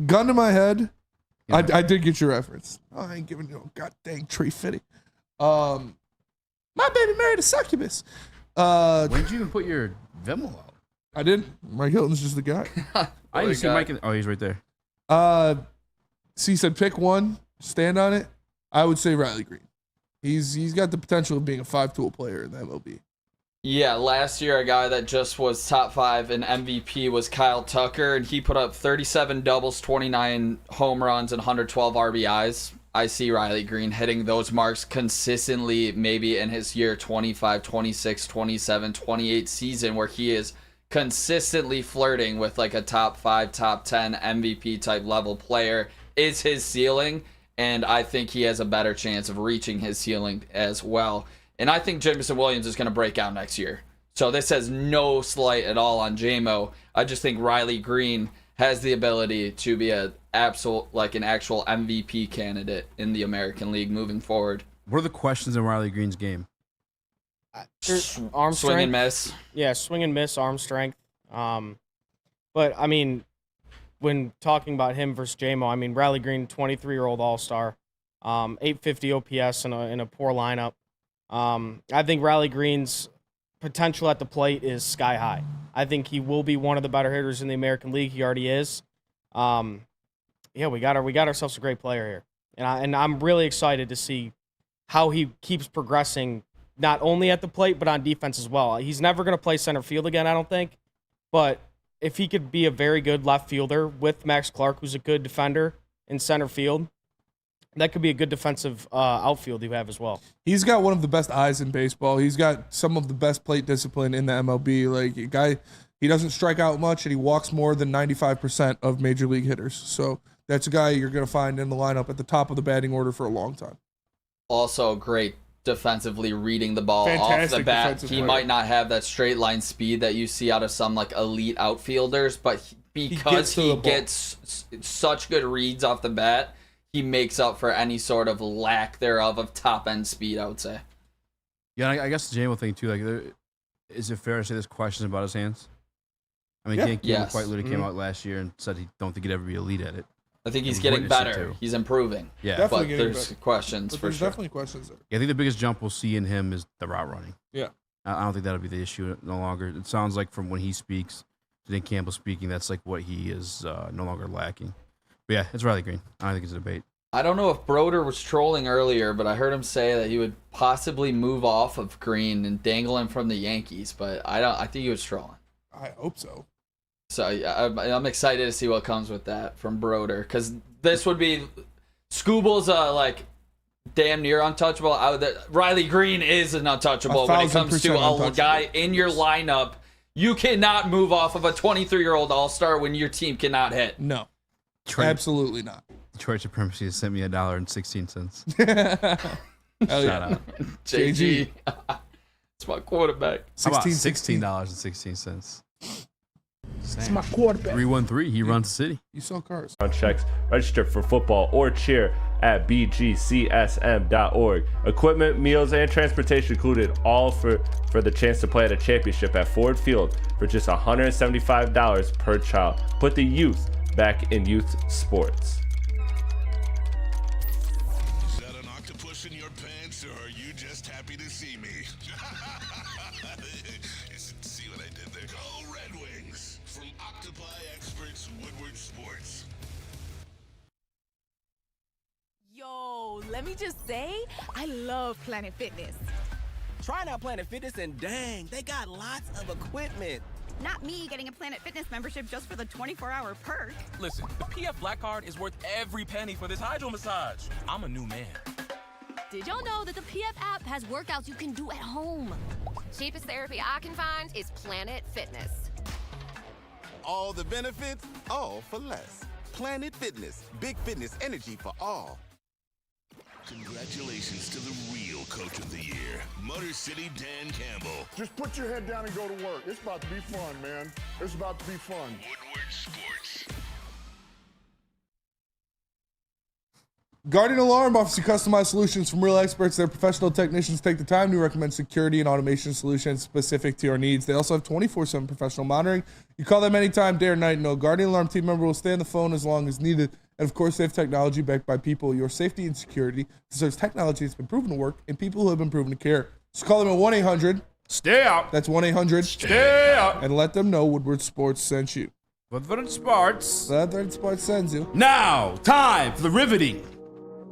Gun to my head. Yeah. I did get your reference. I ain't giving you a god dang Tree Fitty. My baby married a succubus. When did you even put your Venmo out? I did. Mike Hilton's just the guy. I didn't see Mike. Oh, he's right there. So he said pick one, stand on it. I would say Riley Green. He's got the potential of being a 5-tool player in the MLB. Yeah, last year a guy that just was top 5 in MVP was Kyle Tucker, and he put up 37 doubles, 29 home runs, and 112 RBIs. I see Riley Green hitting those marks consistently, maybe in his year 25, 26, 27, 28 season, where he is consistently flirting with like a top 5, top 10 MVP type level player is his ceiling, and I think he has a better chance of reaching his ceiling as well. And I think Jameson Williams is going to break out next year. So this has no slight at all on JMO. I just think Riley Green has the ability to be an actual MVP candidate in the American League moving forward. What are the questions in Riley Green's game? Arm swing strength. and miss. Yeah, swing and miss, arm strength. But I mean, when talking about him versus JMO, I mean Riley Green, 23-year-old All-Star, 850 OPS in a poor lineup. I think Riley Green's potential at the plate is sky high. I think he will be one of the better hitters in the American League. He already is. Yeah, we got ourselves a great player here, and I'm really excited to see how he keeps progressing, not only at the plate but on defense as well. He's never going to play center field again, I don't think, but if he could be a very good left fielder with Max Clark, who's a good defender in center field, that could be a good defensive outfield you have as well. He's got one of the best eyes in baseball. He's got some of the best plate discipline in the MLB. Like, a guy, he doesn't strike out much, and he walks more than 95% of major league hitters. So that's a guy you're going to find in the lineup at the top of the batting order for a long time. Also great defensively reading the ball off the bat. He might not have that straight line speed that you see out of some like elite outfielders, but because he gets such good reads off the bat, he makes up for any sort of lack thereof of top-end speed, I would say. Yeah, I guess the JMO thing, too, like, is it fair to say there's questions about his hands? I mean, Dan Campbell quite literally came out last year and said he don't think he'd ever be elite at it. I think he's getting better. He's improving. Yeah. Definitely but there's questions but for there's sure. definitely questions there. Yeah, I think the biggest jump we'll see in him is the route running. Yeah. I don't think that'll be the issue no longer. It sounds like from when he speaks, to Dan Campbell speaking, that's like what he is no longer lacking. But yeah, it's Riley Green. I don't think it's a debate. I don't know if Broder was trolling earlier, but I heard him say that he would possibly move off of Green and dangle him from the Yankees, but I think he was trolling. I hope so. So yeah, I'm excited to see what comes with that from Broder, because this would be Scooble's like damn near untouchable. Riley Green is an untouchable when it comes to a guy in your lineup. You cannot move off of a 23-year-old All-Star when your team cannot hit. No, absolutely not. Detroit Supremacy has sent me $1.16. Shout out. JG. It's my quarterback. How about $16.16? It's my quarterback. 313. He runs the city. You sell cars. On checks, register for football or cheer at bgcsm.org. Equipment, meals, and transportation included, all for the chance to play at a championship at Ford Field for just $175 per child. Put the youth back in youth sports. Is that an octopus in your pants, or are you just happy to see me? See what I did there? Go Red Wings! From Octopi Experts, Woodward Sports. Yo, let me just say, I love Planet Fitness. Trying out Planet Fitness, and dang, they got lots of equipment. Not me getting a Planet Fitness membership just for the 24-hour perk. Listen, the PF Black Card is worth every penny for this hydro massage. I'm a new man. Did y'all know that the PF app has workouts you can do at home? Cheapest therapy I can find is Planet Fitness. All the benefits, all for less. Planet Fitness, big fitness energy for all. Congratulations to the real coach of the year, Motor City Dan Campbell. Just put your head down and go to work. It's about to be fun, man. It's about to be fun. Woodward Sports. Guardian Alarm offers you customized solutions from real experts. Their professional technicians take the time to recommend security and automation solutions specific to your needs. They also have 24/7 professional monitoring. You call them anytime, day or night. No Guardian Alarm team member will stay on the phone as long as needed. And of course, they have technology backed by people. Your safety and security deserves technology that's been proven to work and people who have been proven to care. So call them at 1-800-STAY OUT. That's 1-800-STAY OUT. And let them know Woodward Sports sent you. Woodward Sports. Woodward Sports sends you. Now, time for the riveting.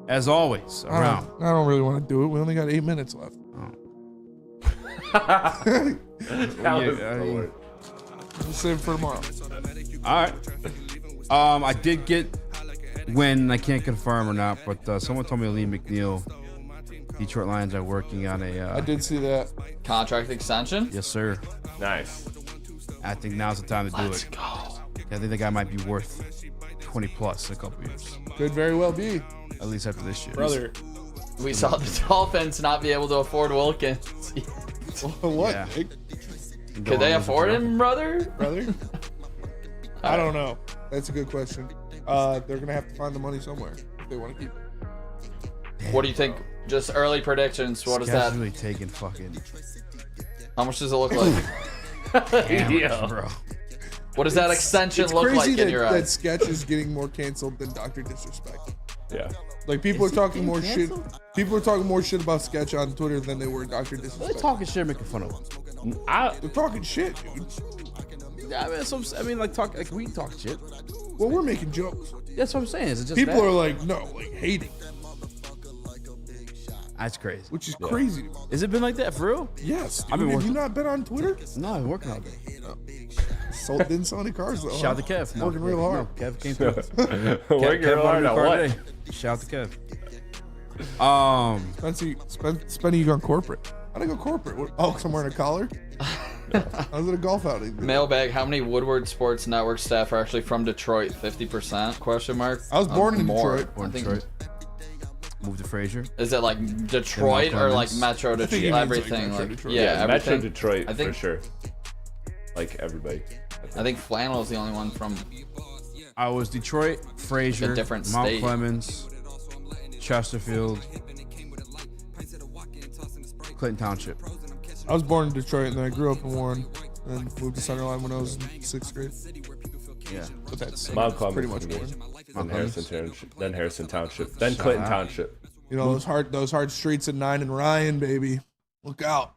As always, around. I don't really want to do it. We only got 8 minutes left. We'll save it for tomorrow. All right. I did get when I can't confirm or not, but someone told me Lee McNeil, Detroit Lions are working on a. I did see that contract extension. Yes, sir. Nice. I think now's the time to do it. Let's go. I think the guy might be worth 20 plus in a couple years. Could very well be. At least after this year. Brother. We saw the Dolphins not be able to afford Wilkins. What? Yeah. Could they afford him, brother? I don't know. That's a good question. They're going to have to find the money somewhere if they want to keep it. What do you think? Just early predictions. What is that? Really taking fucking. How much does it look like? Yeah, bro. What does that extension look like in your that eyes? sketch is getting more canceled than Dr. Disrespect. Yeah. Like people Is are he talking getting more canceled? shit. People are talking more shit about sketch on Twitter than they were Dr. They're Disrespect. talking shit, making fun of him. They're talking shit, dude. Yeah, like we talk shit. Well, we're making jokes. That's what I'm saying. Is it just People that? are like, no, like hating, That's crazy. which is crazy. to me. Has it been like that for real? Yes. Dude. I've been Have you working. not been on Twitter? No, I've been working all day. Didn't sell any cars though. Shout out to Kev. Working real hard. No, Kev came through. Working real hard on what? Shout out to Kev. Spenny, you gone corporate? I didn't go corporate. What, oh, because I'm wearing a collar? I was at a golf outing. Mailbag. How many Woodward Sports Network staff are actually from Detroit? 50%? Question mark. I was born in More. Detroit. Born in Detroit. Moved to Fraser. Is it like Detroit or like Metro think he Detroit? means, like, Everything. Metro Like, Detroit. yeah, Metro everything. Detroit I think, for sure. Like everybody. I think Flannel is the only one from. I was Detroit, Fraser, A different Mount state. Clemens, Chesterfield, Clinton Township. I was born in Detroit and then I grew up in Warren and moved to Centerline when I was in 6th grade. Yeah. But that's Mount Clemens pretty much for me. Warren. Then Harrison Township, then Clinton Township. You know, those hard streets at 9 and Ryan, baby. Look out.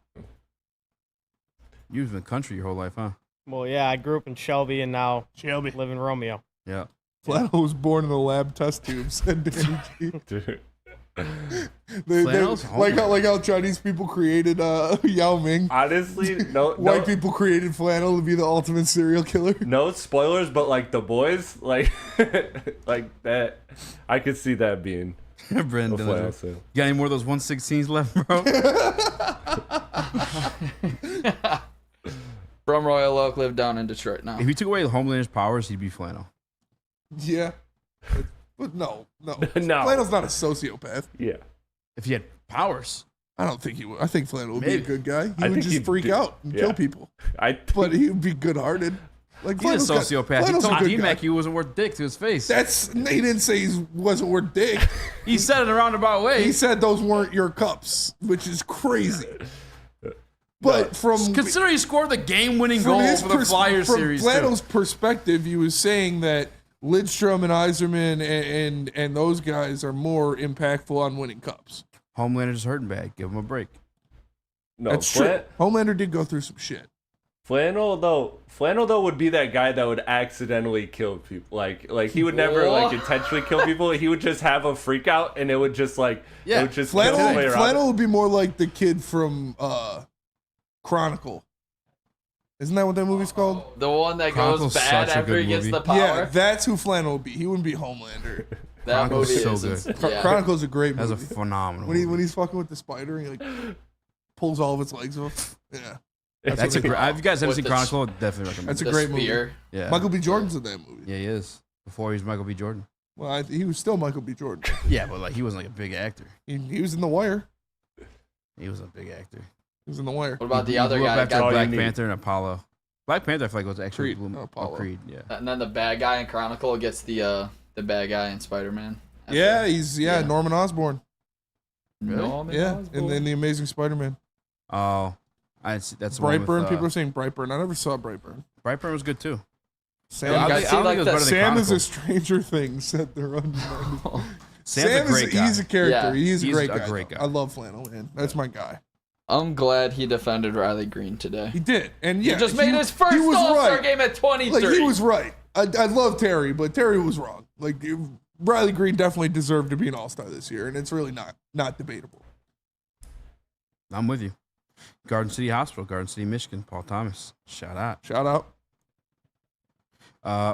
You've been country your whole life, huh? Well, yeah, I grew up in Shelby and now live in Romeo. Yeah. Flannel was born in a lab test tube, said Danny G. Dude. Like how Chinese people created Yao Ming. Honestly, White people created Flannel to be the ultimate serial killer. No spoilers, but like the boys, like like that, I could see that being. Brendan, a you Flannel got any more of those 116s left, bro? From Royal Oak, live down in Detroit now. If you took away the Homelander's powers, he'd be Flannel. Yeah. But no. Flannel's not a sociopath. Yeah. If he had powers. I don't think he would. I think Flannel would be a Maybe. good guy. He I would think just he'd freak do- out and kill people. But he would be good-hearted. Like He's a Flannel's got- sociopath. He Flannel's a told good D-Mac guy. he wasn't worth dick to his face. He didn't say he wasn't worth dick. He said it in a roundabout way. He said those weren't your cups, which is crazy. But from Consider he scored the game-winning goal for the Flyers series. From Flannel's perspective, he was saying that Lidstrom and Yzerman and those guys are more impactful on winning cups. Homelander's hurting bad. Give him a break. No, That's true. Homelander did go through some shit. Flannel though would be that guy that would accidentally kill people. Like he would never like intentionally kill people. He would just have a freak out and it would just it would just kill somebody around Flannel would be more like the kid from Chronicle. Isn't that what that movie's called? The one that Chronicle's goes bad such a after good he gets movie. the power. Yeah, that's who Flannel would be. He wouldn't be Homelander. That Chronicle's movie so is good. yeah. Chronicle's a great movie. That's a phenomenal. When he's fucking with the spider, he like pulls all of its legs off. Yeah. That's a great. If you guys haven't With seen the Chronicle, definitely recommend. That's a it. great spear. movie. Yeah. Michael B. Jordan's in that movie. Yeah, he is. Before he was Michael B. Jordan. Well, he was still Michael B. Jordan. Yeah, but like he wasn't like a big actor. He was in The Wire. He was a big actor. He was in The Wire. What about the He other blew up guy? after Got- Black Panther and Apollo. Black Panther, I feel like was actually Creed. Apollo. Creed, yeah. And then the bad guy in Chronicle gets the bad guy in Spider-Man. Yeah, he's Norman Osborn. Norman Yeah, Osborn. in the Amazing Spider-Man. Oh, that's the one Brightburn. with, People are saying Brightburn. I never saw Brightburn. Brightburn was good too. Sam, Yeah, you guys see, like, the- Sam is a Stranger Things said they're undeniable. Sam's a great guy. He's a character. Yeah. He's a great guy. I love Flannel, man. That's my guy. I'm glad he defended Riley Green today. He did, and yeah, he just made his first was All-Star right. game at 23. Like he was right. I love Terry, but Terry was wrong. Like Riley Green definitely deserved to be an All-Star this year, and it's really not debatable. I'm with you. Garden City Hospital, Garden City, Michigan. Paul Thomas. Shout out. Shout out.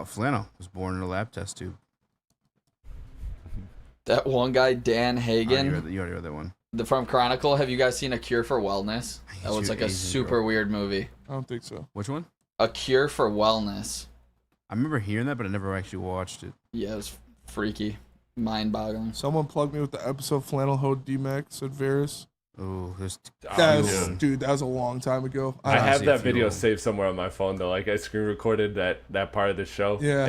Flannel was born in a lab test tube. That one guy, Dan Hagen. You already read that one. From Chronicle. Have you guys seen A Cure for Wellness? That was like a Asian super girl. weird movie. I don't think so. Which one? A Cure for Wellness. I remember hearing that, but I never actually watched it. Yeah, it was freaky. Mind-boggling. Someone plugged me with the episode Flannel Ho D-Mac, said Varys. Oh, that was a long time ago. I have that video saved somewhere on my phone though. Like I screen recorded that part of the show. Yeah.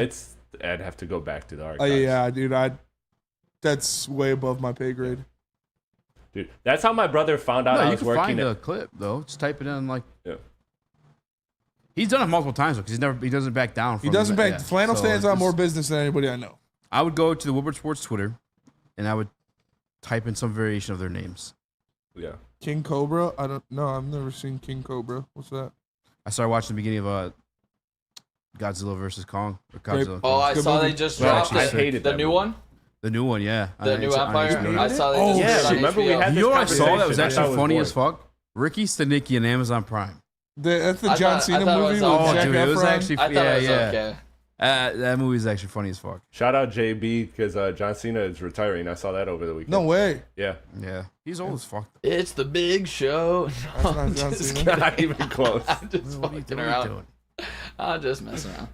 I'd have to go back to the archives. Yeah, dude. That's way above my pay grade. Dude, that's how my brother found out I you was can working find at. a clip though. Just type it in like. Yeah. He's done it multiple times because he doesn't back down. He From doesn't back. yeah. Flannel So stands on just- more business than anybody I know. I would go to the Woodward Sports Twitter, and I would type in some variation of their names. Yeah. King Cobra? I don't know. I've never seen King Cobra. What's that? I started watching the beginning of Godzilla versus Kong. Or Godzilla. Oh, I saw they just dropped I it. hated the new one. The new one, yeah. The new on Empire. HBO. I saw they just did it on remember we HBO. had You know what I this saw that was conversation. I actually thought it was funny boring. as fuck? Ricky Stenicki on Amazon Prime. That's the I John thought- Cena I thought it movie was with okay. Zac dude, it was Efron? actually I thought it was okay. That movie is actually funny as fuck. Shout out JB because John Cena is retiring. I saw that over the weekend. No way. Yeah. Yeah. He's old as fuck. It's the big show. That's not I'm John just Cena. kidding. Not even close. I'm just What are you fucking doing? around. I'm just messing around.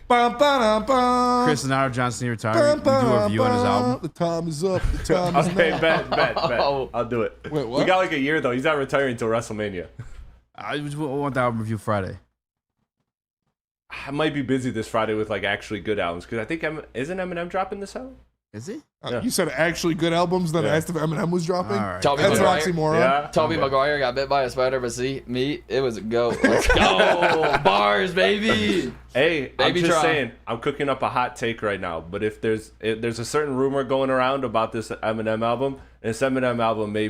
Bum, ba-dum, bum. Chris and I, John Cena retiring. We do a review on his album. The time is up. The time is Okay, now. bet. Oh. I'll do it. Wait, what? We got like a year though. He's not retiring until WrestleMania. I just want the album review Friday. I might be busy this Friday with like actually good albums because I think isn't Eminem dropping this album? Is he? Yeah. You said actually good albums, then Yeah. asked if Eminem was dropping. All right. Toby That's Maguire. oxymoron. Yeah. Toby Maguire got bit by a spider, but see, me, it was a go. Let's go. Bars, baby. Hey, I'm Baby just Tron. saying, I'm cooking up a hot take right now. But if there's a certain rumor going around about this Eminem album, and this Eminem album may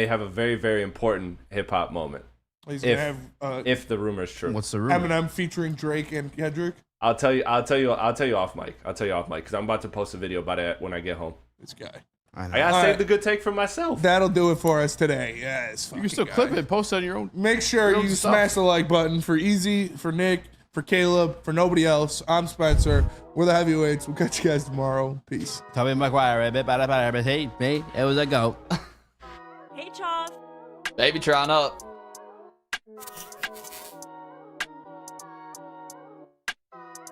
have a very, very important hip hop moment. He's gonna have If the rumor is true. What's the rumor? Eminem featuring Drake and Kendrick. I'll tell you off mic. Because I'm about to post a video about it when I get home. This guy. I know. I gotta All save right. the good take for myself. That'll do it for us today. Yes. You can still clip it, post it on your own. Make sure Your own you stuff. smash the like button for Easy, for Nick, for Caleb, for nobody else. I'm Spencer. We're the Heavyweights. We'll catch you guys tomorrow. Peace. Toby Maguire, hey, me, it was a go. Hey, Chav. Baby Tron up.